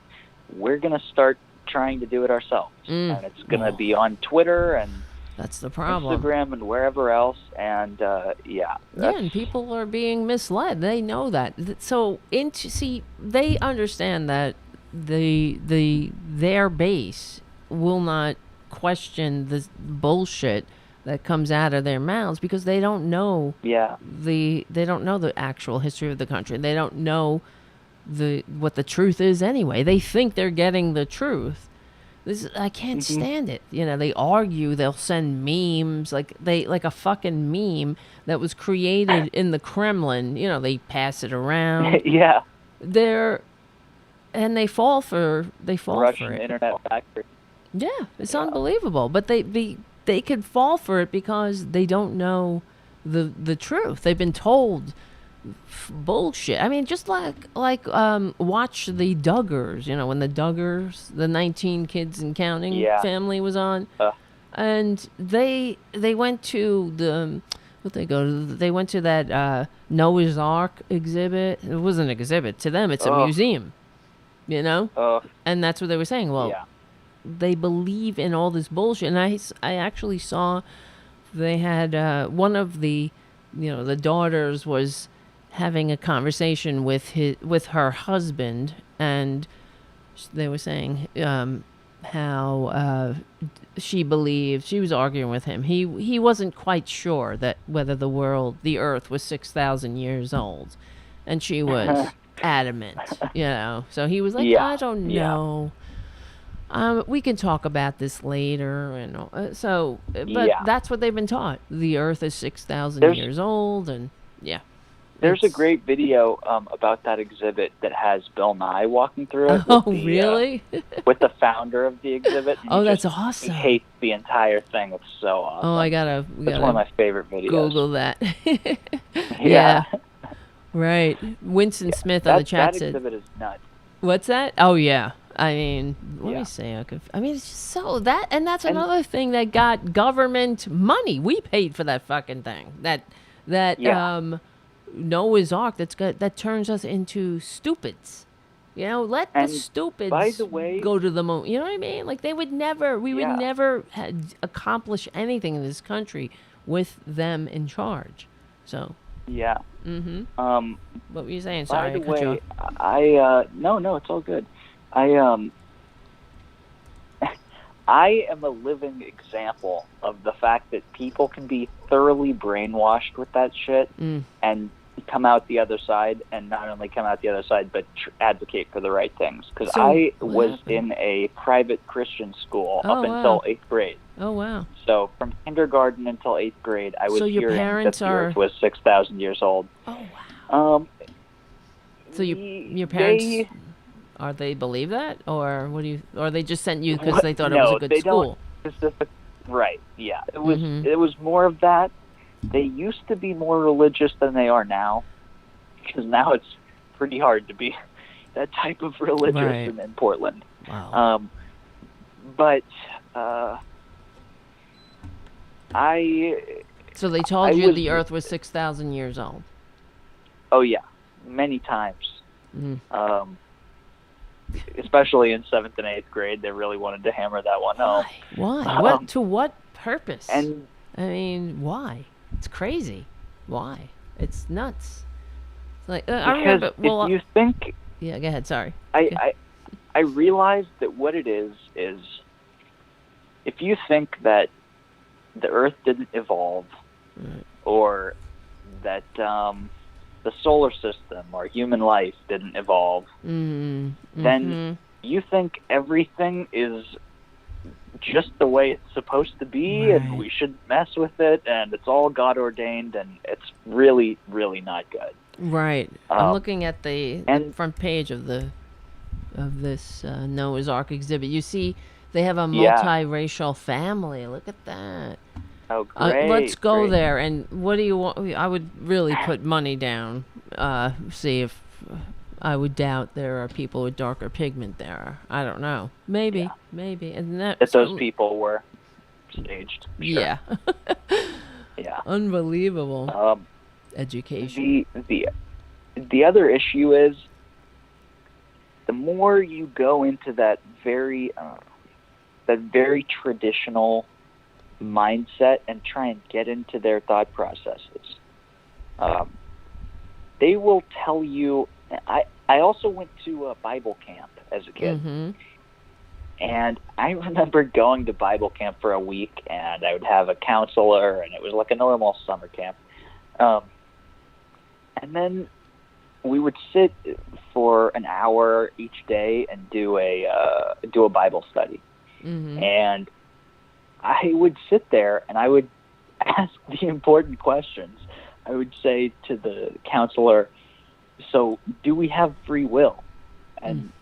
we're going to start trying to do it ourselves, and it's going to be on Twitter and that's the problem. Instagram and wherever else, and and people are being misled. They know that. So they understand that their base will not question the bullshit that comes out of their mouths because they don't know they don't know the actual history of the country. They don't know what the truth is anyway. They think they're getting the truth. I can't stand it. They argue. They'll send memes like a fucking meme that was created in the Kremlin. They pass it around. They fall for Russian it. Internet factory. Yeah, it's unbelievable. But they could fall for it because they don't know the truth. They've been told bullshit. I mean, just like watch the Duggars. When the Duggars, the 19 kids and counting family was on, and they went to What they go to? They went to that Noah's Ark exhibit. It wasn't an exhibit to them. It's a museum, you know. And that's what they were saying. Well, they believe in all this bullshit. And I actually saw they had one of the, the daughters was having a conversation with her husband, and they were saying how she believed, she was arguing with him. He wasn't quite sure that whether the earth was 6,000 years old, and she was adamant, So he was like, I don't know. We can talk about this later, and but that's what they've been taught. The earth is 6,000 years old, and There's a great video about that exhibit that has Bill Nye walking through it. Really? With the founder of the exhibit. That's awesome. He hates the entire thing. It's so awesome. It's one of my favorite videos. Google that. Yeah. Right. Winston Smith on the chat said. That exhibit is nuts. What's that? Oh, yeah. I mean, let me say, it's just so that's another thing that got government money. We paid for that fucking thing. That Noah's Ark that turns us into stupids. Let the stupids go to the moon. You know what I mean? Like we would never accomplish anything in this country with them in charge. So. Yeah. Mm-hmm. What were you saying? Sorry, by the way, no, it's all good. I am a living example of the fact that people can be thoroughly brainwashed with that shit and come out the other side, and not only come out the other side, but advocate for the right things. Because I was in a private Christian school up until 8th grade. Oh, wow. So from kindergarten until 8th grade, I was hearing that the earth was 6,000 years old. Oh, wow. So your parents... Are they believe that, or or they just sent you because they thought it was a good school? Right. Yeah. It was. It was more of that. They used to be more religious than they are now, because now it's pretty hard to be that type of religious in Portland. Wow. But So they told you the Earth was 6,000 years old. Oh yeah, many times. Especially in 7th and 8th grade, they really wanted to hammer that one home. Why? To what purpose? And I mean, why? It's crazy. Why? It's nuts. It's like I remember. Well, if you think. Yeah, go ahead. Sorry. I realized that what it is if you think that the Earth didn't evolve, or that the solar system or human life didn't evolve, then you think everything is just the way it's supposed to be, and we shouldn't mess with it, and it's all God ordained, and it's really, really not good. Right. I'm looking at the front page of this Noah's Ark exhibit. You see, they have a multiracial family. Look at that. Oh, great. Let's go there. And what do you want? I would really put money down. See if I would doubt there are people with darker pigment there. I don't know. Maybe. And that those people were staged. Sure. Yeah. Yeah. Unbelievable. Education. The other issue is the more you go into that very traditional mindset and try and get into their thought processes. They will tell you. I also went to a Bible camp as a kid, and I remember going to Bible camp for a week, and I would have a counselor, and it was like a normal summer camp. And then we would sit for an hour each day and do a Bible study, and I would sit there and I would ask the important questions. I would say to the counselor, so do we have free will? And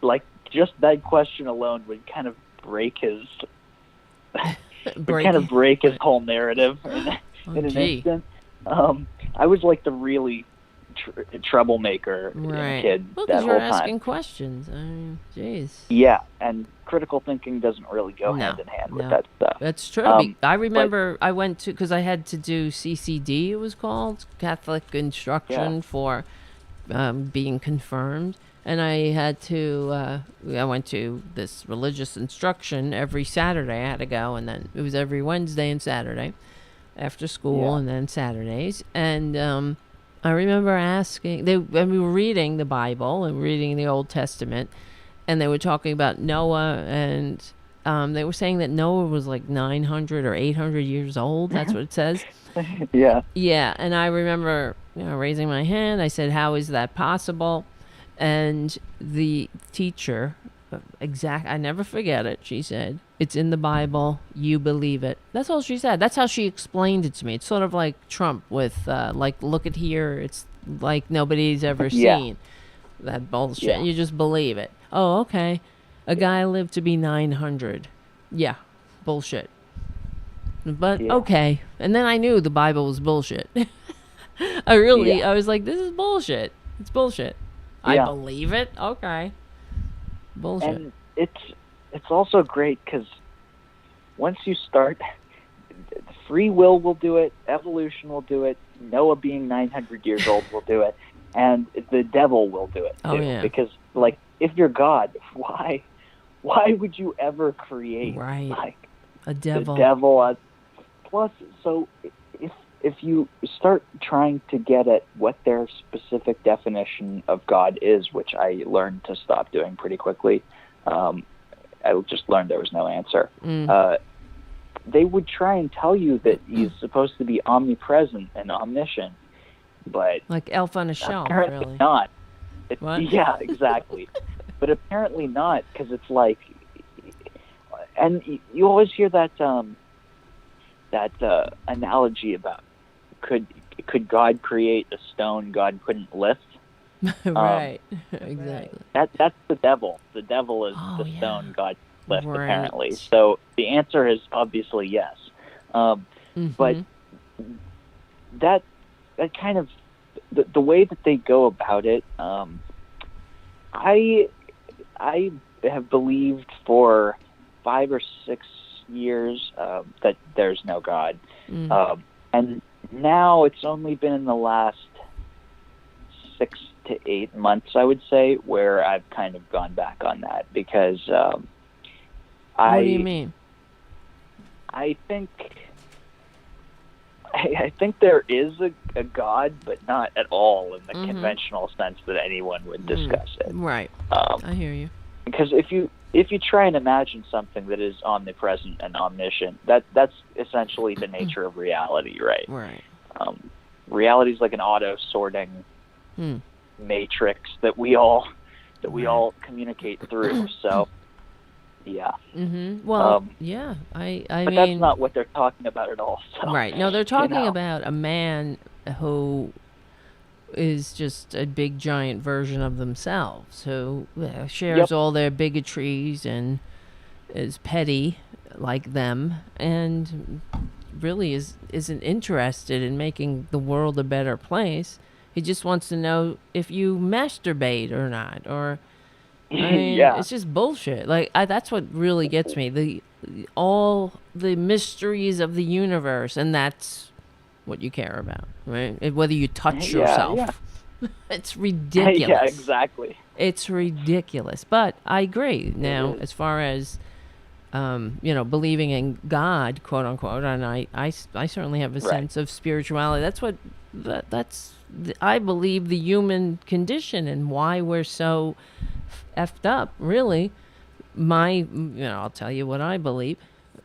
like just that question alone would kind of break his whole narrative in an instant. I was like the really troublemaker kid well, that whole you're time. asking questions. I mean, jeez. Yeah, and critical thinking doesn't really go hand in hand with that stuff. That's true. I remember I went to, because I had to do CCD, it was called, Catholic Instruction for being confirmed. And I had to, I went to this religious instruction every Saturday. I had to go, and then it was every Wednesday and Saturday after school, and then Saturdays. And I remember asking, when we were reading the Bible and reading the Old Testament, and they were talking about Noah, and they were saying that Noah was like 900 or 800 years old. That's what it says. Yeah, and I remember raising my hand. I said, how is that possible? And the teacher, I never forget it, she said, it's in the Bible, you believe it. That's all she said. That's how she explained it to me. It's sort of like Trump with, look at here, it's like nobody's ever seen that bullshit. You just believe it. Oh, okay. A guy lived to be 900. Yeah, bullshit. But, okay. And then I knew the Bible was bullshit. I was like, this is bullshit. It's bullshit. I believe it? Okay. Bullshit. And it's also great because once you start, free will do it, evolution will do it, Noah being 900 years old will do it, and the devil will do it too. Oh, yeah. Because, like, if you're God, why would you ever create like a devil? The devil. Plus, so if you start trying to get at what their specific definition of God is, which I learned to stop doing pretty quickly, I just learned there was no answer. They would try and tell you that he's supposed to be omnipresent and omniscient, but like Elf on a Shelf, apparently really. not. What? Yeah, exactly. But apparently not, because it's like, and you always hear that analogy about could God create a stone God couldn't lift? Right, exactly. That's the devil. The devil is the stone God lift, apparently. So the answer is obviously yes. But that kind of the way that they go about it, I have believed for 5 or 6 years that there's no God, and now it's only been in the last 6 to 8 months, I would say, where I've kind of gone back on that because what do you mean? I think there is a God, but not at all in the conventional sense that anyone would discuss it. Right. I hear you. Because if you try and imagine something that is omnipresent and omniscient, that's essentially the nature of reality, right? Right. Reality is like an auto-sorting matrix that we all communicate through. So, yeah. Well, yeah. I mean, that's not what they're talking about at all. So, right. No, they're talking about a man who is just a big giant version of themselves, who shares all their bigotries and is petty like them, and really isn't interested in making the world a better place. He just wants to know if you masturbate or not, or I mean, it's just bullshit. Like that's what really gets me. All the mysteries of the universe, and that's what you care about, right? Whether you touch yourself. It's ridiculous. Yeah, exactly. It's ridiculous. But I agree. Now, as far as believing in God, quote unquote, and I certainly have a sense of spirituality. That's I believe the human condition and why we're so effed up, really. I'll tell you what I believe.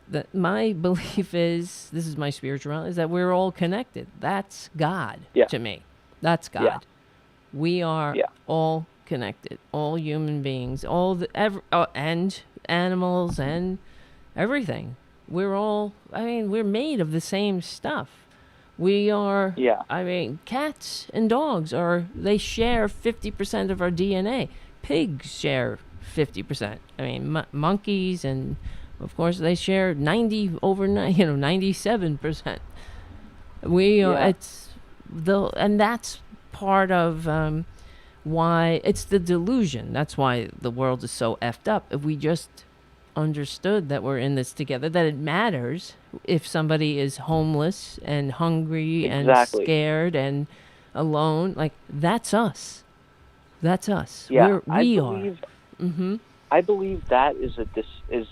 That my belief is, this is my spirituality, is that we're all connected. That's God to me. That's God. Yeah. We are all connected. All human beings, and animals and everything. We're made of the same stuff. We are, cats and dogs they share 50% of our DNA. Pigs share 50%. Monkeys and, of course, they share 97%. We are, and that's part of why it's the delusion. That's why the world is so effed up. If we just understood that we're in this together, that it matters if somebody is homeless and hungry and scared and alone, like that's us. That's us. Yeah, we are. Mm-hmm. I believe that is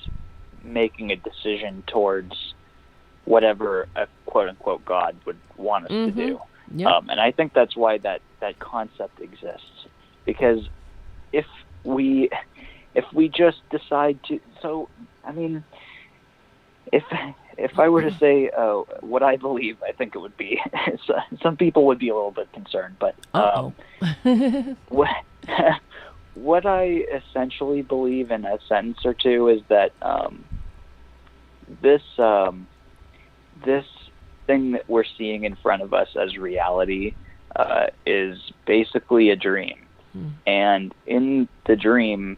making a decision towards whatever a quote unquote God would want us to do. Yep. And I think that's why that concept exists, because if we just decide to, so I mean, if I were to say what I believe, I think it would be some people would be a little bit concerned, but what I essentially believe in a sentence or two is that this thing that we're seeing in front of us as reality is basically a dream. And in the dream,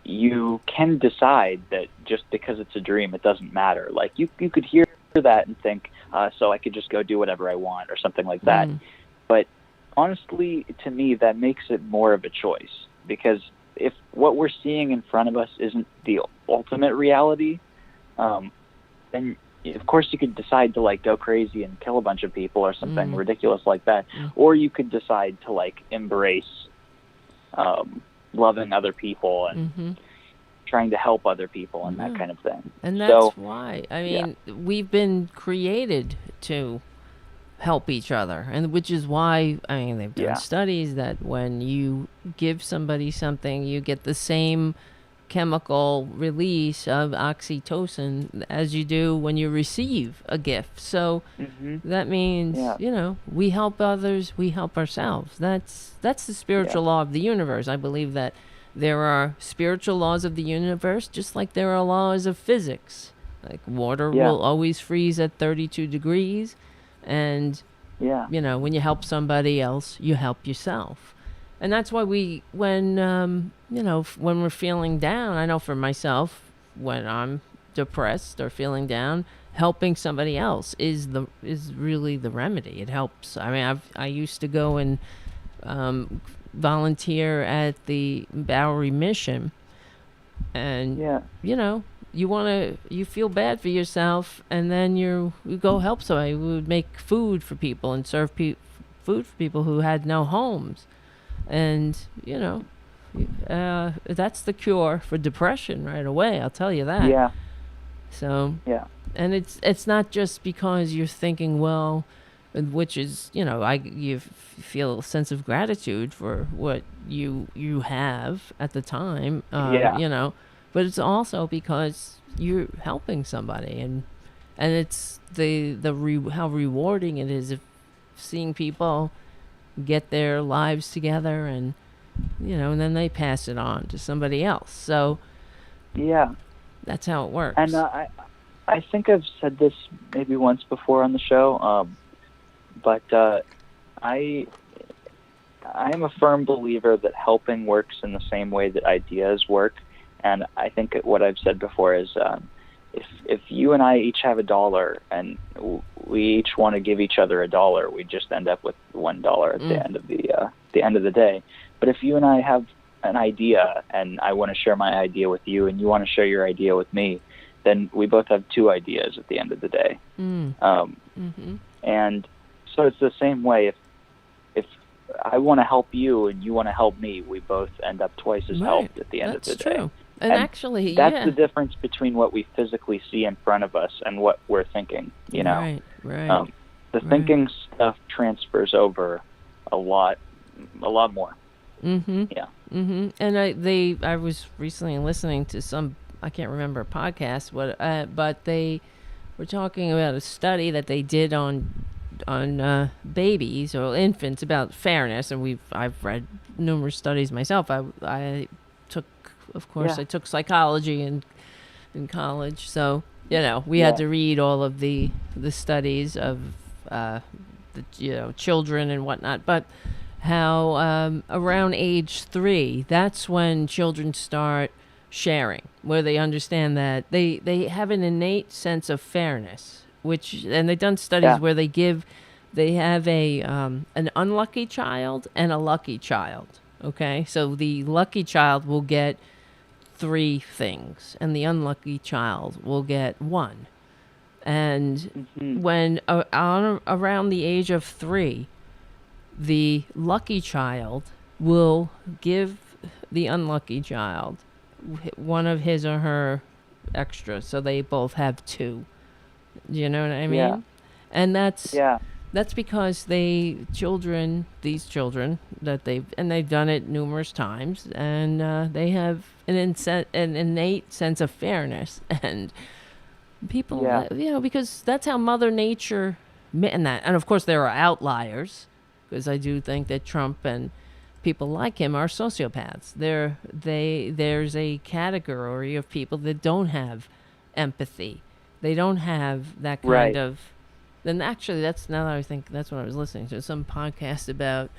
you can decide that just because it's a dream, it doesn't matter. Like you could hear that and think, so I could just go do whatever I want or something like that. But honestly, to me, that makes it more of a choice, because if what we're seeing in front of us isn't the ultimate reality, then of course you could decide to like go crazy and kill a bunch of people or something ridiculous like that. Or you could decide to like embrace loving other people and trying to help other people and that kind of thing. And that's why, I mean, we've been created to help each other, and which is why, I mean, they've done studies that when you give somebody something, you get the same chemical release of oxytocin as you do when you receive a gift. So that means, you know, we help others, we help ourselves. That's the spiritual law of the universe. I believe that there are spiritual laws of the universe, just like there are laws of physics. Like water will always freeze at 32 degrees. And, you know, when you help somebody else, you help yourself. And that's why when we're feeling down, I know for myself, when I'm depressed or feeling down, helping somebody else is really the remedy. It helps. I mean, I used to go and volunteer at the Bowery Mission, and you know, you feel bad for yourself, and then you go help somebody. We would make food for people and serve food for people who had no homes. And, you know, that's the cure for depression right away, I'll tell you that. Yeah. So, and it's not just because you're thinking, well, which is, you know, you feel a sense of gratitude for what you have at the time, you know, but it's also because you're helping somebody, and it's how rewarding it is if seeing people get their lives together, and you know, and then they pass it on to somebody else. So that's how it works. And I think I've said this maybe once before on the show, but I am a firm believer that helping works in the same way that ideas work. And I think what I've said before is if you and I each have $1 and we each want to give each other $1, we just end up with $1 at the end of the day. But if you and I have an idea and I want to share my idea with you and you want to share your idea with me, then we both have 2 ideas at the end of the day. And so it's the same way. If I want to help you and you want to help me, we both end up twice as helped at the end of the day. True. And actually, that's the difference between what we physically see in front of us and what we're thinking, you know. Right. The thinking stuff transfers over a lot more. Yeah. And I was recently listening to some, I can't remember a podcast, but they were talking about a study that they did on babies or infants about fairness, and I've read numerous studies myself. I took psychology in college, so you know we had to read all of the studies of children and whatnot. But how around age 3, that's when children start sharing, where they understand that they have an innate sense of fairness, and they've done studies where they give they have an unlucky child and a lucky child. Okay, so the lucky child will get 3 things, and the unlucky child will get 1. And when around the age of 3, the lucky child will give the unlucky child one of his or her extra, so they both have 2. You know what I mean? Yeah. And that's because these children that they've done it numerous times, and they have an innate sense of fairness, and people, because that's how Mother Nature, and of course there are outliers, because I do think that Trump and people like him are sociopaths. There's a category of people that don't have empathy. They don't have that kind of. And actually, now that I think, that's what I was listening to, some podcast about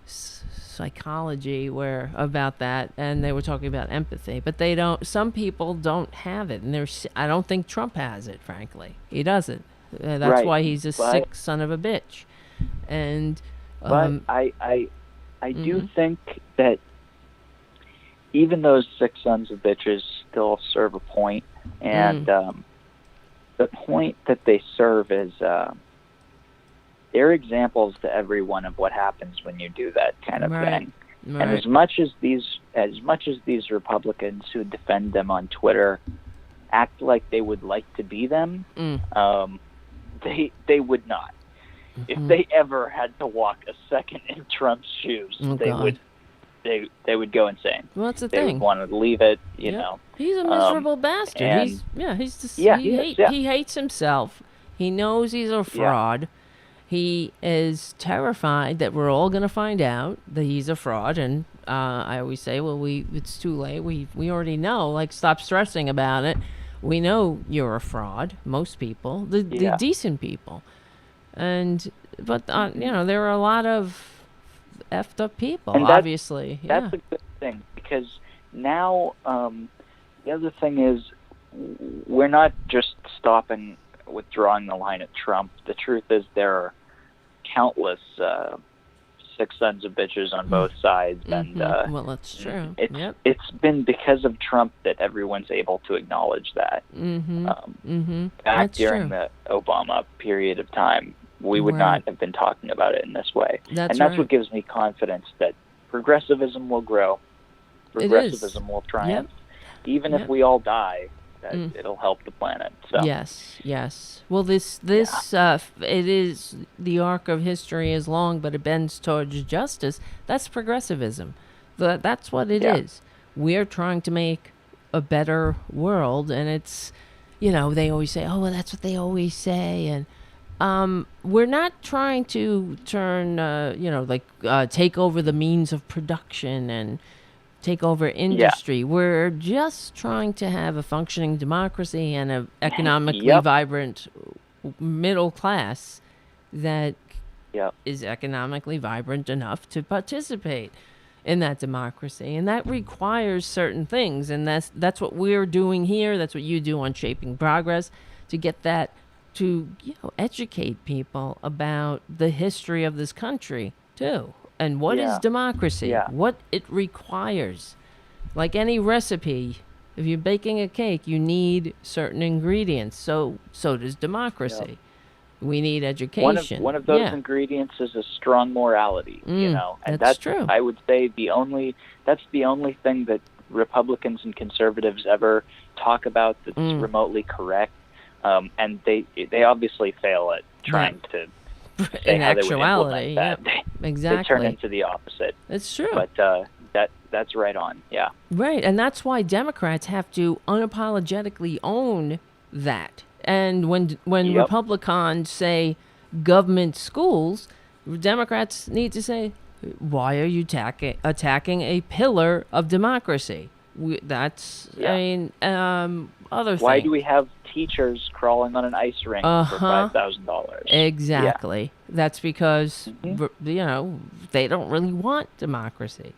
psychology about that, and they were talking about empathy. But they don't. Some people don't have it, and I don't think Trump has it. Frankly, he doesn't. That's why he's a sick son of a bitch. And but I do think that even those sick sons of bitches still serve a point, and the point that they serve is they're examples to everyone of what happens when you do that kind of thing. Right. And as much as these Republicans who defend them on Twitter act like they would like to be them, they would not. If they ever had to walk a second in Trump's shoes, they would go insane. Well, that's the they thing. They would want to leave it, you know. He's a miserable bastard. He hates himself. He knows he's a fraud. Yeah. He is terrified that we're all going to find out that he's a fraud. And I always say, well, it's too late. We already know. Like, stop stressing about it. We know you're a fraud. Most people, the decent people. But there are a lot of effed up people, and obviously. That's a good thing, because now the other thing is we're not just stopping with drawing the line at Trump. The truth is there are countless sick sons of bitches on both sides, and well, that's true. It's been because of Trump that everyone's able to acknowledge that. Back during the Obama period of time, we would not have been talking about it in this way. That's what gives me confidence that progressivism will grow. Progressivism will triumph. Even if we all die, it'll help the planet. So. Yes. Well, this it is, the arc of history is long, but it bends towards justice. That's progressivism. That's what it is. We're trying to make a better world, and it's, they always say, oh, well, that's what they always say, and we're not trying to turn, take over the means of production and take over industry. We're just trying to have a functioning democracy and an economically vibrant middle class that is economically vibrant enough to participate in that democracy. And that requires certain things. And that's what we're doing here. That's what you do on Shaping Progress, to get that, to educate people about the history of this country too, and what is democracy, what it requires. Like any recipe, if you're baking a cake, you need certain ingredients. So does democracy. We need education. One of those ingredients is a strong morality. And that's true. I would say that's the only thing that Republicans and conservatives ever talk about that's remotely correct. And they obviously fail at trying to say in how actuality, they would implement that. Exactly. They turn into the opposite. It's true. But that's right on, Right, and that's why Democrats have to unapologetically own that. And when Republicans say government schools, Democrats need to say, why are you attacking a pillar of democracy? Other things. Why do we have teachers crawling on an ice rink for $5,000? Exactly. That's because they don't really want democracy.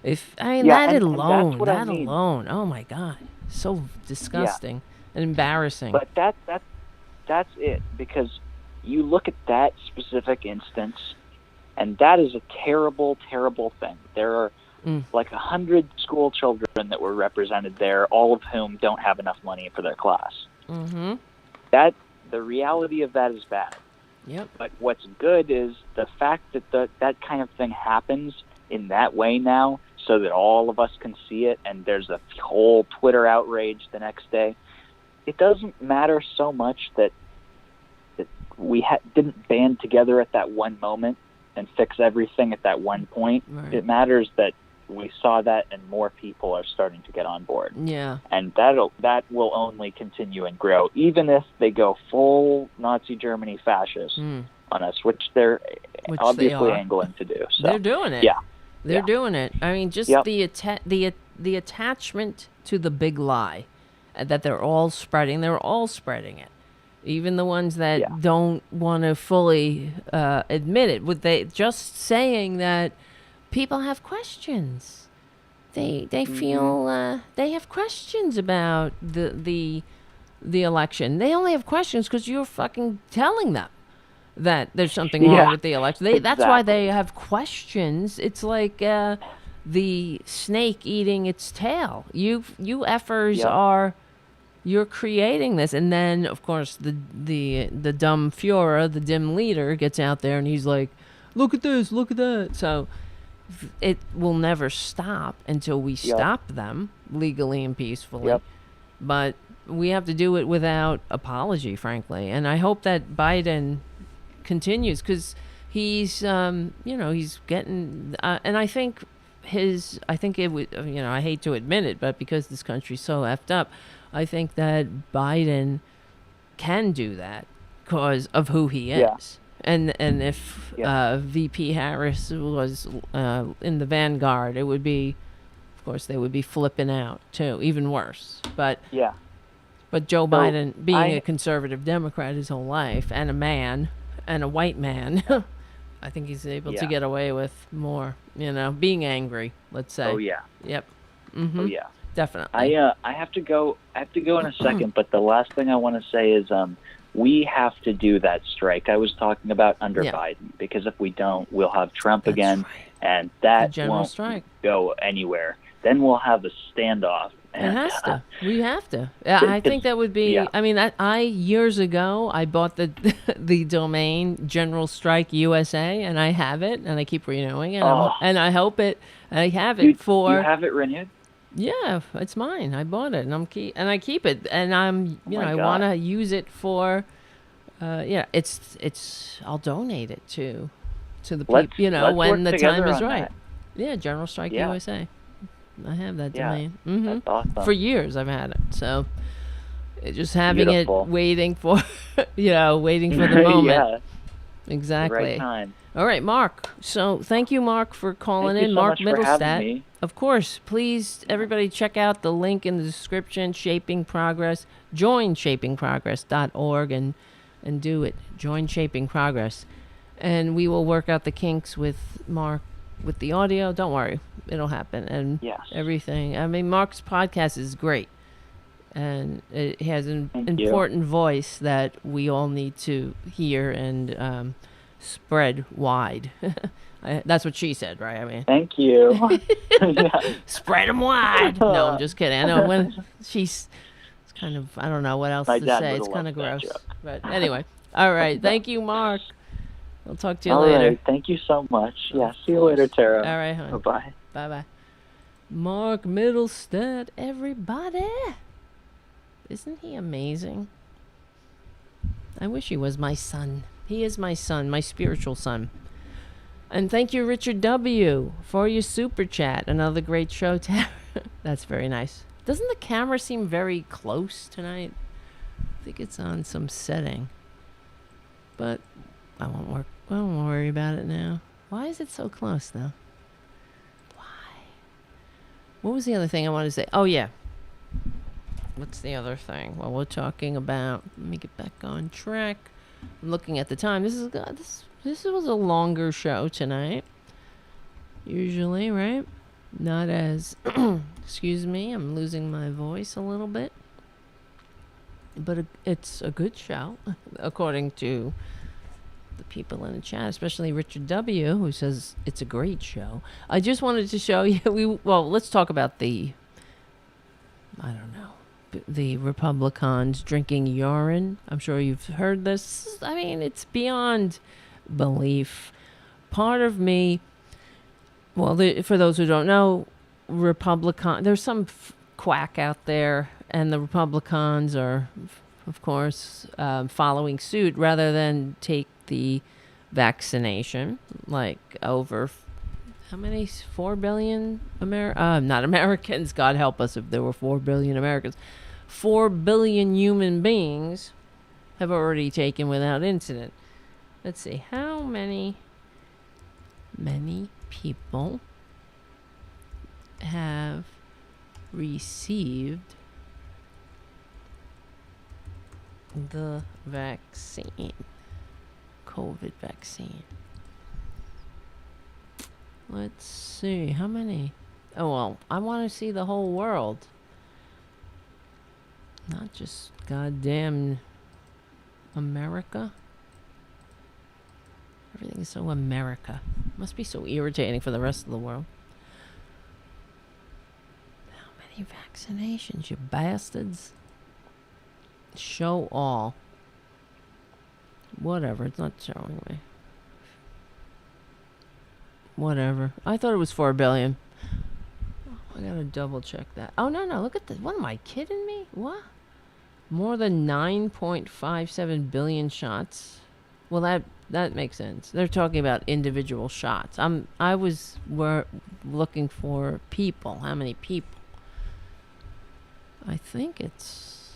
That alone. Oh my God, so disgusting and embarrassing. But that's it, because you look at that specific instance, and that is a terrible, terrible thing. There are like 100 school children that were represented there, all of whom don't have enough money for their class. Mm-hmm. The reality of that is bad. Yep. But what's good is the fact that that kind of thing happens in that way now, so that all of us can see it, and there's a whole Twitter outrage the next day. It doesn't matter so much that we didn't band together at that one moment and fix everything at that one point. Right. It matters that we saw that and more people are starting to get on board. Yeah. And that will only continue and grow, even if they go full Nazi Germany fascist on us, which they're obviously angling to do. So, they're doing it. Yeah. They're doing it. I mean, just the attachment to the big lie that they're all spreading. They're all spreading it. Even the ones that don't want to fully admit it, with they just saying that people have questions. They feel they have questions about the election. They only have questions because you're fucking telling them that there's something wrong with the election. That's why they have questions. It's like the snake eating its tail. You effers are. You're creating this, and then of course the dumb Führer, the dim leader, gets out there and he's like, "Look at this, look at that." So it will never stop until we stop them legally and peacefully. Yep. But we have to do it without apology, frankly. And I hope that Biden continues, because he's he's getting and I think it would, I hate to admit it, but because this country's so effed up, I think that Biden can do that because of who he is. Yeah. And if VP Harris was in the vanguard, it would be, of course, they would be flipping out too, even worse. But Joe Biden, being a conservative Democrat his whole life, and a man, and a white man, I think he's able to get away with more, being angry, let's say. Oh yeah. Yep. Mm-hmm. Oh yeah. Definitely. I have to go in a second, but the last thing I want to say is we have to do that strike I was talking about under Biden, because if we don't, we'll have Trump again, and that won't go anywhere. Then we'll have a standoff. It has to. We have to. I think that would be. I mean, I years ago I bought the domain General Strike USA, and I have it, and I keep renewing it, and I hope it. I have it for. You have it renewed? Yeah, it's mine. I bought it, and I keep it, and I want to use it for. I'll donate it to the people. When the time is right. That. Yeah, General Strike USA. I have that domain. That's awesome. For years I've had it. So just having it waiting for waiting for the moment. Yeah. Exactly. The right time. All right, Mark. So thank you, Mark, for calling in. Mark Middlestadt. Of course, please everybody check out the link in the description, Shaping Progress. Join shapingprogress.org and do it. Join Shaping Progress. And we will work out the kinks with Mark with the audio. Don't worry. It'll happen. And everything. I mean, Mark's podcast is great. And it has an important voice that we all need to hear and spread wide. That's what she said, right? I mean, thank you. Spread them wide. No, I'm just kidding. I know when it's kind of, I don't know what else to say. It's kind of gross. But anyway. All right. Thank you, Mark. I'll talk to you later. All right. Thank you so much. Yeah. See you later, Tara. All right, hon. Bye-bye. Bye-bye. Mark Middlestadt, everybody. Isn't he amazing? I wish he was my son. He is my son, my spiritual son. And thank you, Richard W., for your super chat. Another great show, Tara. That's very nice. Doesn't the camera seem very close tonight? I think it's on some setting. But I won't worry about it now. Why is it so close, though? Why? What was the other thing I wanted to say? Oh, yeah. What's the other thing? Well, we're talking about. Let me get back on track. I'm looking at the time. This was a longer show tonight. Usually, right? Not as. Excuse me. I'm losing my voice a little bit. But it's a good show, according to the people in the chat, especially Richard W., who says it's a great show. I just wanted to show you. Let's talk about the Republicans drinking urine. I'm sure you've heard this. I mean, it's beyond belief. Part of me, for those who don't know, there's some quack out there, and the Republicans are, of course, following suit rather than take the vaccination, like over how many? 4 billion not Americans. God help us if there were 4 billion Americans. 4 billion human beings have already taken without incident. Let's see, how many people have received the vaccine, COVID vaccine. Let's see, how many? I want to see the whole world. Not just goddamn America. Everything is so America. Must be so irritating for the rest of the world. How many vaccinations, you bastards? Show all. Whatever, it's not showing me. Whatever. I thought it was 4 billion. I gotta double check that. Oh, no, look at this. What, am I kidding me? What? More than 9.57 billion shots. Well, that makes sense. They're talking about individual shots. We're looking for people. How many people? I think it's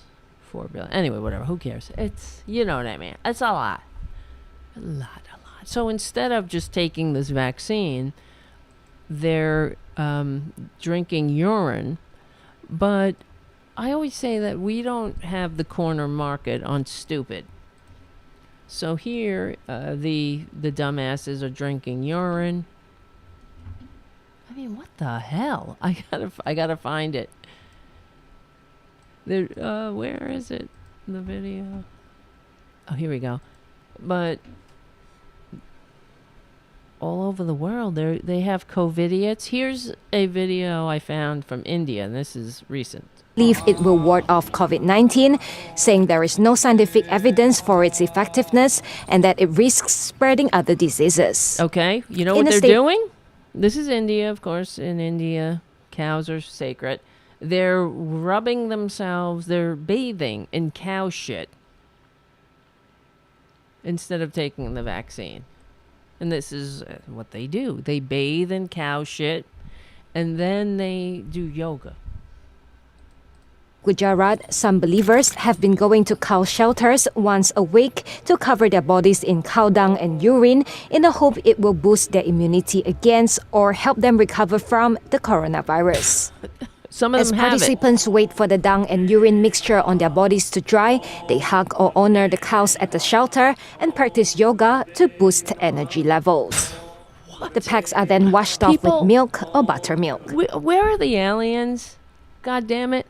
4 billion. Anyway, whatever. Who cares? It's, you know what I mean. It's a lot. A lot. So instead of just taking this vaccine, they're drinking urine. But I always say that we don't have the corner market on stupid. So here, the dumbasses are drinking urine. I mean, what the hell? I gotta find it. There, where is it? The video. Oh, here we go. But all over the world, they have COVIDiots. Here's a video I found from India, and this is recent. Believe it will ward off COVID-19, saying there is no scientific evidence for its effectiveness and that it risks spreading other diseases. Okay, you know what they're doing? This is India, of course. In India, cows are sacred. They're rubbing themselves, they're bathing in cow shit instead of taking the vaccine. And this is what they do. They bathe in cow shit, and then they do yoga. Gujarat, some believers have been going to cow shelters once a week to cover their bodies in cow dung and urine in the hope it will boost their immunity against or help them recover from the coronavirus. Some of them have participants wait for the dung and urine mixture on their bodies to dry, they hug or honor the cows at the shelter and practice yoga to boost energy levels. What? The packs are then washed off with milk or buttermilk. Where are the aliens? God damn it.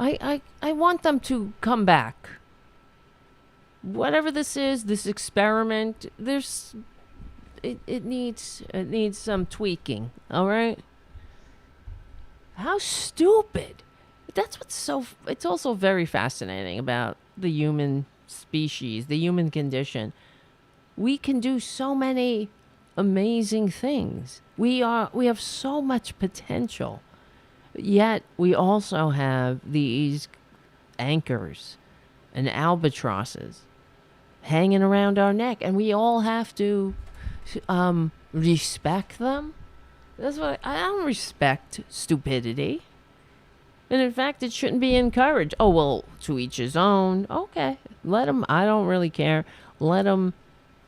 I want them to come back. Whatever this is, this experiment, it needs some tweaking, all right? How stupid. That's it's also very fascinating about the human species, the human condition. We can do so many amazing things. We have so much potential. Yet we also have these anchors and albatrosses hanging around our neck, and we all have to respect them. That's what I don't respect stupidity. And in fact, it shouldn't be encouraged. Oh, well, to each his own. Okay, let them. I don't really care. Let them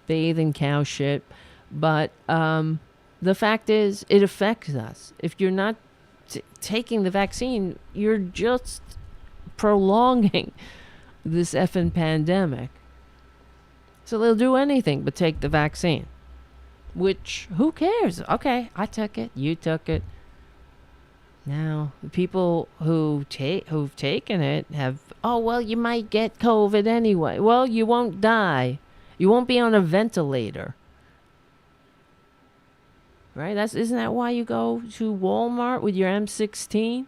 bathe in cow shit. But the fact is, it affects us. If you're not taking the vaccine, you're just prolonging this effing pandemic. So they'll do anything but take the vaccine. Which, who cares? Okay, I took it. You took it. Now, the people who've taken it have, oh, well, you might get COVID anyway. Well, you won't die. You won't be on a ventilator. Right? Isn't that why you go to Walmart with your M16?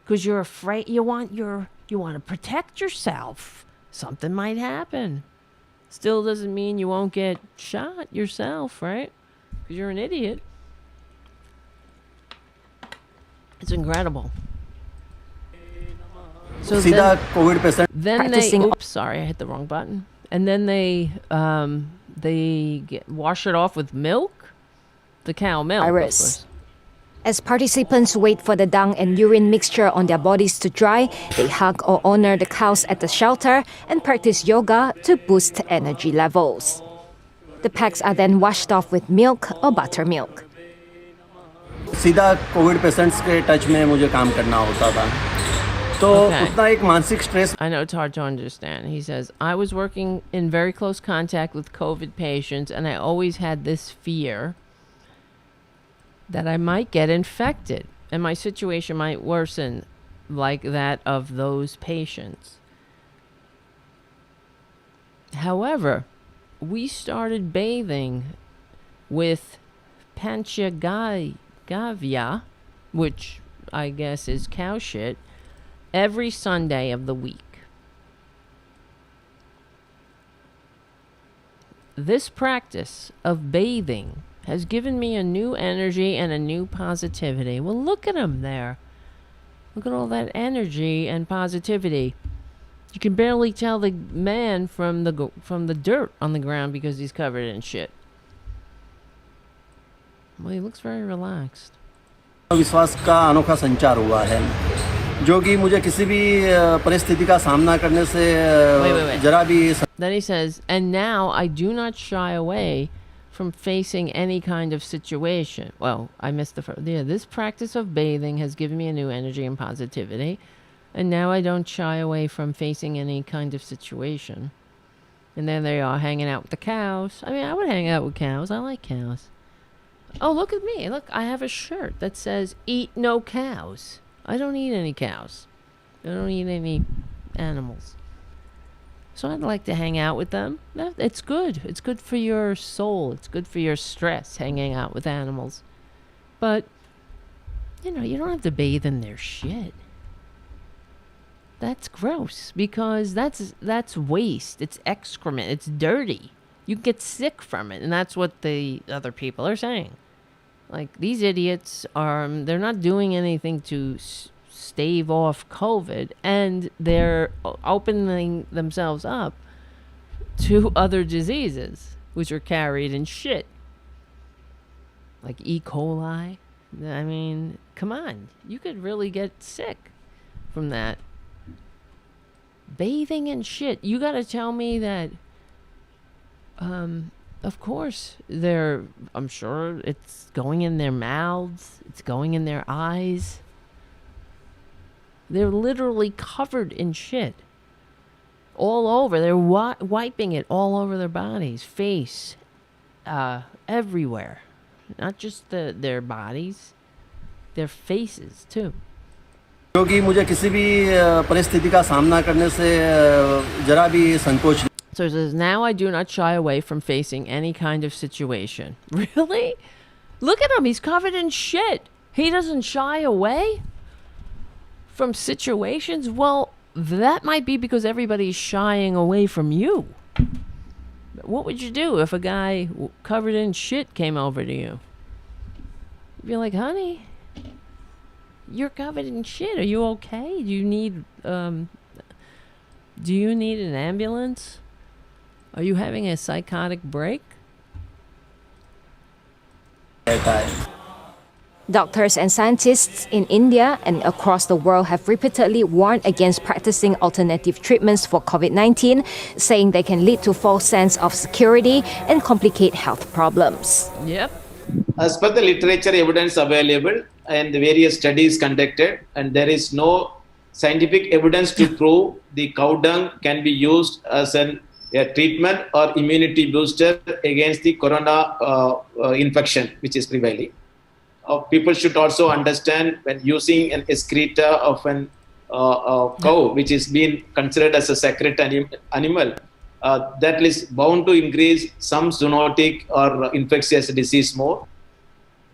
Because you're afraid. You want to protect yourself. Something might happen. Still doesn't mean you won't get shot yourself, right? Because you're an idiot. It's incredible. So then they, oops, sorry, I hit the wrong button. And then they wash it off with milk, the cow milk. Virus. As participants wait for the dung and urine mixture on their bodies to dry, they hug or honor the cows at the shelter and practice yoga to boost energy levels. The packs are then washed off with milk or buttermilk. सीधा Covid patients के touch में मुझे काम करना होता था तो उतना एक मानसिक stress I know it's hard to understand. He says, I was working in very close contact with COVID patients and I always had this fear that I might get infected and my situation might worsen like that of those patients. However, we started bathing with Panchagavya, which I guess is cow shit, every Sunday of the week. This practice of bathing has given me a new energy and a new positivity. Well, look at him there. Look at all that energy and positivity. You can barely tell the man from the dirt on the ground because he's covered in shit. Well, he looks very relaxed. विश्वास का अनोखा संचार हुआ है जो कि मुझे किसी भी परिस्थिति का सामना करने से जरा भी Then he says, and now I do not shy away from facing any kind of situation. Well, I missed the first. Yeah, this practice of bathing has given me a new energy and positivity. And now I don't shy away from facing any kind of situation. And then they are hanging out with the cows. I mean, I would hang out with cows. I like cows. Oh, look at me. Look, I have a shirt that says, eat no cows. I don't eat any cows. I don't eat any animals. So I'd like to hang out with them. It's good. It's good for your soul. It's good for your stress, hanging out with animals. But, you know, you don't have to bathe in their shit. That's gross because that's waste. It's excrement. It's dirty. You get sick from it. And that's what the other people are saying. Like, these idiots they're not doing anything to stave off COVID, and they're opening themselves up to other diseases, which are carried in shit. Like E. coli. I mean, come on. You could really get sick from that. Bathing in shit. You gotta tell me that, of course, I'm sure it's going in their mouths. It's going in their eyes. They're literally covered in shit. All over. They're wiping it all over their bodies. Face. Everywhere. Not just their bodies. Their faces, too. क्योंकि मुझे किसी भी परिस्थिति का सामना करने से जरा भी संकोच. So it says, now I do not shy away from facing any kind of situation. Really? Look at him. He's covered in shit. He doesn't shy away from situations? Well, that might be because everybody's shying away from you. What would you do if a guy covered in shit came over to you? You'd be like, honey, you're covered in shit. Are you okay? Do you need an ambulance? Are you having a psychotic break? Doctors and scientists in India and across the world have repeatedly warned against practicing alternative treatments for COVID-19, saying they can lead to false sense of security and complicate health problems. Yep. As per the literature evidence available and the various studies conducted, and there is no scientific evidence to prove the cow dung can be used as a treatment or immunity booster against the corona infection, which is prevailing. People should also understand when using an excreta of an cow, which is being considered as a sacred animal, that is bound to increase some zoonotic or infectious disease more.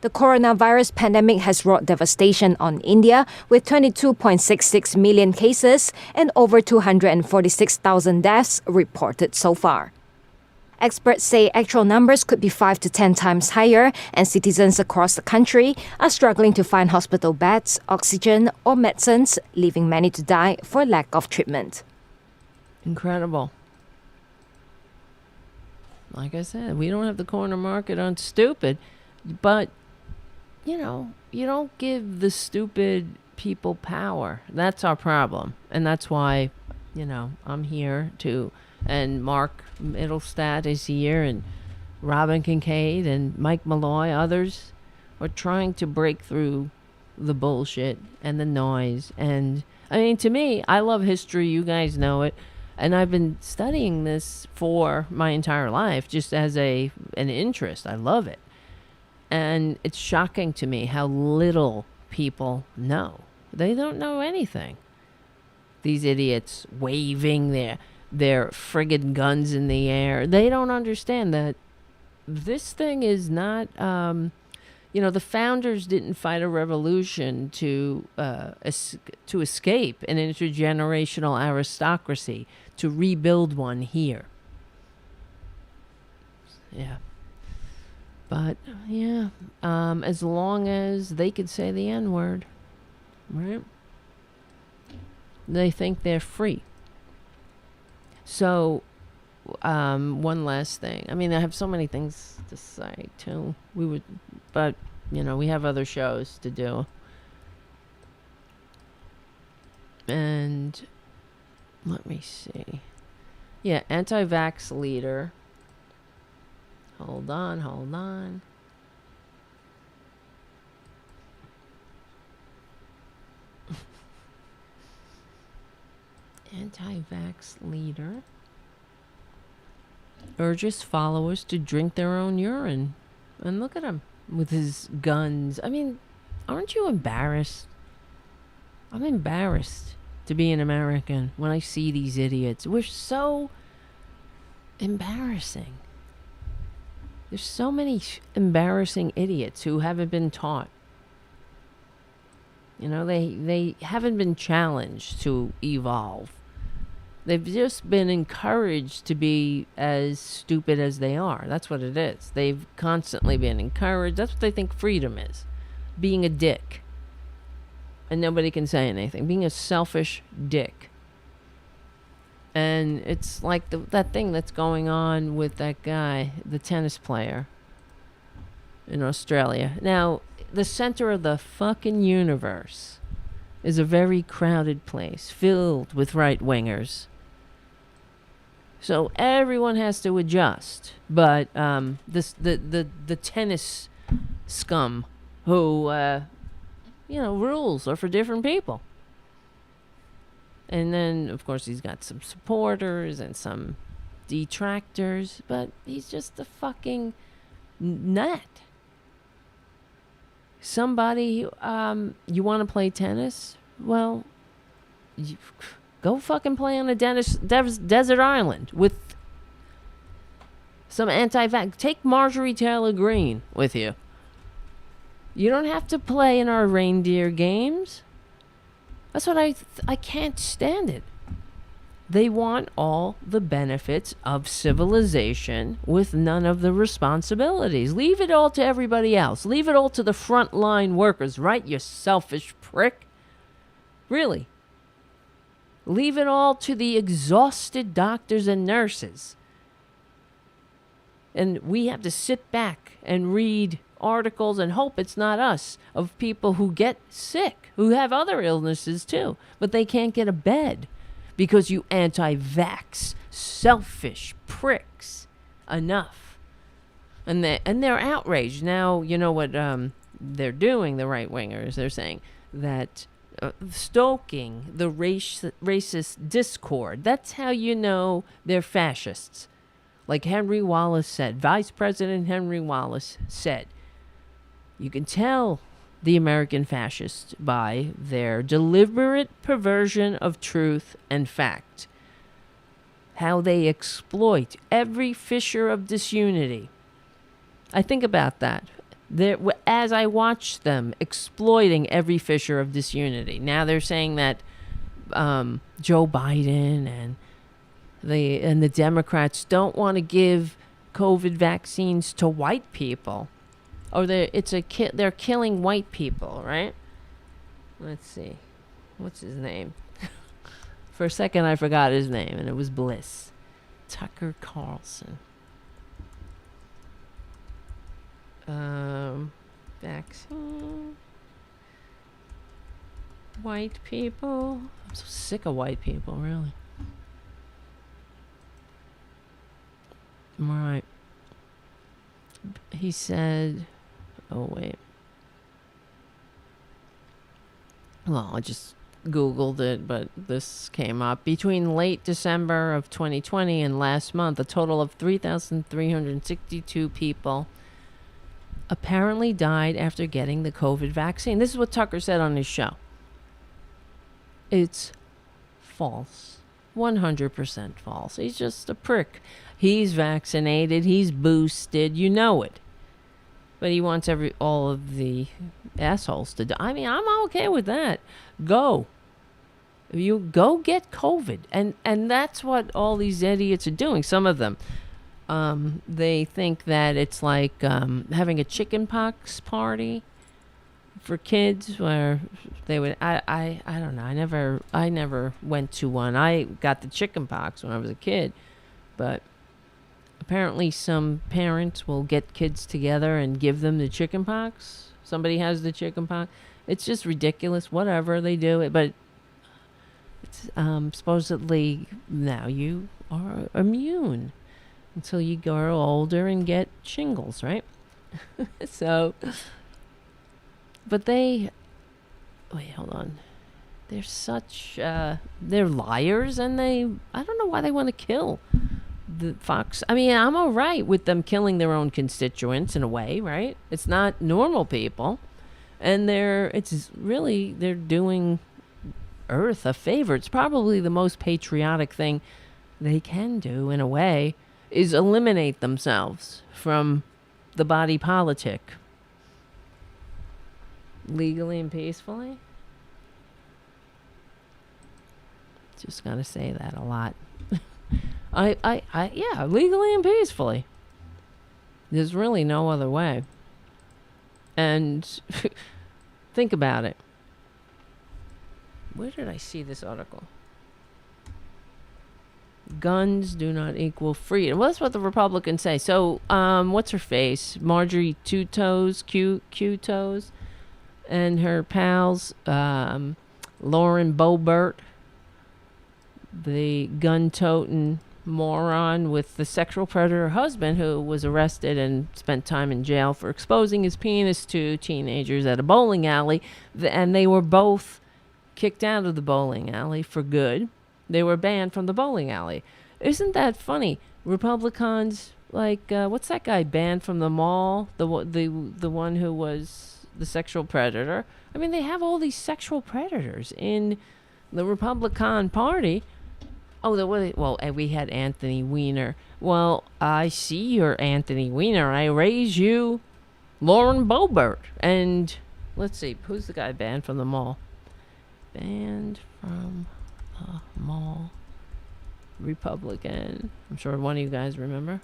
The coronavirus pandemic has wrought devastation on India, with 22.66 million cases and over 246,000 deaths reported so far. Experts say actual numbers could be 5 to 10 times higher, and citizens across the country are struggling to find hospital beds, oxygen, or medicines, leaving many to die for lack of treatment. Incredible. Like I said, we don't have the corner market on stupid, but you know, you don't give the stupid people power. That's our problem. And that's why, you know, I'm here to, and Mark Middlestadt is here, and Robin Kincaid and Mike Malloy, others are trying to break through the bullshit and the noise. And I mean, to me, I love history. You guys know it. And I've been studying this for my entire life, just as an interest. I love it. And it's shocking to me how little people know. They don't know anything. These idiots waving their friggin' guns in the air. They don't understand that this thing is not, you know, the founders didn't fight a revolution to escape an intergenerational aristocracy, to rebuild one here. Yeah. But, yeah, as long as they could say the N-word, right? They think they're free. So, one last thing. I mean, I have so many things to say, too. But, you know, we have other shows to do. And, let me see. Yeah, anti-vax leader. Hold on. Anti-vax leader urges followers to drink their own urine. And look at him with his guns. I mean, aren't you embarrassed? I'm embarrassed to be an American when I see these idiots. We're so embarrassing. There's so many embarrassing idiots who haven't been taught. You know, they haven't been challenged to evolve. They've just been encouraged to be as stupid as they are. That's what it is. They've constantly been encouraged. That's what they think freedom is. Being a dick. And nobody can say anything. Being a selfish dick. And it's like that thing that's going on with that guy, the tennis player in Australia. Now, the center of the fucking universe is a very crowded place filled with right-wingers. So everyone has to adjust. But the tennis scum who, rules are for different people. And then, of course, he's got some supporters and some detractors, but he's just a fucking nut. Somebody, you want to play tennis? Well, go fucking play on a desert island with some anti-vax. Take Marjorie Taylor Green with you. You don't have to play in our reindeer games. That's what I can't stand it. They want all the benefits of civilization with none of the responsibilities. Leave it all to everybody else. Leave it all to the frontline workers, right? You selfish prick. Really. Leave it all to the exhausted doctors and nurses. And we have to sit back and read articles and hope it's not us, of people who get sick, who have other illnesses too, but they can't get a bed because you anti-vax selfish pricks. Enough. And they're outraged. Now, you know what they're doing, the right-wingers. They're saying that stoking the racist discord, that's how you know they're fascists. Like Henry Wallace said, Vice President Henry Wallace said, you can tell the American fascists by their deliberate perversion of truth and fact. how they exploit every fissure of disunity. I think about that. As I watch them exploiting every fissure of disunity. Now they're saying that Joe Biden and the Democrats don't want to give COVID vaccines to white people, or they're killing white people, right? Let's see, what's his name? For a second, I forgot his name, and it was Bliss. Tucker Carlson. Vaccine. White people. I'm so sick of white people, really. Right. He said, oh, wait. Well, I just Googled it, but this came up. Between late December of 2020 and last month, a total of 3,362 people apparently died after getting the COVID vaccine. This is what Tucker said on his show. It's false. 100% false. He's just a prick. He's vaccinated. He's boosted. You know it. But he wants all of the assholes to die. I mean, I'm okay with that. Go. You go get COVID. And that's what all these idiots are doing. Some of them. They think that it's like having a chickenpox party for kids where they would I don't know. I never went to one. I got the chickenpox when I was a kid. But apparently some parents will get kids together and give them the chickenpox. Somebody has the chickenpox. It's just ridiculous. Whatever, they do it. But it's supposedly now you are immune until you grow older and get shingles, right? So, but wait, hold on. They're such, they're liars, and I don't know why they want to kill the Fox. I mean, I'm all right with them killing their own constituents in a way, right? It's not normal people. And they're doing Earth a favor. It's probably the most patriotic thing they can do in a way is eliminate themselves from the body politic. Legally and peacefully? Just gotta say that a lot. Yeah, legally and peacefully. There's really no other way. And think about it. Where did I see this article? Guns do not equal freedom. Well, that's what the Republicans say. So, what's her face? Marjorie Q-Toes, and her pals, Lauren Boebert, the gun-toting moron with the sexual predator husband who was arrested and spent time in jail for exposing his penis to teenagers at a bowling alley. And they were both kicked out of the bowling alley for good. They were banned from the bowling alley. Isn't that funny? Republicans, like, what's that guy banned from the mall? The one who was the sexual predator. I mean, they have all these sexual predators in the Republican Party. Oh, we had Anthony Weiner. Well, I see you're Anthony Weiner. I raise you Lauren Boebert. And let's see, who's the guy banned from the mall? Banned from the mall. Republican. I'm sure one of you guys remember.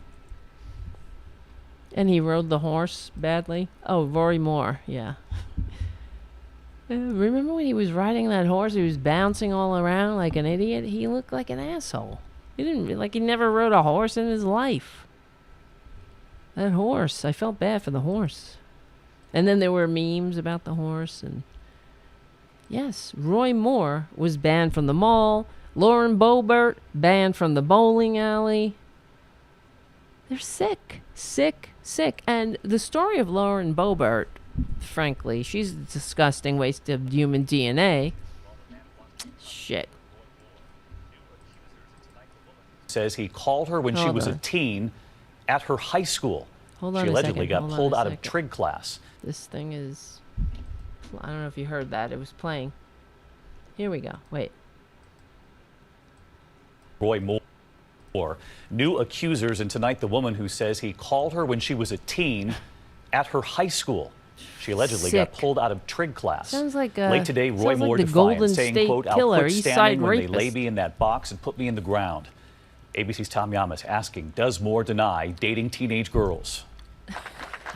And he rode the horse badly. Oh, Rory Moore. Yeah. Remember when he was riding that horse? He was bouncing all around like an idiot. He looked like an asshole. He never rode a horse in his life. That horse. I felt bad for the horse. And then there were memes about the horse. And yes, Roy Moore was banned from the mall. Lauren Boebert banned from the bowling alley. They're sick. And the story of Lauren Boebert, frankly, she's a disgusting waste of human DNA. Shit. Says he called her when she was a teen at her high school. Hold on she a allegedly second. got pulled out of trig class. This thing is... I don't know if you heard that. It was playing. Here we go. Wait. Roy Moore. Or new accusers, and tonight the woman who says he called her when she was a teen at her high school. She allegedly got pulled out of trig class. Sounds like late today, Roy Moore the defiant, Golden saying, State quote, Killer, "I'll quit East Side standing when they rapist." lay me in that box and put me in the ground." ABC's Tom Yamas asking, does Moore deny dating teenage girls?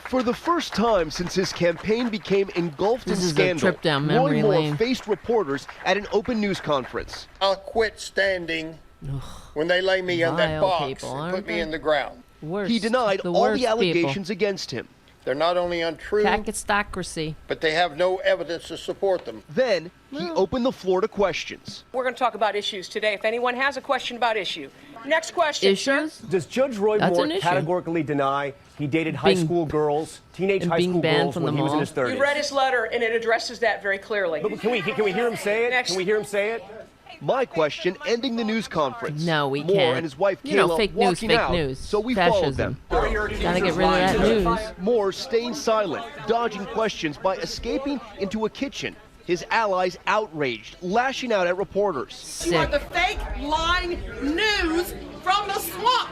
For the first time since his campaign became engulfed in This is a scandal, trip down memory Roy Moore lane. faced reporters at an open news conference. I'll quit standing when they lay me in that Vile box people, and put aren't me they? in the ground. Worst, He denied the all worst the allegations people. against him. They're not only untrue, Kakistocracy. but they have no evidence to support them. Then he opened the floor to questions. We're going to talk about issues today. If anyone has a question about issue. Next question, Issues? sir. Does Judge Roy That's Moore an issue. categorically deny he dated high school girls, teenage and high being school banned girls from when the he was in mall? his 30s? You read his letter, and it addresses that very clearly. But can we hear him say it? Next. Can we hear him say it? My question ending the news conference. No, we Moore can't. and his wife You know, Kayla fake news, walking fake out, news. so we followed Fascism. them. Gotta get rid of that news. Moore staying silent, dodging questions by escaping into a kitchen. His allies outraged, lashing out at reporters. You are the fake line news from the swamp.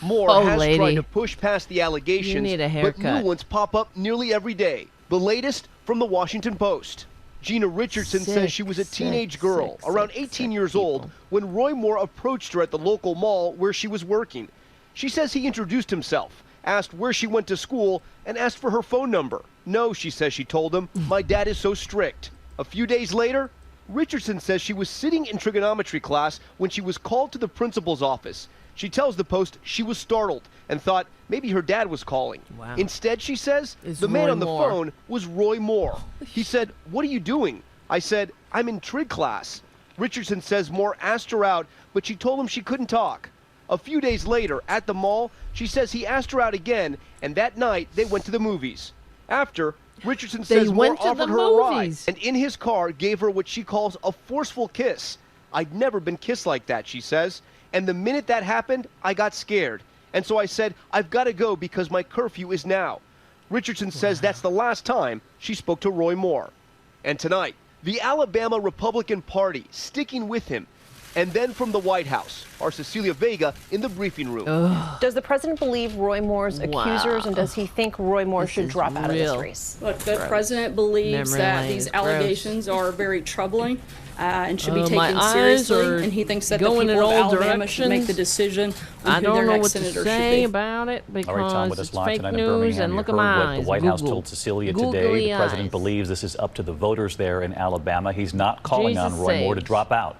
Moore Oh, has lady. tried to push past the allegations, You need a but haircut. new ones pop up nearly every day. The latest from the Washington Post. Gina Richardson says she was a teenage girl, around 18 years old, when Roy Moore approached her at the local mall where she was working. She says he introduced himself, asked where she went to school, and asked for her phone number. No, she says she told him, my dad is so strict. A few days later, Richardson says she was sitting in trigonometry class when she was called to the principal's office. She tells the Post she was startled and thought maybe her dad was calling. Wow. Instead, she says, It's the man Roy on the Moore. phone was Roy Moore. He said, what are you doing? I said, I'm in trig class. Richardson says Moore asked her out, but she told him she couldn't talk. A few days later, at the mall, she says he asked her out again, and that night they went to the movies. After, Richardson says Moore went to the offered her a ride, movies. and in his car gave her what she calls a forceful kiss. I'd never been kissed like that, she says. And the minute that happened, I got scared. And so I said, I've got to go because my curfew is now. Richardson says that's the last time she spoke to Roy Moore. And tonight, the Alabama Republican Party sticking with him. And then from the White House, our Cecilia Vega in the briefing room. Does the president believe Roy Moore's accusers, and does he think Roy Moore should drop out of this race? Look, the president believes Memory that lane. these Gross. allegations are very troubling and should be My taken eyes seriously, are and he thinks that the going people in of all Alabama should make the directions. decision on I who don't their know next what to senator say should be. about it because All right, Tom, with us it's live fake tonight in news. Birmingham. And You look at heard my what eyes. the White House Google. told Cecilia Googly today. The president eyes. believes this is up to the voters there in Alabama. He's not calling on Jesus Roy Moore to saves. drop out.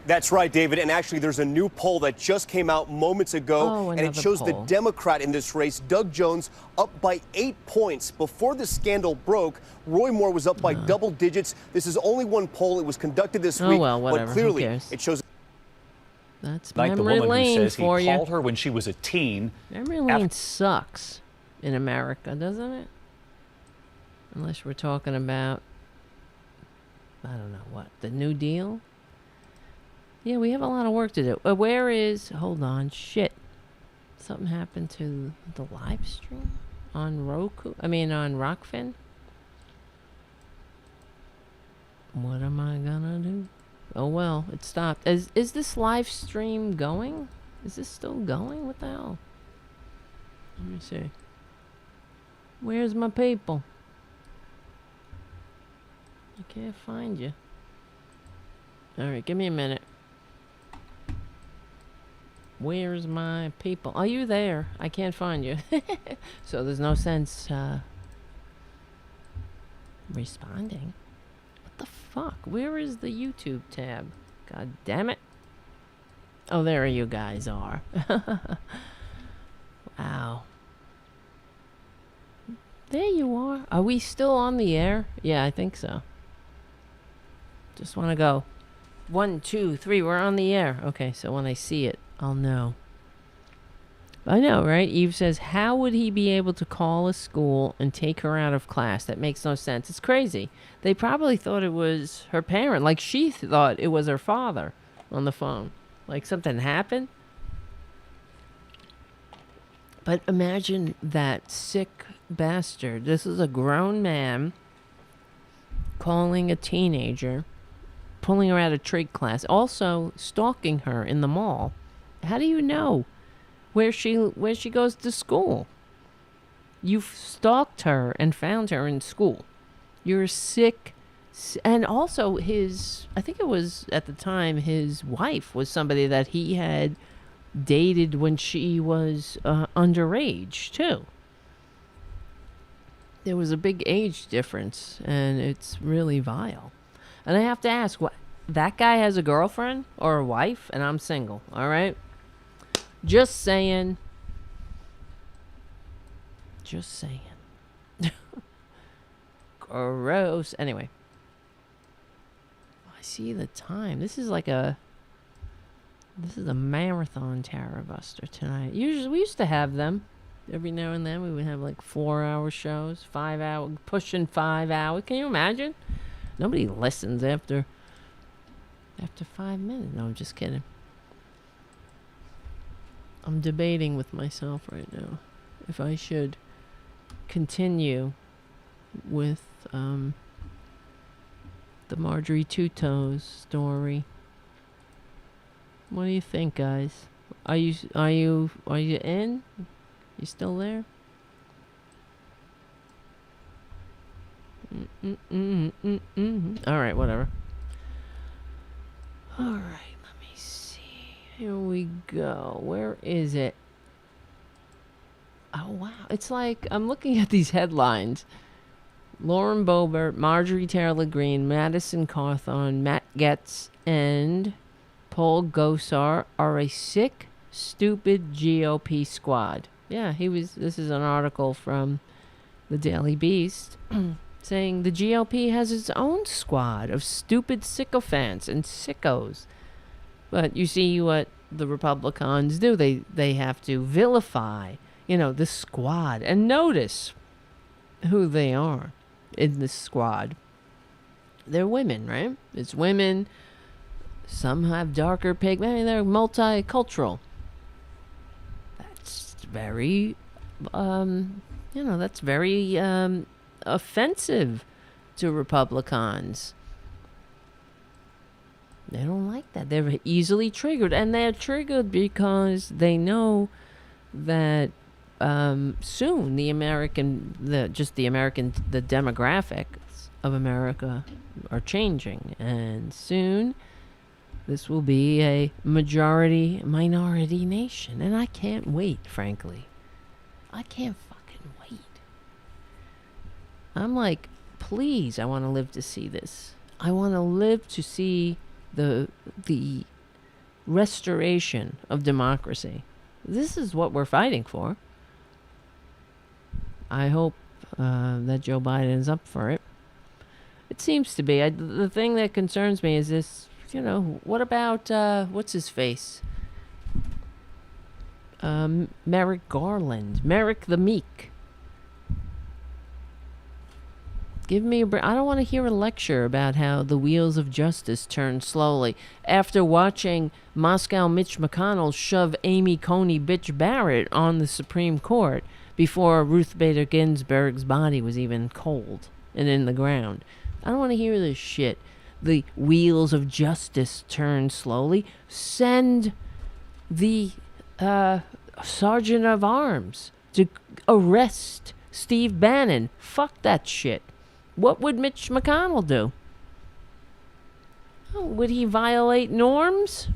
That's right, David. And actually, there's a new poll that just came out moments ago, and it another shows the poll. Democrat in this race, Doug Jones, up by 8 points. Before the scandal broke, Roy Moore was up by double digits. This is only one poll. It was conducted this week, well, whatever. but Who clearly cares? it shows. That's Tonight, the memory woman who lane says he for you. called her when she was a teen. Memory lane sucks in America, doesn't it? Unless we're talking about, I don't know what, the New Deal? Yeah, we have a lot of work to do. Where is, hold on, shit. Something happened to the live stream on Roku? I mean, on ROKFIN? What am I gonna do? Oh, well, it stopped. Is this live stream going? Is this still going? What the hell? Let me see. Where's my people? I can't find you. Alright, give me a minute. Where's my people? Are you there? I can't find you. So there's no sense responding. What the fuck? Where is the YouTube tab? God damn it. Oh, there you guys are. Wow. There you are. Are we still on the air? Yeah, I think so. Just want to go. 1, 2, 3. We're on the air. Okay, so when I see it, I'll know. I know, right? Eve says, how would he be able to call a school and take her out of class? That makes no sense. It's crazy. They probably thought it was her parent. Like she thought it was her father on the phone. Like something happened. But imagine that sick bastard. This is a grown man calling a teenager, pulling her out of trig class, also stalking her in the mall. How do you know where she goes to school? You've stalked her and found her in school. You're sick. And also I think it was at the time, his wife was somebody that he had dated when she was underage too. There was a big age difference, and it's really vile. And I have to ask, what, that guy has a girlfriend or a wife, and I'm single, all right? Just saying. Just saying. Gross. Anyway. I see the time. This is a marathon Tarabuster tonight. Usually, we used to have them. Every now and then we would have like 4-hour shows, 5-hour, pushing 5 hours. Can you imagine? Nobody listens after 5 minutes. No, I'm just kidding. I'm debating with myself right now if I should continue with the Marjorie Two Toes story. What do you think, guys? Are you in? You still there? All right, whatever. All right, let me see. Here we go. Where is it? Oh, wow. It's like I'm looking at these headlines. Lauren Boebert, Marjorie Taylor Green, Madison Cawthorn, Matt Gaetz, and Paul Gosar are a sick, stupid GOP squad. Yeah, this is an article from the Daily Beast saying the GOP has its own squad of stupid sycophants and sickos. But you see what the Republicans do. They have to vilify, the squad. And notice who they are in the squad. They're women, right? It's women. Some have darker pigment. I mean, they're multicultural. That's very, offensive to Republicans. They don't like that. They're easily triggered, and they're triggered because they know that soon the demographics of America are changing, and soon this will be a minority nation, and I can't wait, frankly. I can't fucking wait. I'm like, please, I want to live to see this. I want to live to see the restoration of democracy. This is what we're fighting for. I hope that Joe Biden is up for it. It seems to be. The thing that concerns me is this, what about, what's his face? Merrick Garland. Merrick the Meek. Give me a break. I don't want to hear a lecture about how the wheels of justice turn slowly. After watching Moscow Mitch McConnell shove Amy Coney Bitch Barrett on the Supreme Court before Ruth Bader Ginsburg's body was even cold and in the ground. I don't want to hear this shit. The wheels of justice turn slowly. Send the sergeant of arms to arrest Steve Bannon. Fuck that shit. What would Mitch McConnell do? Oh, would he violate norms?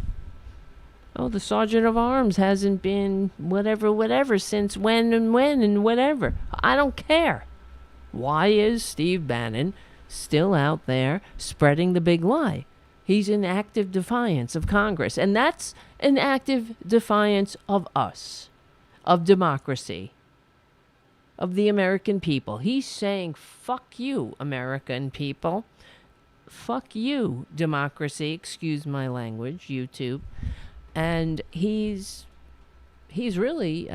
Oh, the sergeant of arms hasn't been whatever since when and whatever. I don't care. Why is Steve Bannon still out there spreading the big lie? He's in active defiance of Congress, and that's an active defiance of us, of democracy, of the American people. He's saying, fuck you, American people. Fuck you, democracy. Excuse my language, YouTube. And he's really,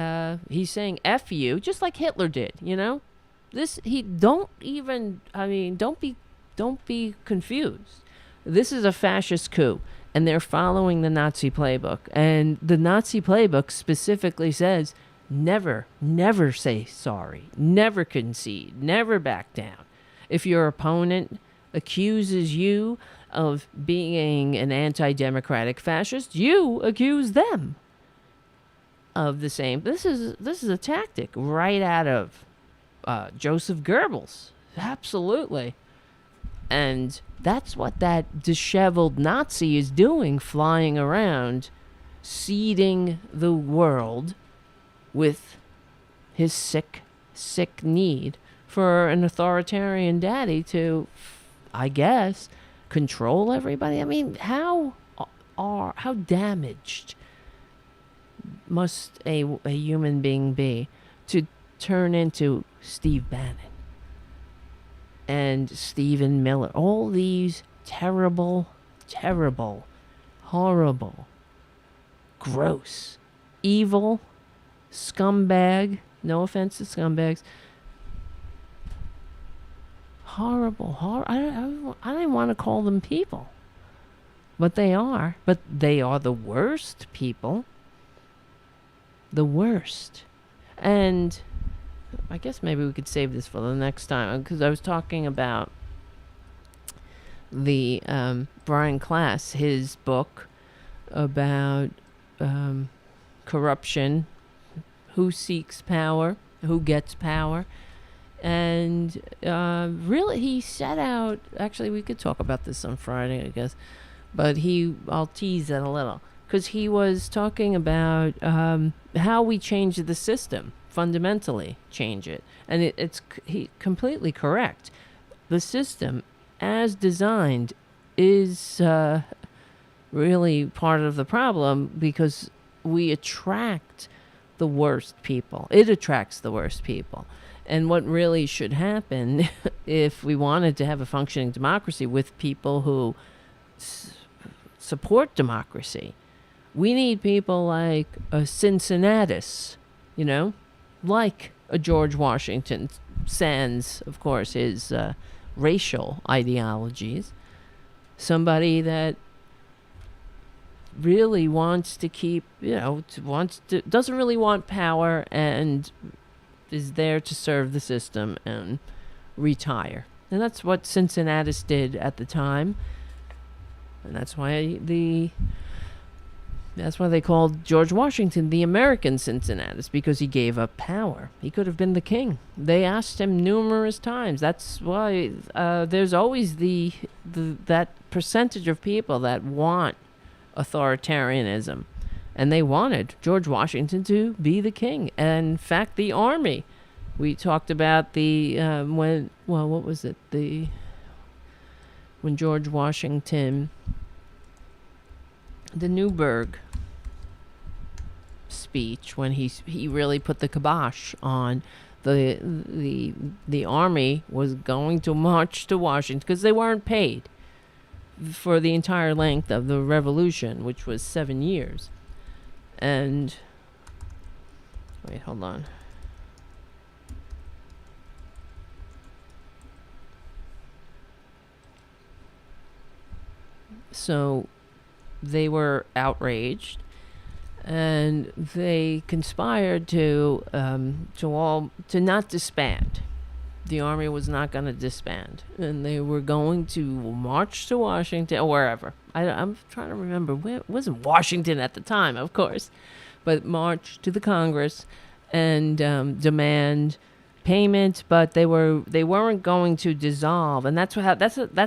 he's saying F you, just like Hitler did, don't be confused. This is a fascist coup, and they're following the Nazi playbook. And the Nazi playbook specifically says, never say sorry, never concede, never back down. If your opponent accuses you of being an anti-democratic fascist, you accuse them of the same. This is a tactic right out of Joseph Goebbels. Absolutely. And that's what that disheveled Nazi is doing, flying around, seeding the world with his sick need for an authoritarian daddy to, I guess, control everybody. I mean, how damaged must a human being be to turn into Steve Bannon and Stephen Miller, all these terrible, horrible, gross, evil, scumbag, no offense to scumbags, horrible, I don't even want to call them people, but they are the worst people, the worst. And I guess maybe we could save this for the next time, because I was talking about the Brian Klaas, his book about corruption, who seeks power, who gets power. And really, he set out, actually, we could talk about this on Friday, I guess, but I'll tease it a little, because he was talking about how we change the system, fundamentally change it. And it's completely correct. The system, as designed, is really part of the problem, because we attract the worst people. It attracts the worst people. And what really should happen, if we wanted to have a functioning democracy with people who support democracy, we need people like a Cincinnatus, like a George Washington, sans, of course, his racial ideologies. Somebody that really wants to keep, doesn't really want power and is there to serve the system and retire. And that's what Cincinnatus did at the time. And that's why they called George Washington the American Cincinnatus, because he gave up power. He could have been the king. They asked him numerous times. That's why there's always that percentage of people that want authoritarianism. And they wanted George Washington to be the king. And in fact, the army. We talked about when George Washington, the Newburgh speech, when he really put the kibosh on the army was going to march to Washington, because they weren't paid for the entire length of the revolution, which was 7 years. And wait, hold on. So they were outraged, and they conspired to not disband. The army was not going to disband, and they were going to march to Washington or wherever. I'm trying to remember. It wasn't Washington at the time, of course, but march to the Congress and demand payment. But they weren't going to dissolve, and that's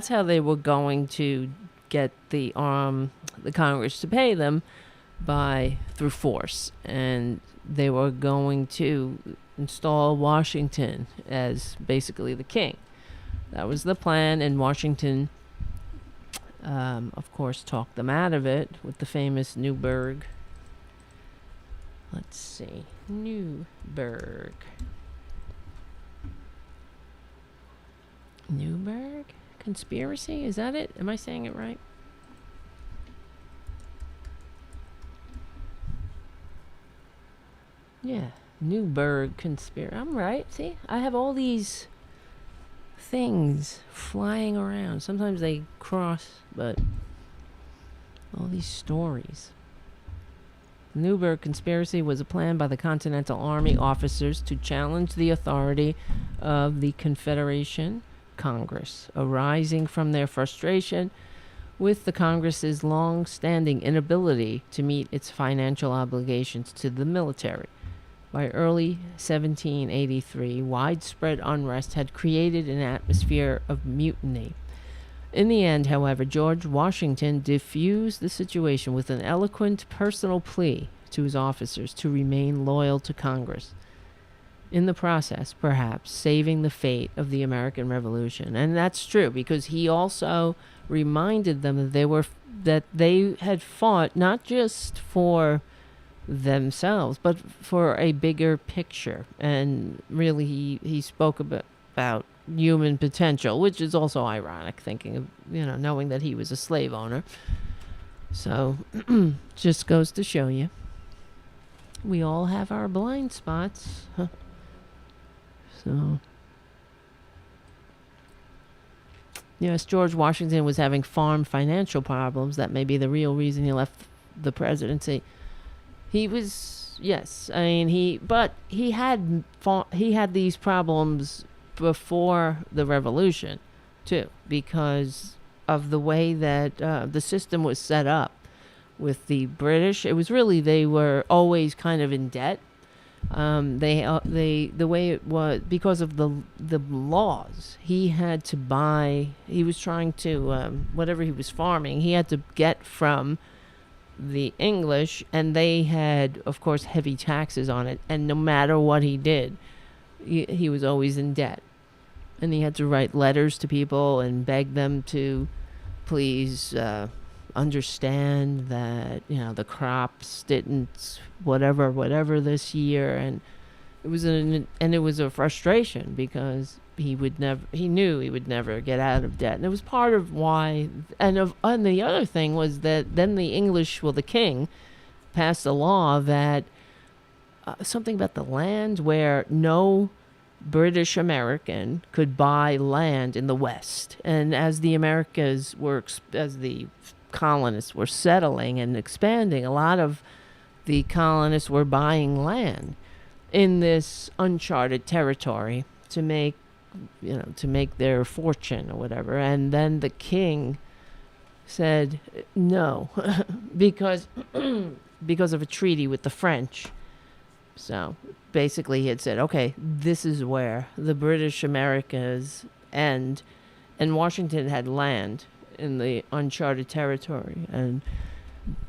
how they were going to get the Congress to pay them, through force. And they were going to install Washington as basically the king. That was the plan, and Washington, of course, talked them out of it with the famous Newburgh. Let's see. Newburgh Conspiracy? Is that it? Am I saying it right? Yeah. Newburgh Conspiracy. I'm right. See? I have all these things flying around. Sometimes they cross, but all these stories. The Newburgh Conspiracy was a plan by the Continental Army officers to challenge the authority of the Confederation Congress, arising from their frustration with the Congress's long-standing inability to meet its financial obligations to the military. By early 1783, widespread unrest had created an atmosphere of mutiny. In the end, however, George Washington diffused the situation with an eloquent personal plea to his officers to remain loyal to Congress. In the process, perhaps, saving the fate of the American Revolution. And that's true, because he also reminded them that they had fought not just for themselves, but for a bigger picture. And really, he spoke about human potential, which is also ironic, thinking of, knowing that he was a slave owner. So, just goes to show you, we all have our blind spots. So, yes, George Washington was having farm financial problems. That may be the real reason he left the presidency. He was, yes, I mean, he had these problems before the revolution, too, because of the way that the system was set up with the British. It was really, they were always kind of in debt. The way it was, because of the laws, he had to buy, he was trying to, whatever he was farming, he had to get from the English, and they had, of course, heavy taxes on it, and no matter what he did, he was always in debt. And he had to write letters to people and beg them to please understand that, the crops didn't whatever this year, and it was a frustration, because he knew he would never get out of debt. And it was part of why, and the other thing was that then the king passed a law that something about the land where no British American could buy land in the West. And as the Americas as the colonists were settling and expanding, a lot of the colonists were buying land in this uncharted territory to make their fortune or whatever. And then the king said no, because of a treaty with the French. So basically he had said, okay, this is where the British Americas end, and Washington had land in the uncharted territory, and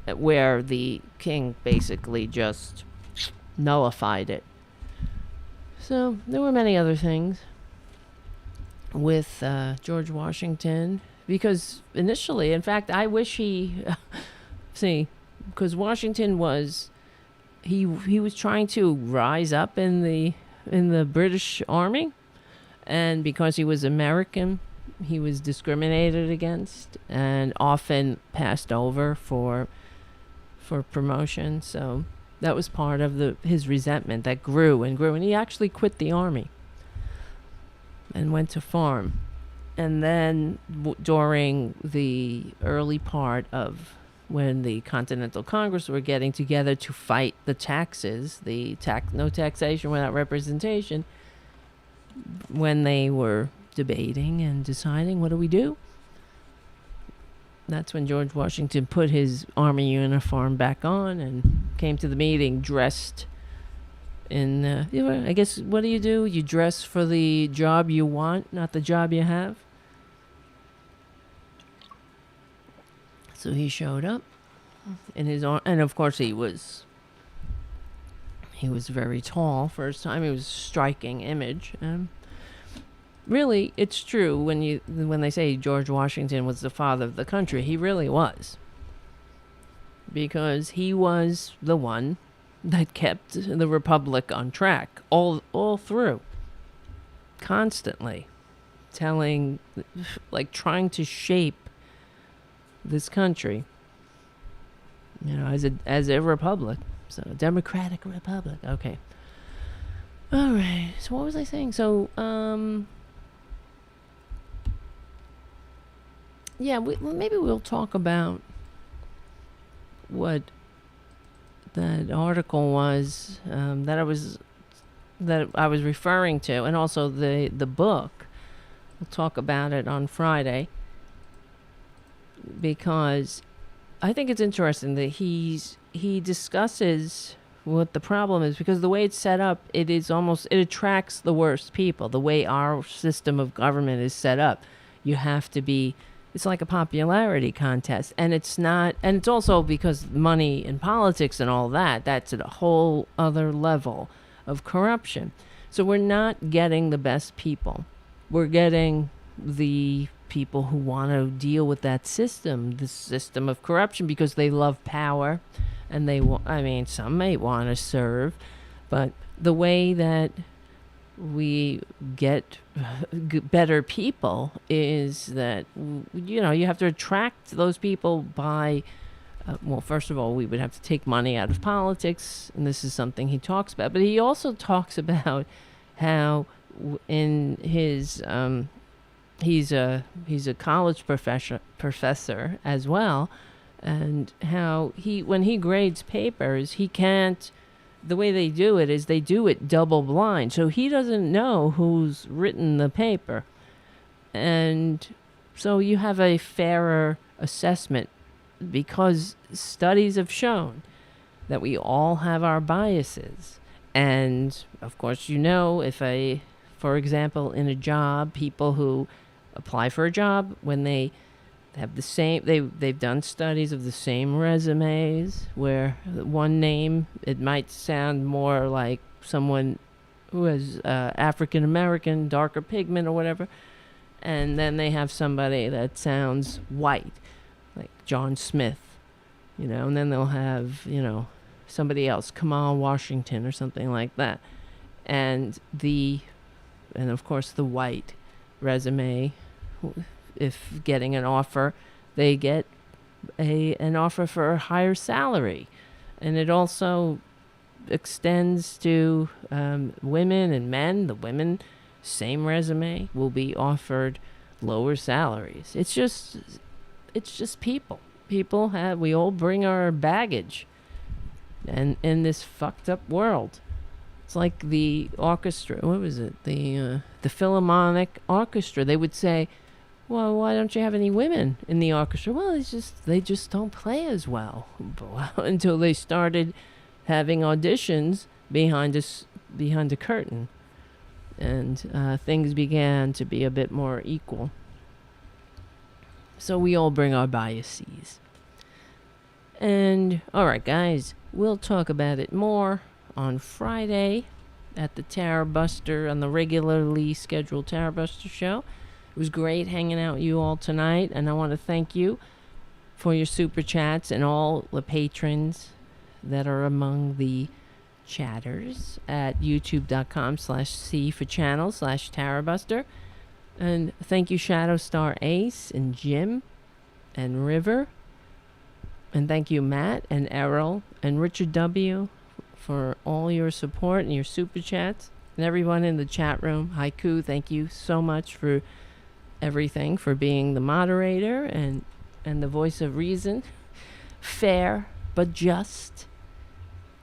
where the king basically just nullified it. So there were many other things with George Washington, because initially, in fact, I wish because Washington was, he was trying to rise up in the British Army, and because he was American, he was discriminated against and often passed over for promotion. So that was part of his resentment that grew and grew, and he actually quit the army and went to farm. And then during the early part of when the Continental Congress were getting together to fight the taxes, no taxation without representation, when they were debating and deciding, what do we do? That's when George Washington put his army uniform back on and came to the meeting dressed in, I guess, what do? You dress for the job you want, not the job you have. So he showed up in his and of course he was very tall. First time, he was a striking image. Really, it's true when they say George Washington was the father of the country. He really was, because he was the one that kept the republic on track all through, constantly trying to shape this country, as a republic. So, a democratic republic. Okay. All right. So what was I saying? So, yeah, maybe we'll talk about what that article was that I was referring to, and also the book. We'll talk about it on Friday. because I think it's interesting that he discusses what the problem is, because the way it's set up, it attracts the worst people. The way our system of government is set up, you have to be, it's like a popularity contest. And it's not, and it's also because money and politics and all that, that's at a whole other level of corruption. So we're not getting the best people. We're getting the people who want to deal with that system, the system of corruption, because they love power. And some may want to serve, but the way that we get better people is that, you have to attract those people by, first of all, we would have to take money out of politics, and this is something he talks about. But he also talks about how in his, he's a college professor as well, and how when he grades papers, he can't, the way they do it is they do it double blind. So he doesn't know who's written the paper. And so you have a fairer assessment, because studies have shown that we all have our biases. And of course, for example, in a job, people who apply for a job, when they have the same, they've done studies of the same resumes, where one name, it might sound more like someone who is African American, darker pigment or whatever, and then they have somebody that sounds white, like John Smith, and then they'll have somebody else, Kamal Washington or something like that, and of course the white resume, if getting an offer, they get an offer for a higher salary. And it also extends to women and men. The women, same resume, will be offered lower salaries. It's just people. We all bring our baggage, and in this fucked up world. It's like the orchestra, what was it? The Philharmonic Orchestra. They would say, well, why don't you have any women in the orchestra? Well, they just don't play as well. Until they started having auditions behind a curtain, and things began to be a bit more equal. So we all bring our biases. And all right, guys, we'll talk about it more on Friday at the Tarabuster, on the regularly scheduled Tarabuster show. It was great hanging out with you all tonight, and I want to thank you for your super chats and all the patrons that are among the chatters at youtube.com/C for channel/Tarabuster. And thank you, Shadowstar Ace and Jim and River. And thank you, Matt and Errol and Richard W. for all your support and your super chats. And everyone in the chat room. Haiku, thank you so much for everything, for being the moderator and the voice of reason. Fair, but just.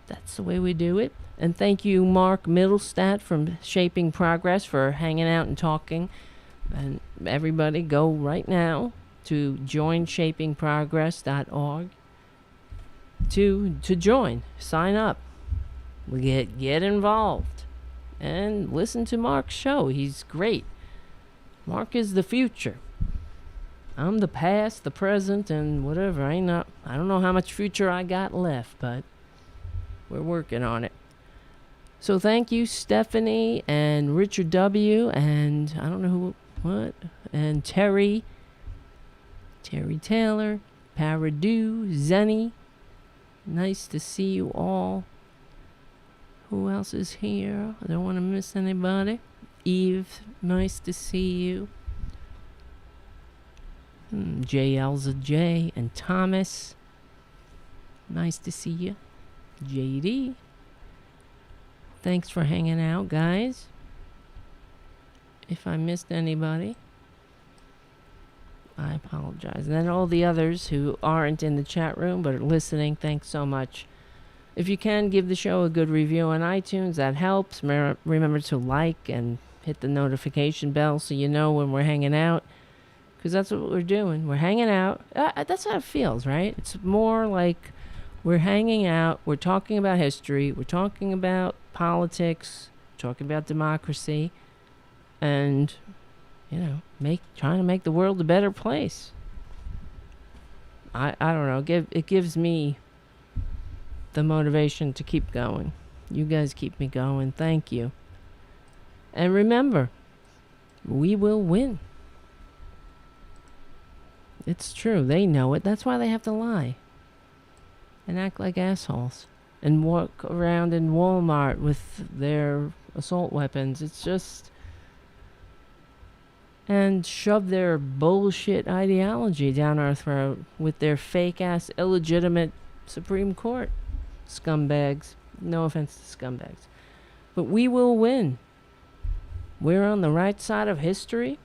That's the way we do it. And thank you, Mark Middlestadt from Shaping Progress, for hanging out and talking. And everybody, go right now to joinshapingprogress.org to join. Sign up. Get involved. And listen to Mark's show. He's great. Mark is the future. I'm the past, the present, and whatever. I don't know how much future I got left, but we're working on it. So thank you, Stephanie and Richard W. and I don't know and Terry Taylor, Paradu, Zenny. Nice to see you all. Who else is here? I don't want to miss anybody. Eve, nice to see you. J. Elza J. and Thomas. Nice to see you. JD. Thanks for hanging out, guys. If I missed anybody, I apologize. And then all the others who aren't in the chat room but are listening, thanks so much. If you can, give the show a good review on iTunes. That helps. Remember to like and hit the notification bell so you know when we're hanging out. because that's what we're doing. We're hanging out. That's how it feels, right? It's more like we're hanging out. We're talking about history. We're talking about politics. Talking about democracy. And, trying to make the world a better place. I don't know. It gives me the motivation to keep going. You guys keep me going. Thank you. And remember, we will win. It's true. They know it. That's why they have to lie. And act like assholes. And walk around in Walmart with their assault weapons. It's just... And shove their bullshit ideology down our throat with their fake-ass, illegitimate Supreme Court. Scumbags. No offense to scumbags. But we will win. We're on the right side of history.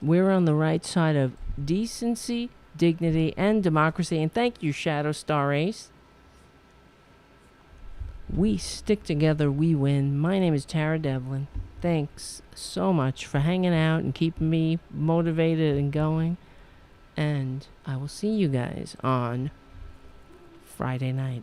We're on the right side of decency, dignity, and democracy. And thank you, Shadow Star Ace. We stick together, we win. My name is Tara Devlin. Thanks so much for hanging out and keeping me motivated and going. And I will see you guys on Friday night.